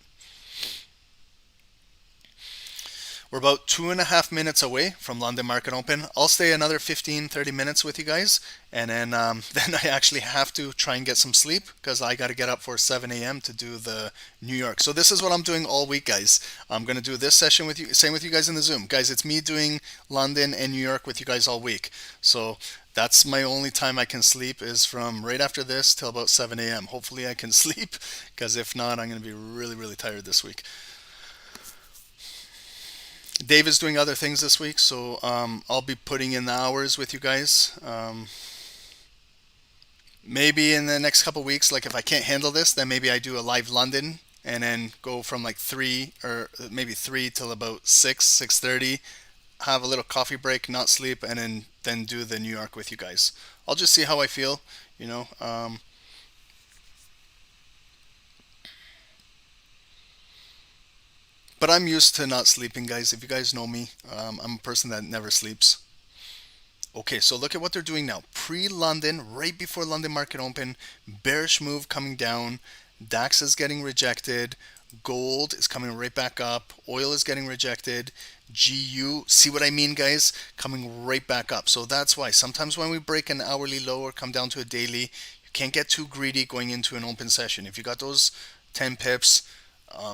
We're about 2.5 minutes away from London market open. I'll stay another 15-30 minutes with you guys, and then then I actually have to try and get some sleep because I got to get up for 7 a.m. to do the New York. So this is what I'm doing all week, guys. I'm going to do this session with you, same with you guys in the Zoom. Guys, it's me doing London and New York with you guys all week. So that's my only time I can sleep is from right after this till about 7 a.m. Hopefully I can sleep, because if not, I'm going to be really, really tired this week. Dave is doing other things this week, so I'll be putting in the hours with you guys. Maybe in the next couple weeks, like if I can't handle this, then maybe I do a live London and then go from like 3 or maybe 3 till about 6:30, have a little coffee break, not sleep, and then do the New York with you guys. I'll just see how I feel, you know. But I'm used to not sleeping, guys. If you guys know me, I'm a person that never sleeps. Okay, so look at what they're doing now. Pre-London, right before London market open, bearish move coming down. DAX is getting rejected. Gold is coming right back up. Oil is getting rejected. GU, see what I mean, guys? Coming right back up. So that's why sometimes when we break an hourly low or come down to a daily, you can't get too greedy going into an open session. If you got those 10 pips,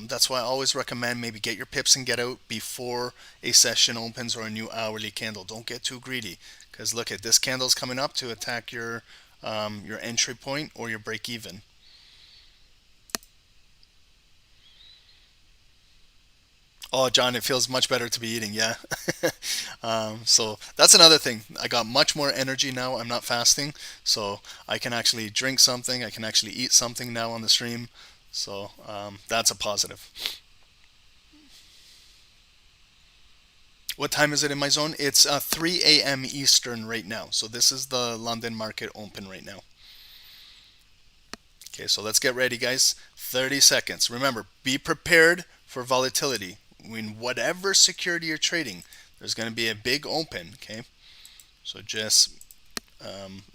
that's why I always recommend maybe get your pips and get out before a session opens or a new hourly candle. Don't get too greedy, because look at this candle's coming up to attack your entry point or your break even. Oh, John, it feels much better to be eating, yeah. So that's another thing. I got much more energy now. I'm not fasting, so I can actually drink something. I can actually eat something now on the stream. So that's a positive. What time is it in my zone? It's 3 a.m. Eastern right now. So this is the London market open right now. Okay, so let's get ready, guys. 30 seconds. Remember, be prepared for volatility. In whatever security you're trading, there's going to be a big open, okay? So just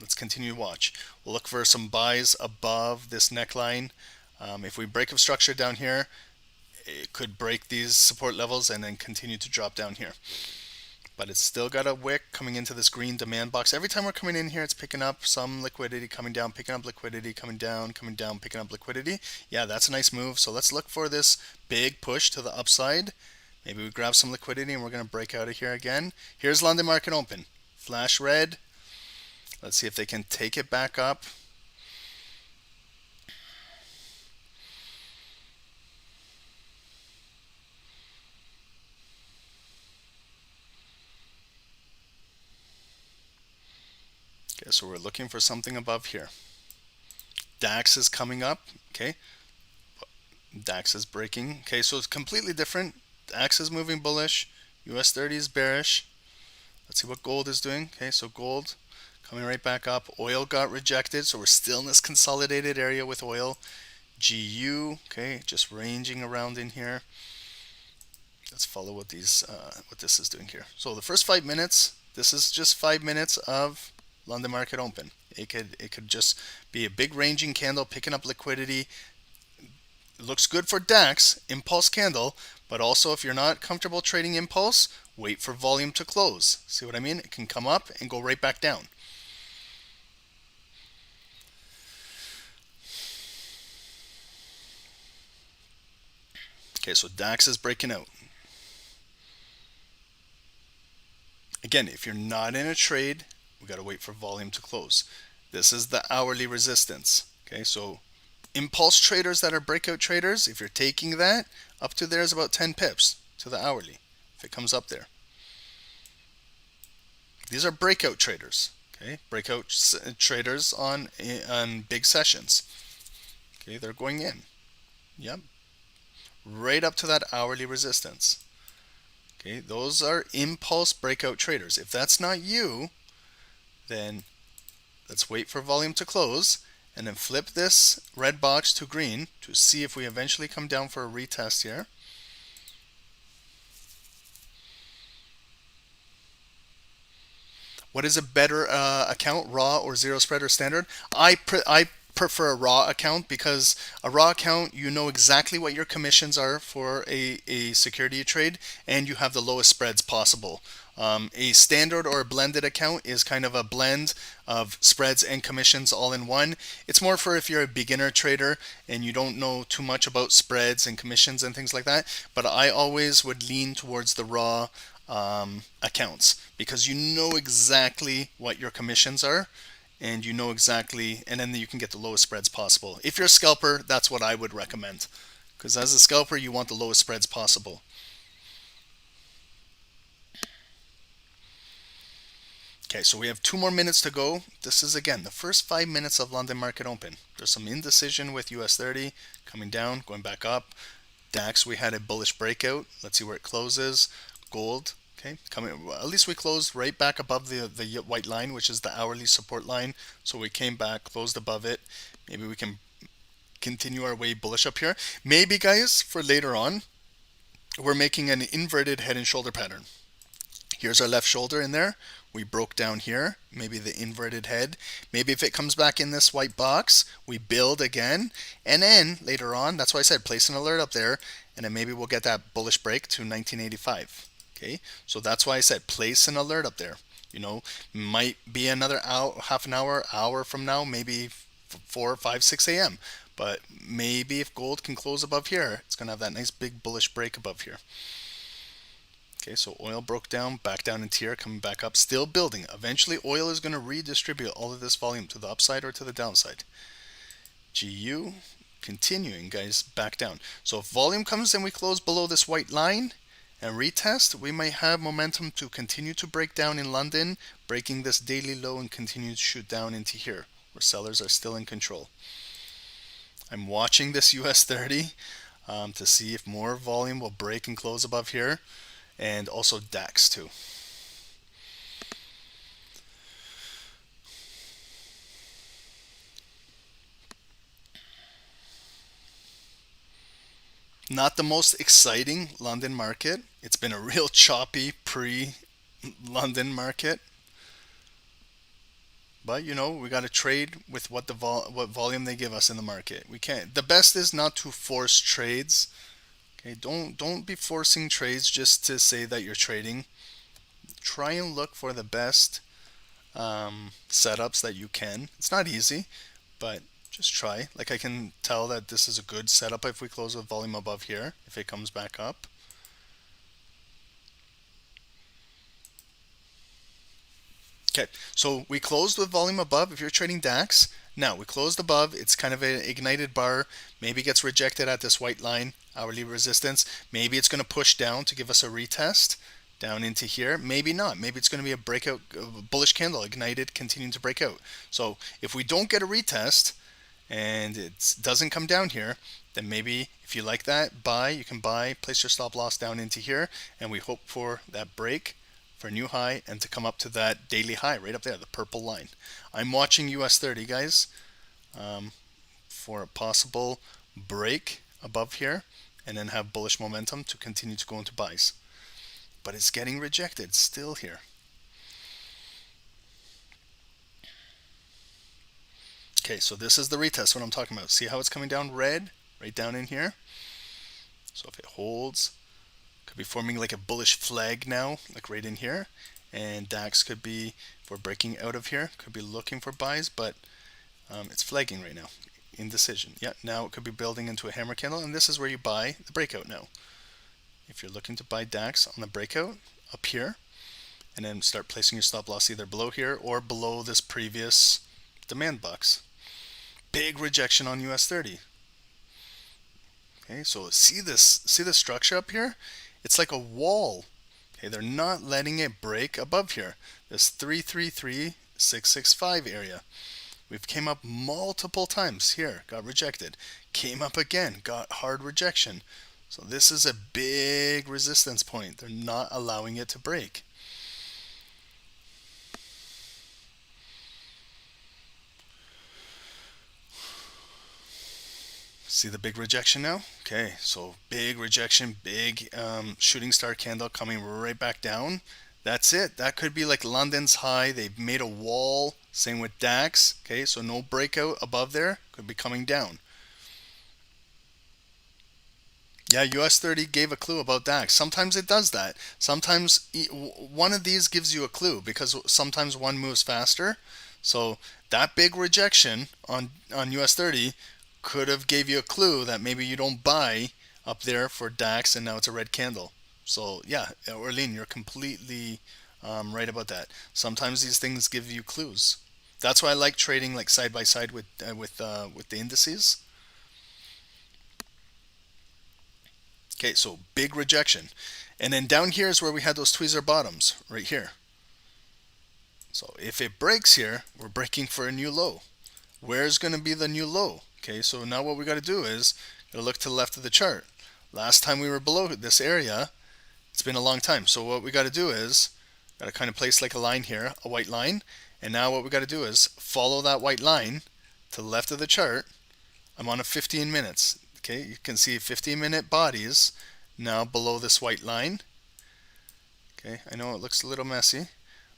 let's continue to watch. We'll look for some buys above this neckline. If we break up structure down here, it could break these support levels and then continue to drop down here. But it's still got a wick coming into this green demand box. Every time we're coming in here, it's picking up some liquidity, coming down, picking up liquidity, coming down, picking up liquidity. Yeah, that's a nice move. So let's look for this big push to the upside. Maybe we grab some liquidity and we're going to break out of here again. Here's London market open. Flash red. Let's see if they can take it back up. Okay, so we're looking for something above here. DAX is coming up. Okay, DAX is breaking. Okay, so it's completely different. DAX is moving bullish. US 30 is bearish. Let's see what gold is doing. Okay, so gold coming right back up. Oil got rejected, so we're still in this consolidated area with oil. GU, okay, just ranging around in here. Let's follow what this is doing here. So the first 5 minutes, this is just 5 minutes of London market open. It could just be a big ranging candle picking up liquidity. It looks good for DAX, impulse candle, but also if you're not comfortable trading impulse, wait for volume to close. See what I mean? It can come up and go right back down. Okay, so DAX is breaking out. Again, if you're not in a trade, we got to wait for volume to close. This is the hourly resistance. Okay, so impulse traders that are breakout traders, if you're taking that, up to there is about 10 pips to the hourly, if it comes up there. These are breakout traders. Okay, breakout traders on big sessions. Okay, they're going in. Yep. Right up to that hourly resistance. Okay, those are impulse breakout traders. If that's not you, then let's wait for volume to close and then flip this red box to green to see if we eventually come down for a retest here. What is a better account, raw or zero spread or standard? I prefer a raw account because a raw account, you know exactly what your commissions are for a security trade and you have the lowest spreads possible. A standard or a blended account is kind of a blend of spreads and commissions all in one. It's more for if you're a beginner trader and you don't know too much about spreads and commissions and things like that. But I always would lean towards the raw accounts because you know exactly what your commissions are and you know exactly, and then you can get the lowest spreads possible. If you're a scalper, that's what I would recommend, because as a scalper you want the lowest spreads possible. Okay, so we have 2 more minutes to go. This is again the first 5 minutes of London market open. There's some indecision with US 30 coming down, going back up. DAX, we had a bullish breakout. Let's see where it closes. Gold, okay, coming. At least we closed right back above the white line, which is the hourly support line. So we came back, closed above it. Maybe we can continue our way bullish up here. Maybe, guys, for later on, we're making an inverted head and shoulder pattern. Here's our left shoulder in there. We broke down here, maybe the inverted head. Maybe if it comes back in this white box, we build again. And then later on, that's why I said place an alert up there. And then maybe we'll get that bullish break to 1985. Okay, so that's why I said place an alert up there. You know, might be another hour, half an hour from now, maybe 4, 5, 6 a.m. But maybe if gold can close above here, it's going to have that nice big bullish break above here. Okay, so oil broke down, back down into here, coming back up, still building. Eventually, oil is going to redistribute all of this volume to the upside or to the downside. GU, continuing, guys, back down. So if volume comes and we close below this white line and retest, we might have momentum to continue to break down in London, breaking this daily low and continue to shoot down into here, where sellers are still in control. I'm watching this US 30 to see if more volume will break and close above here, and also DAX too. Not the most exciting London market. It's been a real choppy pre-London market. But you know, we got to trade with what what volume they give us in the market. We can't. The best is not to force trades. Okay, don't be forcing trades just to say that you're trading. Try and look for the best setups that you can. It's not easy, but just try. Like I can tell that this is a good setup if we close with volume above here, if it comes back up. Okay, so we closed with volume above if you're trading DAX. Now we closed above, it's kind of an ignited bar, maybe gets rejected at this white line, hourly resistance. Maybe it's going to push down to give us a retest down into here. Maybe not. Maybe it's going to be a breakout, bullish candle, ignited, continuing to break out. So if we don't get a retest and it doesn't come down here, then maybe if you like that, buy, you can buy, place your stop loss down into here, and we hope for that break for a new high and to come up to that daily high right up there, the purple line. I'm watching US 30, guys, for a possible break above here and then have bullish momentum to continue to go into buys. But it's getting rejected still here. Okay, so this is the retest, what I'm talking about. See how it's coming down red right down in here? So if it holds, could be forming like a bullish flag now, like right in here. And DAX could be, if we're breaking out of here, could be looking for buys, but it's flagging right now. Indecision. Yeah, now it could be building into a hammer candle, and this is where you buy the breakout now. If you're looking to buy DAX on the breakout up here, and then start placing your stop loss either below here or below this previous demand box. Big rejection on US 30. Okay, so see this structure up here? It's like a wall. Okay, they're not letting it break above here. This 333,665 area. We've came up multiple times here, got rejected. Came up again, got hard rejection. So this is a big resistance point. They're not allowing it to break. See the big rejection now? Okay, so big rejection, big shooting star candle coming right back down. That's it. That could be like London's high. They've made a wall. Same with DAX. Okay, so no breakout above there. Could be coming down. Yeah, US 30 gave a clue about DAX. Sometimes it does that. Sometimes one of these gives you a clue because sometimes one moves faster. So that big rejection on US 30 could have gave you a clue that maybe you don't buy up there for DAX, and now it's a red candle. So yeah, Orlean, you're completely right about that. Sometimes these things give you clues. That's why I like trading like side by side with the indices. Okay, so big rejection, and then down here is where we had those tweezer bottoms right here. So if it breaks here, we're breaking for a new low. Where's going to be the new low? Okay, so now what we got to do is look to the left of the chart. Last time we were below this area, it's been a long time. So what we got to do is got to kind of place like a line here, a white line. And now what we got to do is follow that white line to the left of the chart. I'm on a 15 minutes. Okay, you can see 15-minute bodies now below this white line. Okay, I know it looks a little messy,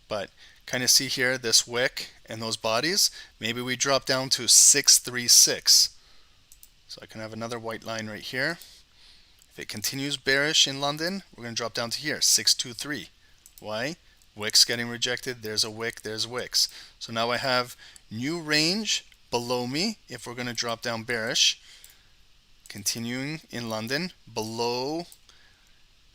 but kind of see here this wick and those bodies. Maybe we drop down to 636. So I can have another white line right here. If it continues bearish in London, we're going to drop down to here, 623. Why? Wicks getting rejected. There's a wick, there's wicks. So now I have new range below me if we're going to drop down bearish. Continuing in London below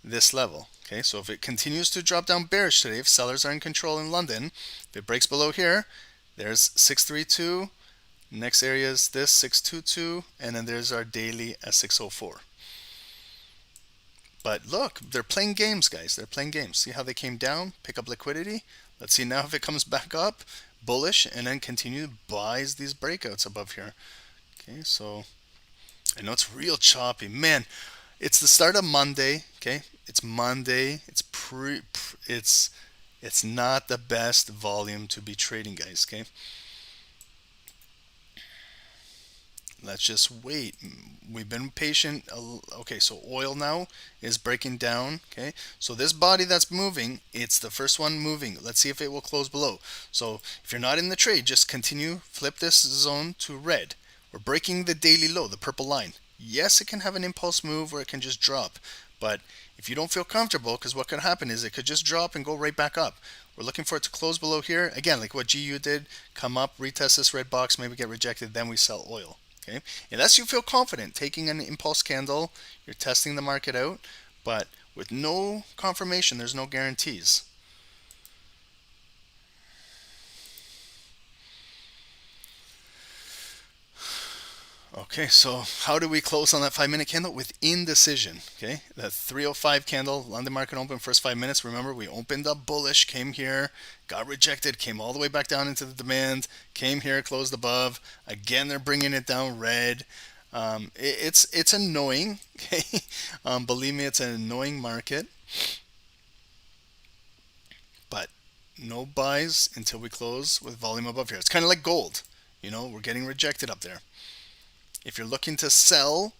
this level. Okay, so if it continues to drop down bearish today, if sellers are in control in London, if it breaks below here, there's 632. Next area is this 622, and then there's our daily at 604. But look, they're playing games, guys. They're playing games. See how they came down, pick up liquidity. Let's see now if it comes back up, bullish, and then continue buys these breakouts above here. Okay, so I know it's real choppy, man. It's the start of Monday. Okay, it's Monday. It's not the best volume to be trading, guys. Okay, let's just wait. We've been patient. Okay, so oil now is breaking down. Okay, so this body that's moving, it's the first one moving. Let's see if it will close below. So if you're not in the trade, just continue. Flip this zone to red. We're breaking the daily low, the purple line. Yes, it can have an impulse move or it can just drop. But if you don't feel comfortable, because what could happen is it could just drop and go right back up. We're looking for it to close below here. Again, like what GU did, come up, retest this red box, maybe get rejected, then we sell oil. Okay, unless you feel confident taking an impulse candle, you're testing the market out, but with no confirmation, there's no guarantees. Okay, so how do we close on that 5-minute candle? With indecision. Okay, the 305 candle, London market open first 5 minutes. Remember, we opened up bullish, came here, got rejected, came all the way back down into the demand, came here, closed above. Again, they're bringing it down red. It's annoying. Okay, believe me, it's an annoying market. But no buys until we close with volume above here. It's kind of like gold. You know, we're getting rejected up there. If you're looking to sell,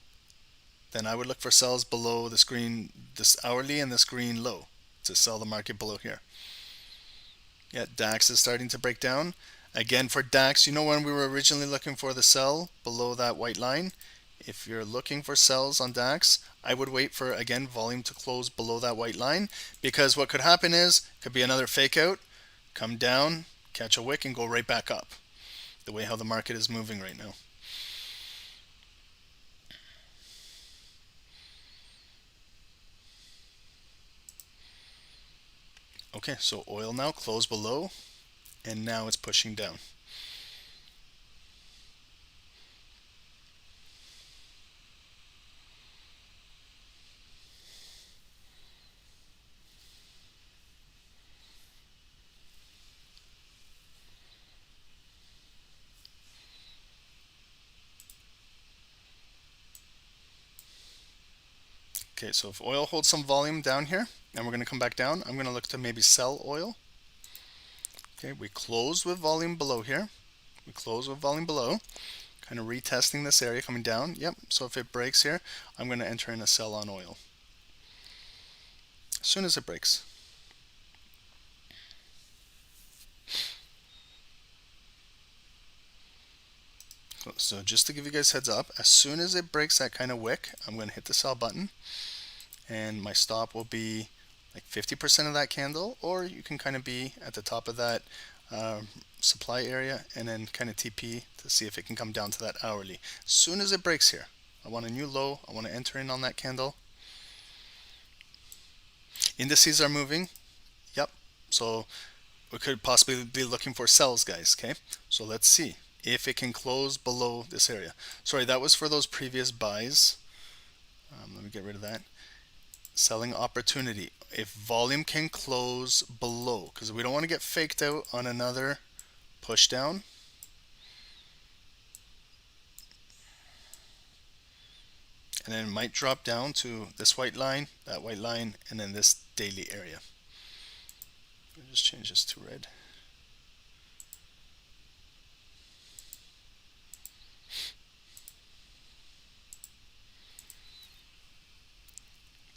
then I would look for sells below this green, this hourly and this green low to sell the market below here. Yeah, DAX is starting to break down. Again, for DAX, you know when we were originally looking for the sell below that white line? If you're looking for sells on DAX, I would wait for, again, volume to close below that white line, because what could happen is, could be another fake out, come down, catch a wick, and go right back up, the way how the market is moving right now. Okay, so oil now closed below, and now it's pushing down. Okay, so if oil holds some volume down here, and we're going to come back down, I'm going to look to maybe sell oil. Okay, we closed with volume below here. We close with volume below, kind of retesting this area coming down. Yep, so if it breaks here, I'm going to enter in a sell on oil as soon as it breaks. So just to give you guys heads up, as soon as it breaks that kind of wick, I'm going to hit the sell button, and my stop will be like 50% of that candle, or you can kind of be at the top of that supply area and then kind of TP to see if it can come down to that hourly. As soon as it breaks here, I want a new low, I want to enter in on that candle. Indices are moving. Yep, so we could possibly be looking for sells, guys. Okay, so let's see if it can close below this area. Sorry, that was for those previous buys. Let me get rid of that. Selling opportunity. If volume can close below, because we don't want to get faked out on another push down. And then it might drop down to this white line, that white line, and then this daily area. I'll just change this to red.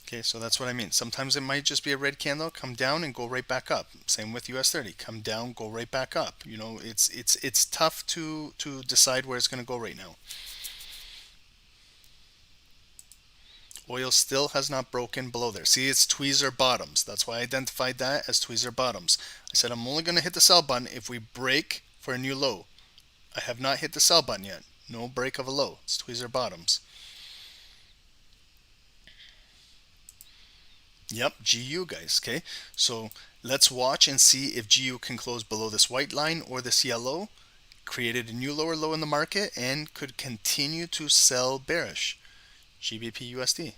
Okay, so that's what I mean. Sometimes it might just be a red candle, come down and go right back up. Same with US 30, come down, go right back up. You know, it's tough to decide where it's going to go right now. Oil still has not broken below there. See, it's tweezer bottoms. That's why I identified that as tweezer bottoms. I said I'm only going to hit the sell button if we break for a new low. I have not hit the sell button yet. No break of a low. It's tweezer bottoms. Yep, GU, guys. Okay, so let's watch and see if GU can close below this white line or this yellow. Created a new lower low in the market and could continue to sell bearish. GBP USD.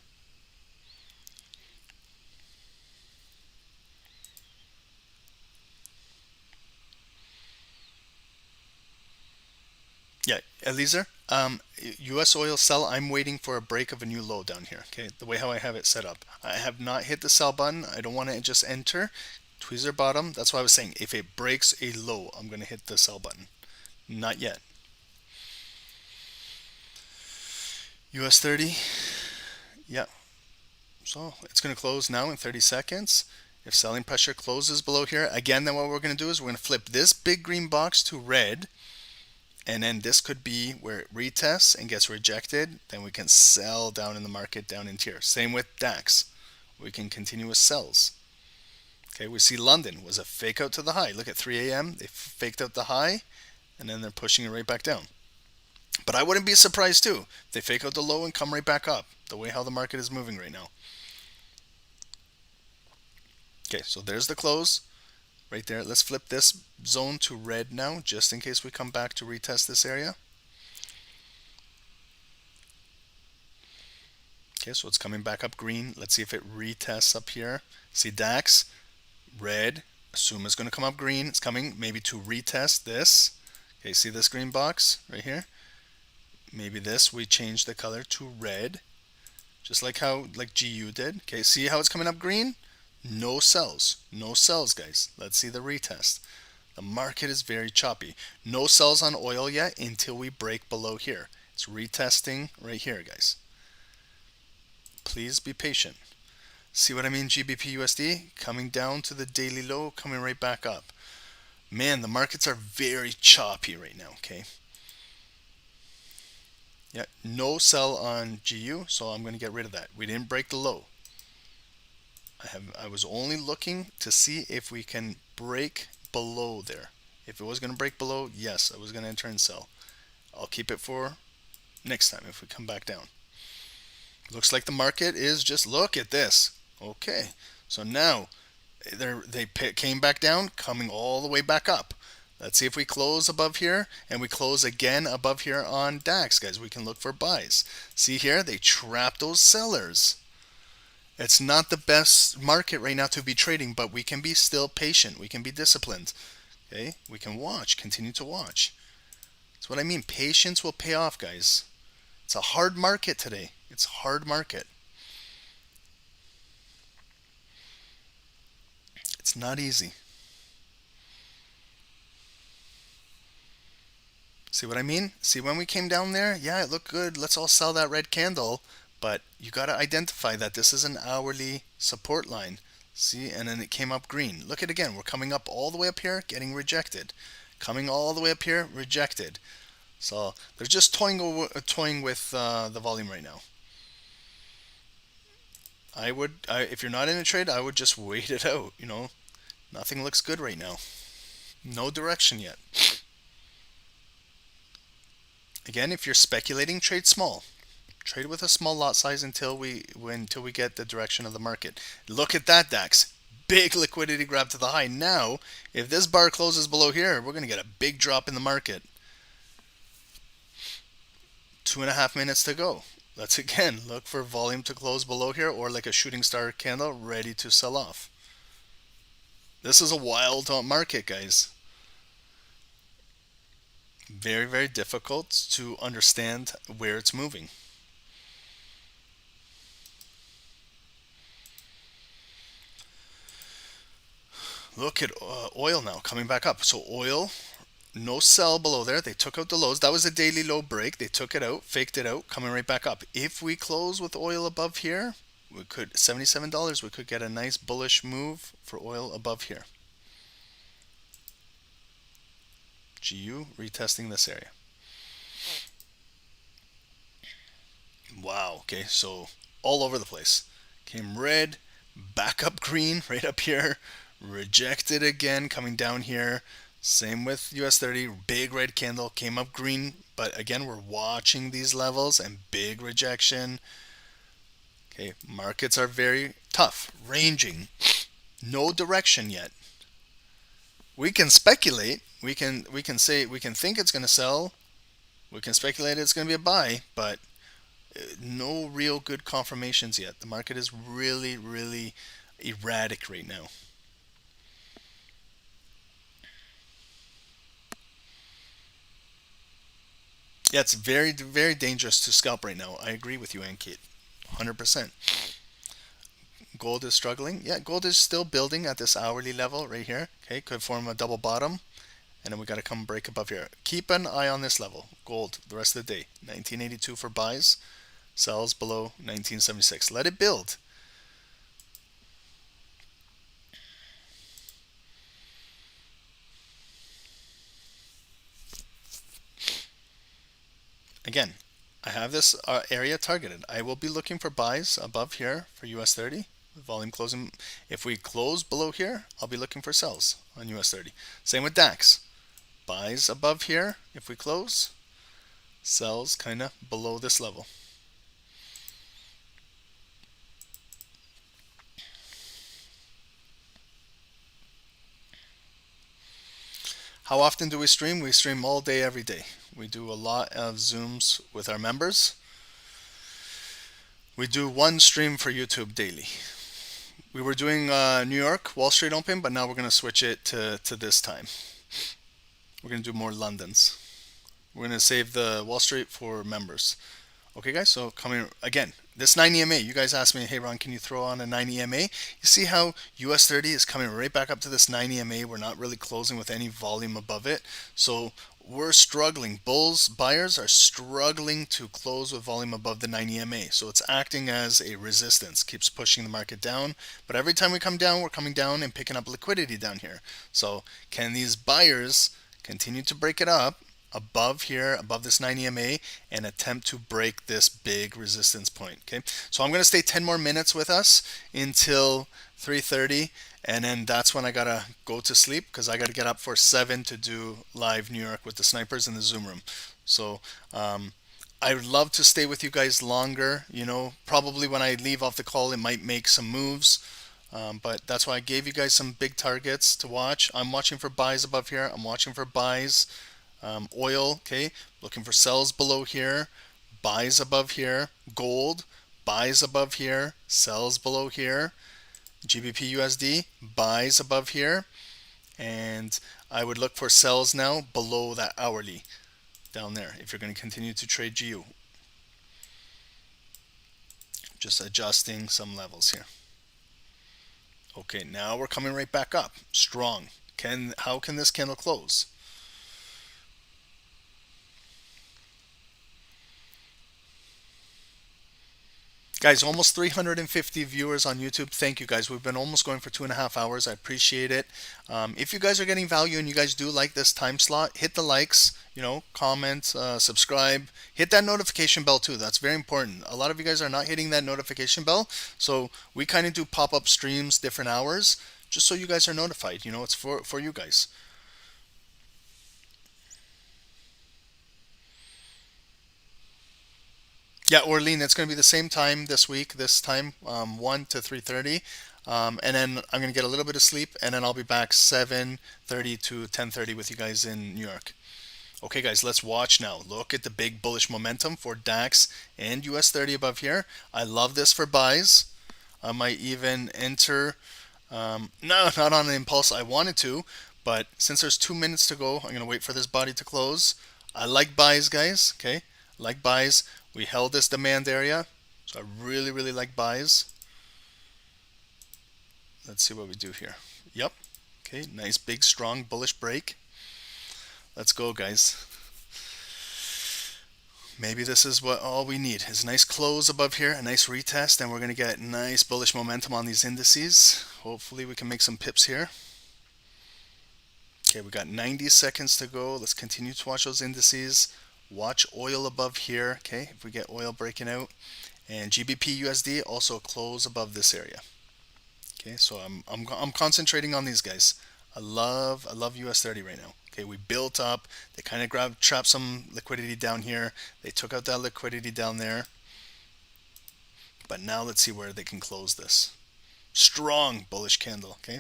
Yeah, Eliezer, US oil sell, I'm waiting for a break of a new low down here, okay, the way how I have it set up. I have not hit the sell button. I don't want to just enter. Tweezer bottom, that's why I was saying if it breaks a low, I'm going to hit the sell button. Not yet. US 30, yeah, so it's going to close now in 30 seconds. If selling pressure closes below here, again, then what we're going to do is we're going to flip this big green box to red. And then this could be where it retests and gets rejected. Then we can sell down in the market down into here. Same with DAX. We can continue with sells. Okay, we see London was a fake out to the high. Look at 3 a.m. They faked out the high and then they're pushing it right back down. But I wouldn't be surprised too. They fake out the low and come right back up. The way how the market is moving right now. Okay, so there's the close. Right there. Let's flip this zone to red now, just in case we come back to retest this area. Okay, so it's coming back up green. Let's see if it retests up here. See DAX, red. Assume it's going to come up green. It's coming maybe to retest this. Okay, see this green box right here? Maybe this, we change the color to red. Just like how GU did. Okay, see how it's coming up green? No sells. No sells, guys. Let's see the retest. The market is very choppy. No sells on oil yet until we break below here. It's retesting right here, guys. Please be patient. See what I mean? GBP USD coming down to the daily low, coming right back up. Man, the markets are very choppy right now, okay? Yeah, no sell on GU, so I'm going to get rid of that. We didn't break the low. I was only looking to see if we can break below there. If it was going to break below, yes, I was going to enter and sell. I'll keep it for next time if we come back down. Looks like the market is just, look at this. Okay, so now they came back down, coming all the way back up. Let's see if we close above here and we close again above here on DAX, guys. We can look for buys. See here, they trapped those sellers. It's not the best market right now to be trading, but we can be still patient. We can be disciplined. Okay, we can watch, continue to watch. That's what I mean. Patience will pay off, guys. It's a hard market today. It's a hard market. It's not easy. See what I mean? See when we came down there? Yeah, it looked good. Let's all sell that red candle. But you got to identify that this is an hourly support line. See, and then it came up green. Look at it again. We're coming up all the way up here, getting rejected. Coming all the way up here, rejected. So they're just toying with the volume right now. If you're not in a trade, I would just wait it out. You know, nothing looks good right now. No direction yet. Again, if you're speculating, trade small. Trade with a small lot size until we get the direction of the market. Look at that DAX. Big liquidity grab to the high. Now, if this bar closes below here, we're going to get a big drop in the market. 2.5 minutes to go. Let's again look for volume to close below here or like a shooting star candle ready to sell off. This is a wild market, guys. Very, very difficult to understand where it's moving. Look at oil now coming back up. So oil, no sell below there. They took out the lows. That was a daily low break. They took it out, faked it out, coming right back up. If we close with oil above here, we could $77. We could get a nice bullish move for oil above here. GU retesting this area. Wow. Okay, so all over the place. Came red, back up green, right up here. Rejected again, coming down here. Same with US 30, big red candle, came up green, but again, we're watching these levels and big rejection. Okay, markets are very tough, ranging, no direction yet. We can speculate, we can think it's going to sell, we can speculate it's going to be a buy, but no real good confirmations yet. The market is really, really erratic right now. Yeah, it's very, very dangerous to scalp right now. I agree with you, Ankit. 100%. Gold is struggling. Yeah, gold is still building at this hourly level right here. Okay, could form a double bottom. And then we got to come break above here. Keep an eye on this level. Gold, the rest of the day. 1982 for buys. Sells below 1976. Let it build. Again, I have this area targeted. I will be looking for buys above here for US 30. Volume closing. If we close below here, I'll be looking for sells on US 30. Same with DAX. Buys above here. If we close, sells kind of below this level. How often do we stream? We stream all day, every day. We do a lot of Zooms with our members. We do one stream for YouTube daily. We were doing New York, Wall Street Open, but now we're going to switch it to this time. We're going to do more Londons. We're going to save the Wall Street for members. Okay, guys, so coming again, this 9 EMA, you guys asked me, hey, Ron, can you throw on a 9 EMA? You see how US 30 is coming right back up to this 9 EMA. We're not really closing with any volume above it. So we're struggling. Buyers are struggling to close with volume above the 9 EMA. So it's acting as a resistance, keeps pushing the market down. But every time we come down, we're coming down and picking up liquidity down here. So can these buyers continue to break it up above here, above this 9 EMA, and attempt to break this big resistance point? Okay, so I'm going to stay 10 more minutes with us until 3:30, and then that's when I gotta go to sleep because I gotta get up for 7 to do live New York with the snipers in the Zoom room. So I would love to stay with you guys longer. You know, probably when I leave off the call, it might make some moves. But that's why I gave you guys some big targets to watch. I'm watching for buys above here. I'm watching for buys. Oil, okay, looking for sells below here, buys above here. Gold, buys above here, sells below here. GBP USD, buys above here. And I would look for sells now below that hourly down there if you're going to continue to trade GU. Just adjusting some levels here. Okay, now we're coming right back up strong. How can this candle close? Guys, almost 350 viewers on YouTube. Thank you, guys. We've been almost going for 2.5 hours. I appreciate it. If you guys are getting value and you guys do like this time slot, hit the likes, you know, comment, subscribe, hit that notification bell too. That's very important. A lot of you guys are not hitting that notification bell, so we kind of do pop-up streams different hours just so you guys are notified. You know, it's for you guys. Yeah, Orlean, it's going to be the same time this week, this time, 1 to 3:30. And then I'm going to get a little bit of sleep, and then I'll be back 7:30 to 10:30 with you guys in New York. Okay, guys, let's watch now. Look at the big bullish momentum for DAX and US 30 above here. I love this for buys. I might even enter, no, not on an impulse. I wanted to, but since there's 2 minutes to go, I'm going to wait for this body to close. I like buys, guys, okay? Like buys. We held this demand area, so I really, really like buys. Let's see what we do here. Yep. Okay, nice, big, strong, bullish break. Let's go, guys. Maybe this is what all we need is a nice close above here, a nice retest, and we're going to get nice bullish momentum on these indices. Hopefully we can make some pips here. Okay, we got 90 seconds to go. Let's continue to watch those indices. Watch oil above here, okay, if we get oil breaking out. And GBP USD also close above this area. Okay, so I'm concentrating on these guys. I love US 30 right now. Okay, we built up. They kind of trapped some liquidity down here. They took out that liquidity down there. But now let's see where they can close this. Strong bullish candle, okay?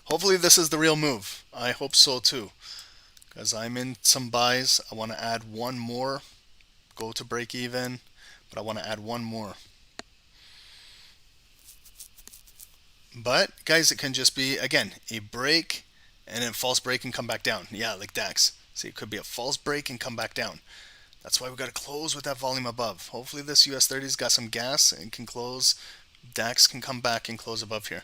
Hopefully this is the real move. I hope so too. Because I'm in some buys. I want to add one more, go to break even, but I want to add one more. But guys, it can just be, again, a break and then false break and come back down. Yeah, like DAX. See, it could be a false break and come back down. That's why we got to close with that volume above. Hopefully this US 30's got some gas and can close. DAX can come back and close above here.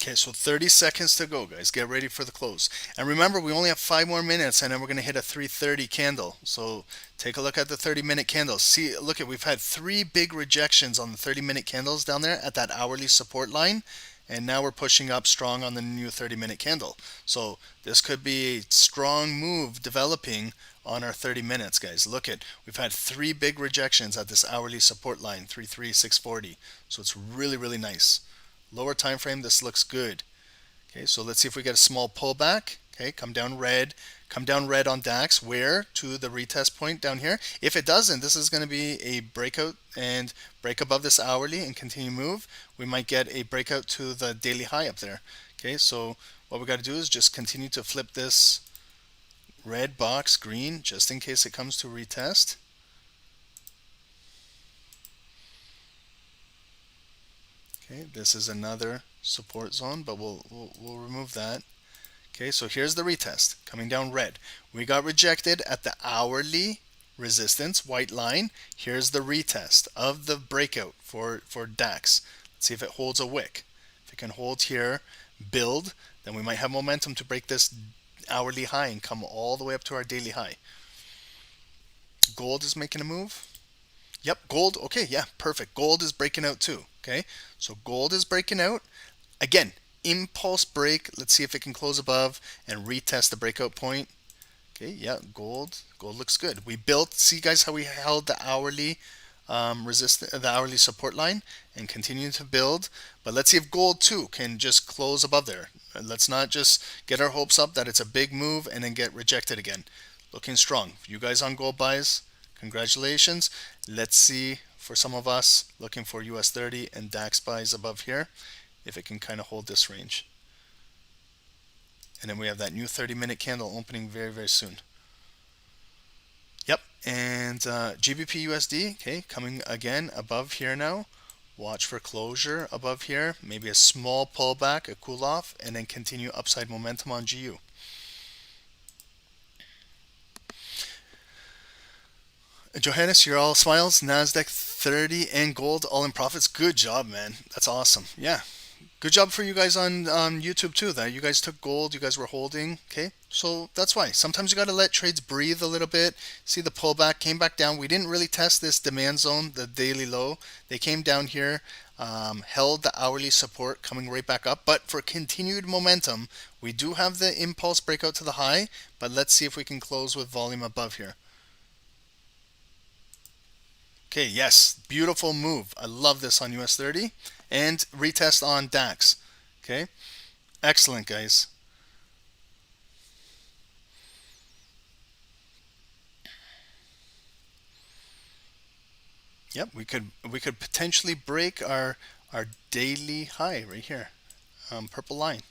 Okay, so 30 seconds to go, guys. Get ready for the close. And remember, we only have 5 more minutes, and then we're going to hit a 3:30 candle. So take a look at the 30-minute candles. See, look, we've had 3 big rejections on the 30-minute candles down there at that hourly support line. And now we're pushing up strong on the new 30-minute candle. So this could be a strong move developing on our 30 minutes, guys. Look at, we've had 3 big rejections at this hourly support line, 33640. So it's really, really nice. Lower time frame, this looks good. Okay, so let's see if we get a small pullback. Okay, come down red on DAX. Where? To the retest point down here. If it doesn't, this is going to be a breakout and break above this hourly and continue move. We might get a breakout to the daily high up there. Okay, so what we got to do is just continue to flip this red box green just in case it comes to retest. Okay, this is another support zone, but we'll remove that. Okay, so here's the retest coming down red. We got rejected at the hourly resistance, white line. Here's the retest of the breakout for DAX. Let's see if it holds a wick. If it can hold here, build, then we might have momentum to break this hourly high and come all the way up to our daily high. Gold is making a move. Yep, gold. Okay, yeah, perfect. Gold is breaking out too. Okay, so gold is breaking out. Again, impulse break. Let's see if it can close above and retest the breakout point. Okay, yeah, gold looks good. We built, see guys how we held the hourly the hourly support line and continue to build. But let's see if gold too can just close above there. Let's not just get our hopes up that it's a big move and then get rejected again. Looking strong. You guys on gold buys, congratulations. Let's see for some of us looking for US 30 and DAX buys above here, if it can kind of hold this range. And then we have that new 30-minute candle opening very, very soon. Yep, and GBP USD, okay, coming again above here now. Watch for closure above here, maybe a small pullback, a cool off, and then continue upside momentum on GU. Johannes, you're all smiles. NASDAQ 30 and gold all in profits. Good job, man. That's awesome. Yeah. Good job for you guys on YouTube too, that you guys took gold, you guys were holding. Okay, so that's why. Sometimes you got to let trades breathe a little bit. See the pullback, came back down. We didn't really test this demand zone, the daily low. They came down here, held the hourly support coming right back up. But for continued momentum, we do have the impulse breakout to the high. But let's see if we can close with volume above here. Okay, yes, beautiful move. I love this on US 30 and retest on DAX. Okay, excellent, guys. Yep, we could potentially break our daily high right here, purple line.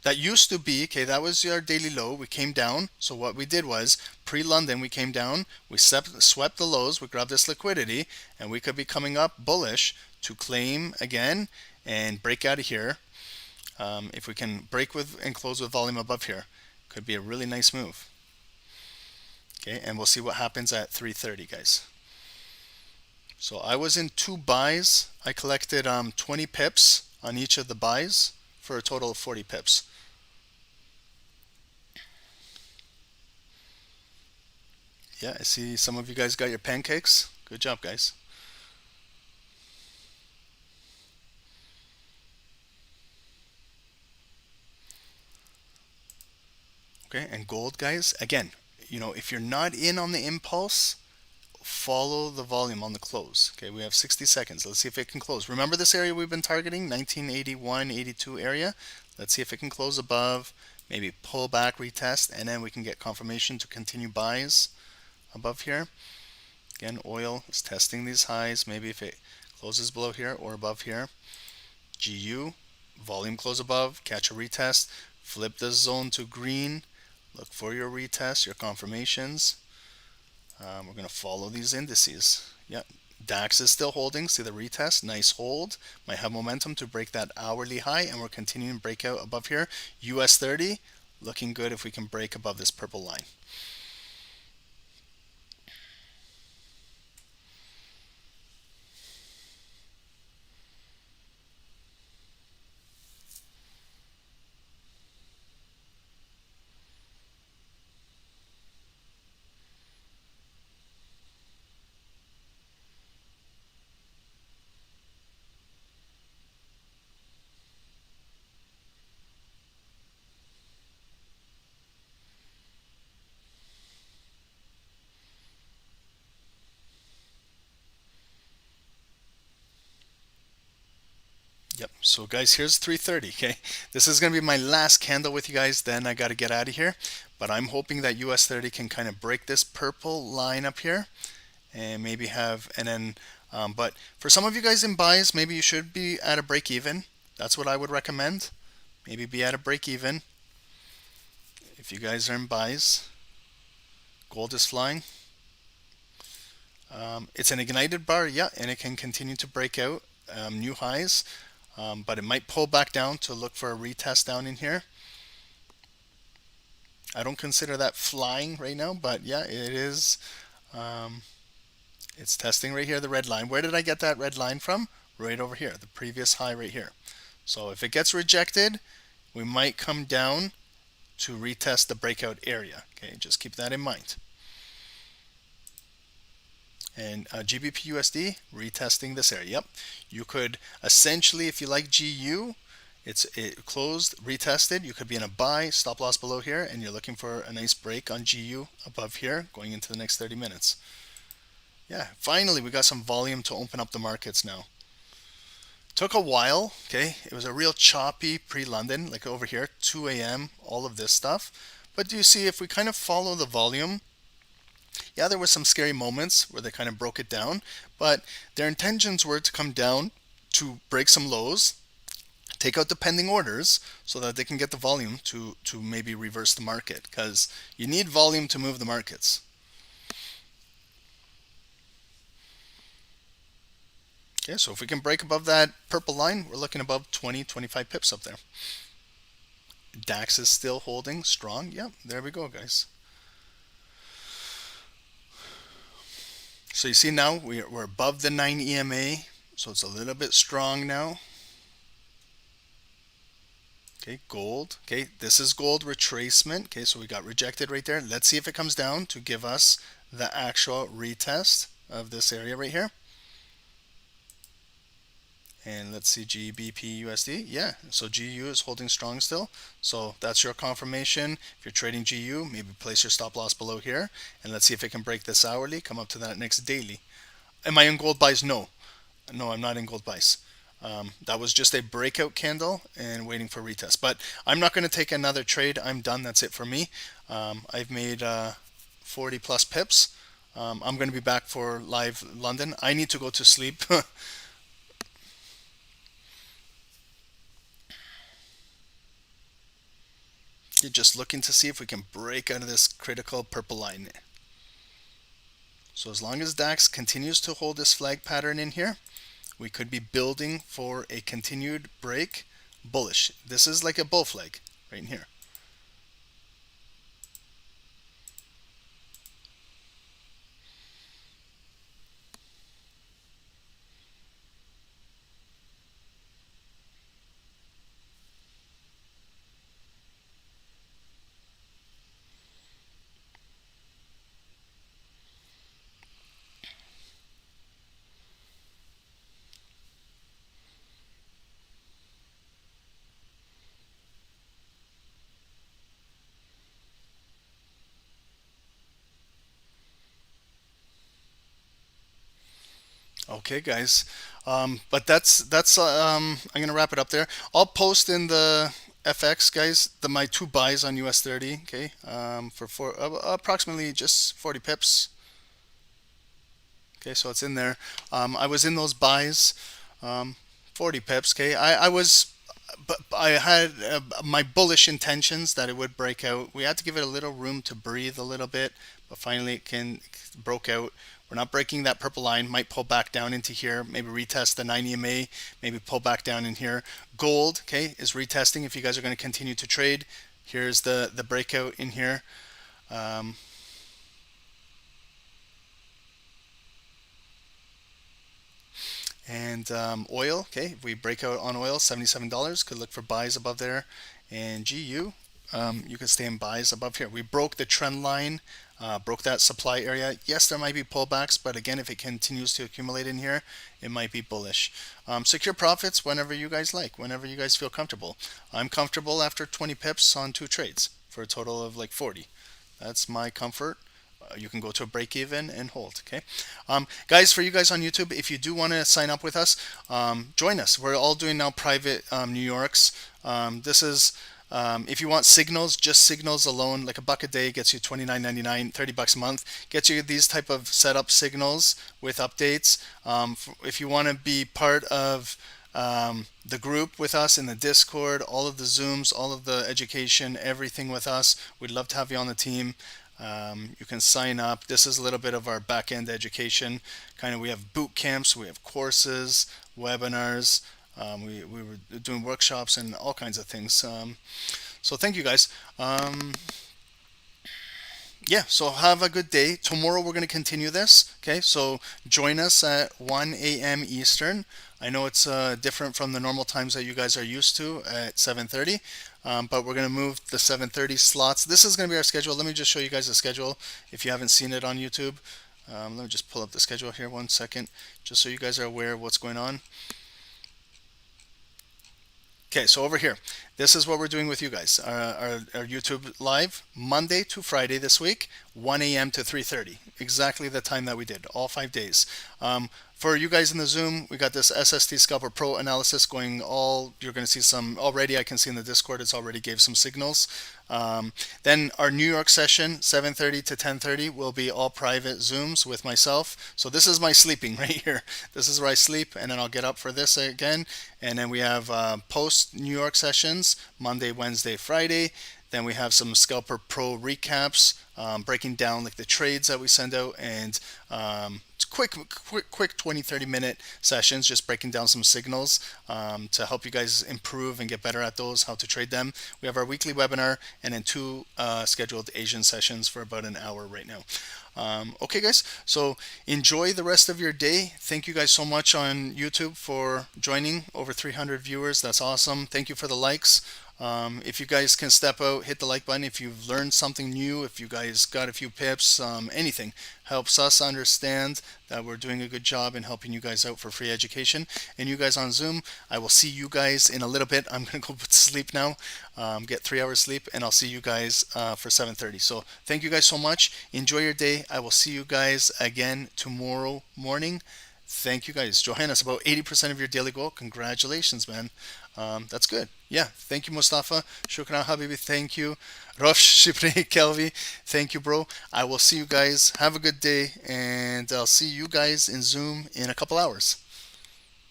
That used to be, okay, that was our daily low. We came down. So what we did was, pre-London, we came down. We swept the lows. We grabbed this liquidity. And we could be coming up bullish to claim again and break out of here. If we can break with and close with volume above here, could be a really nice move. Okay, and we'll see what happens at 3:30, guys. So I was in 2 buys. I collected 20 pips on each of the buys for a total of 40 pips. Yeah, I see some of you guys got your pancakes. Good job, guys. Okay, and gold, guys, again, you know, if you're not in on the impulse, follow the volume on the close. Okay, we have 60 seconds. Let's see if it can close. Remember this area we've been targeting, 1981, 82 area? Let's see if it can close above, maybe pull back, retest, and then we can get confirmation to continue buys above here. Again, oil is testing these highs. Maybe if it closes below here or above here. GU, volume close above, catch a retest, flip the zone to green, look for your retest, your confirmations. We're going to follow these indices. Yep, DAX is still holding. See the retest, nice hold. Might have momentum to break that hourly high, and we're continuing breakout above here. US 30, looking good if we can break above this purple line. Yep. So guys, here's 3:30. Okay, this is gonna be my last candle with you guys. Then I got to get out of here. But I'm hoping that US 30 can kind of break this purple line up here, and maybe have and then. But for some of you guys in buys, maybe you should be at a break even. That's what I would recommend. Maybe be at a break even if you guys are in buys. Gold is flying. It's an ignited bar, yeah, and it can continue to break out new highs. But it might pull back down to look for a retest down in here. I don't consider that flying right now, but yeah, it is. It's testing right here, the red line. Where did I get that red line from? Right over here, the previous high right here. So if it gets rejected, we might come down to retest the breakout area. Okay, just keep that in mind. And GBP USD retesting this area. Yep, you could essentially, if you like GU, it closed, retested. You could be in a buy, stop loss below here, and you're looking for a nice break on GU above here, going into the next 30 minutes. Yeah, finally we got some volume to open up the markets now. Took a while. Okay, it was a real choppy pre-London, like over here, 2 a.m. all of this stuff. But do you see, if we kind of follow the volume? Yeah, there were some scary moments where they kind of broke it down, but their intentions were to come down to break some lows, take out the pending orders so that they can get the volume to maybe reverse the market, because you need volume to move the markets. Okay, so if we can break above that purple line, we're looking above 20, 25 pips up there. DAX is still holding strong. Yep, there we go, guys. So you see now we're above the 9 EMA, so it's a little bit strong now. Okay, gold. Okay, this is gold retracement. Okay, so we got rejected right there. Let's see if it comes down to give us the actual retest of this area right here. And let's see GBP USD. Yeah, so GU is holding strong still. So that's your confirmation. If you're trading GU, maybe place your stop loss below here. And let's see if it can break this hourly, come up to that next daily. Am I in gold buys? No. No, I'm not in gold buys. That was just a breakout candle and waiting for retest. But I'm not going to take another trade. I'm done. That's it for me. I've made 40 plus pips. I'm going to be back for live London. I need to go to sleep. You're just looking to see if we can break out of this critical purple line. So as long as DAX continues to hold this flag pattern in here, we could be building for a continued break bullish. This is like a bull flag right in here. Okay, guys, but that's I'm gonna wrap it up there. I'll post in the FX, guys, my two buys on US 30. Okay, for approximately just 40 pips. Okay, so it's in there. I was in those buys, 40 pips. Okay, but I had my bullish intentions that it would break out. We had to give it a little room to breathe a little bit, but finally it broke out. We're not breaking that purple line. Might pull back down into here. Maybe retest the 9 EMA. Maybe pull back down in here. Gold, okay, is retesting. If you guys are going to continue to trade, here's the breakout in here. And oil, okay, if we break out on oil, $77, could look for buys above there. And GU, you could stay in buys above here. We broke the trend line, broke that supply area. Yes, there might be pullbacks, but again, if it continues to accumulate in here, it might be bullish. Secure profits whenever you guys like, whenever you guys feel comfortable. I'm comfortable after 20 pips on 2 trades for a total of like 40. That's my comfort. you can go to a break even and hold. Okay, guys, for you guys on YouTube, if you do want to sign up with us, join us. We're all doing now private New Yorks. This is if you want signals, just signals alone, like $1 a day gets you $29.99, $30 a month, gets you these type of setup signals with updates. If you want to be part of the group with us in the Discord, all of the Zooms, all of the education, everything with us, we'd love to have you on the team. You can sign up. This is a little bit of our back-end education. We have boot camps, we have courses, webinars. We were doing workshops and all kinds of things. So thank you guys. Yeah, so have a good day. Tomorrow we're going to continue this. Okay, so join us at 1 a.m. Eastern. I know it's different from the normal times that you guys are used to at 7:30, but we're going to move the 7:30 slots. This is going to be our schedule. Let me just show you guys the schedule if you haven't seen it on YouTube. Let me just pull up the schedule here 1 second, just so you guys are aware of what's going on. Okay, so over here, this is what we're doing with you guys. Our YouTube live, Monday to Friday this week, 1 a.m. to 3:30. Exactly the time that we did, all 5 days. For you guys in the Zoom, we got this SST Scalper Pro analysis going all, you're going to see some, already I can see in the Discord, it's already gave some signals. Then our New York session, 7:30 to 10:30, will be all private Zooms with myself. So this is my sleeping right here. This is where I sleep, and then I'll get up for this again. And then we have post New York sessions, Monday, Wednesday, Friday. Then we have some Scalper Pro recaps, breaking down like the trades that we send out, and quick 20-30 minute sessions, just breaking down some signals to help you guys improve and get better at those, how to trade them. We have our weekly webinar, and then 2 scheduled Asian sessions for about an hour right now. Okay guys, so enjoy the rest of your day. Thank you guys so much on YouTube for joining. Over 300 viewers, that's awesome. Thank you for the likes. If you guys can step out, hit the like button if you've learned something new, if you guys got a few pips, anything helps us understand that we're doing a good job in helping you guys out for free education. And you guys on Zoom, I will see you guys in a little bit. I'm going to go to sleep now, get 3 hours sleep, and I'll see you guys for 7:30. So thank you guys so much. Enjoy your day. I will see you guys again tomorrow morning. Thank you guys. Johannes, about 80% of your daily goal. Congratulations, man. That's good. Yeah. Thank you, Mustafa. Shukran, Habibi. Thank you. Rosh Shipri Kelvi. Thank you, bro. I will see you guys. Have a good day. And I'll see you guys in Zoom in a couple hours.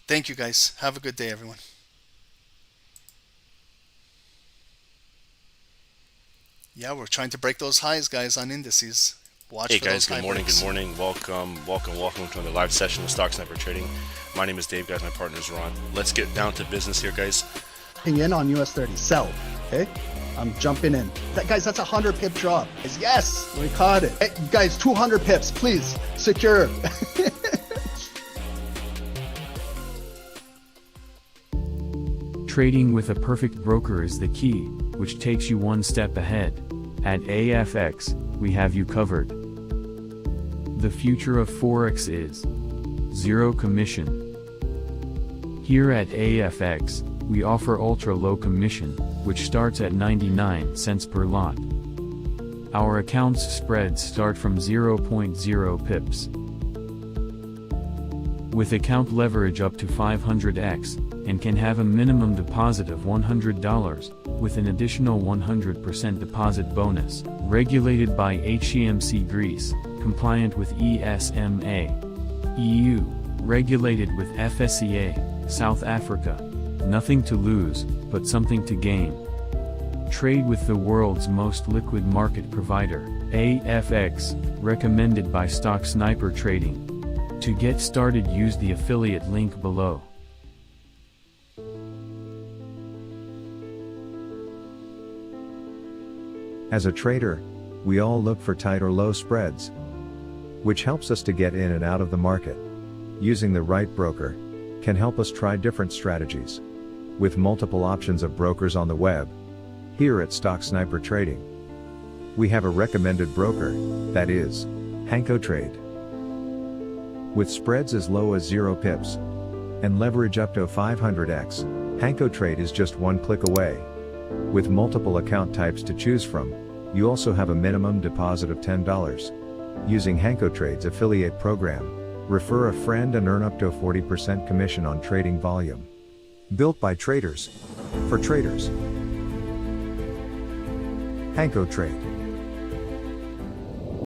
Thank you, guys. Have a good day, everyone. Yeah, we're trying to break those highs, guys, on indices. Watch Hey for guys, those good morning, breaks. good morning. Welcome to another live session of Stocksnipertrading. My name is Dave, guys. My partner is Ron. Let's get down to business here, guys. In on US 30, sell. Okay, I'm jumping in. Guys, that's a 100 pip drop. Yes, we caught it. Hey, guys, 200 pips, please. Secure. Trading with a perfect broker is the key, which takes you one step ahead. At AAAFx, we have you covered. The future of Forex is zero commission. Here at AAAFx, we offer ultra low commission, which starts at 99 cents per lot. Our account's spreads start from 0.0 pips. With account leverage up to 500x, and can have a minimum deposit of $100, with an additional 100% deposit bonus, regulated by HMC Greece, compliant with ESMA, EU, regulated with FSCA, South Africa. Nothing to lose, but something to gain. Trade with the world's most liquid market provider, AFX, recommended by Stocksnipertrading. To get started, use the affiliate link below. As a trader, we all look for tight or low spreads, which helps us to get in and out of the market. Using the right broker can help us try different strategies. With multiple options of brokers on the web, here at Stocksnipertrading, we have a recommended broker, that is, HankoTrade. With spreads as low as 0 pips, and leverage up to 500x, HankoTrade is just one click away. With multiple account types to choose from, you also have a minimum deposit of $10. Using HankoTrade's affiliate program, refer a friend and earn up to a 40% commission on trading volume. Built by traders, for traders. HankoTrade.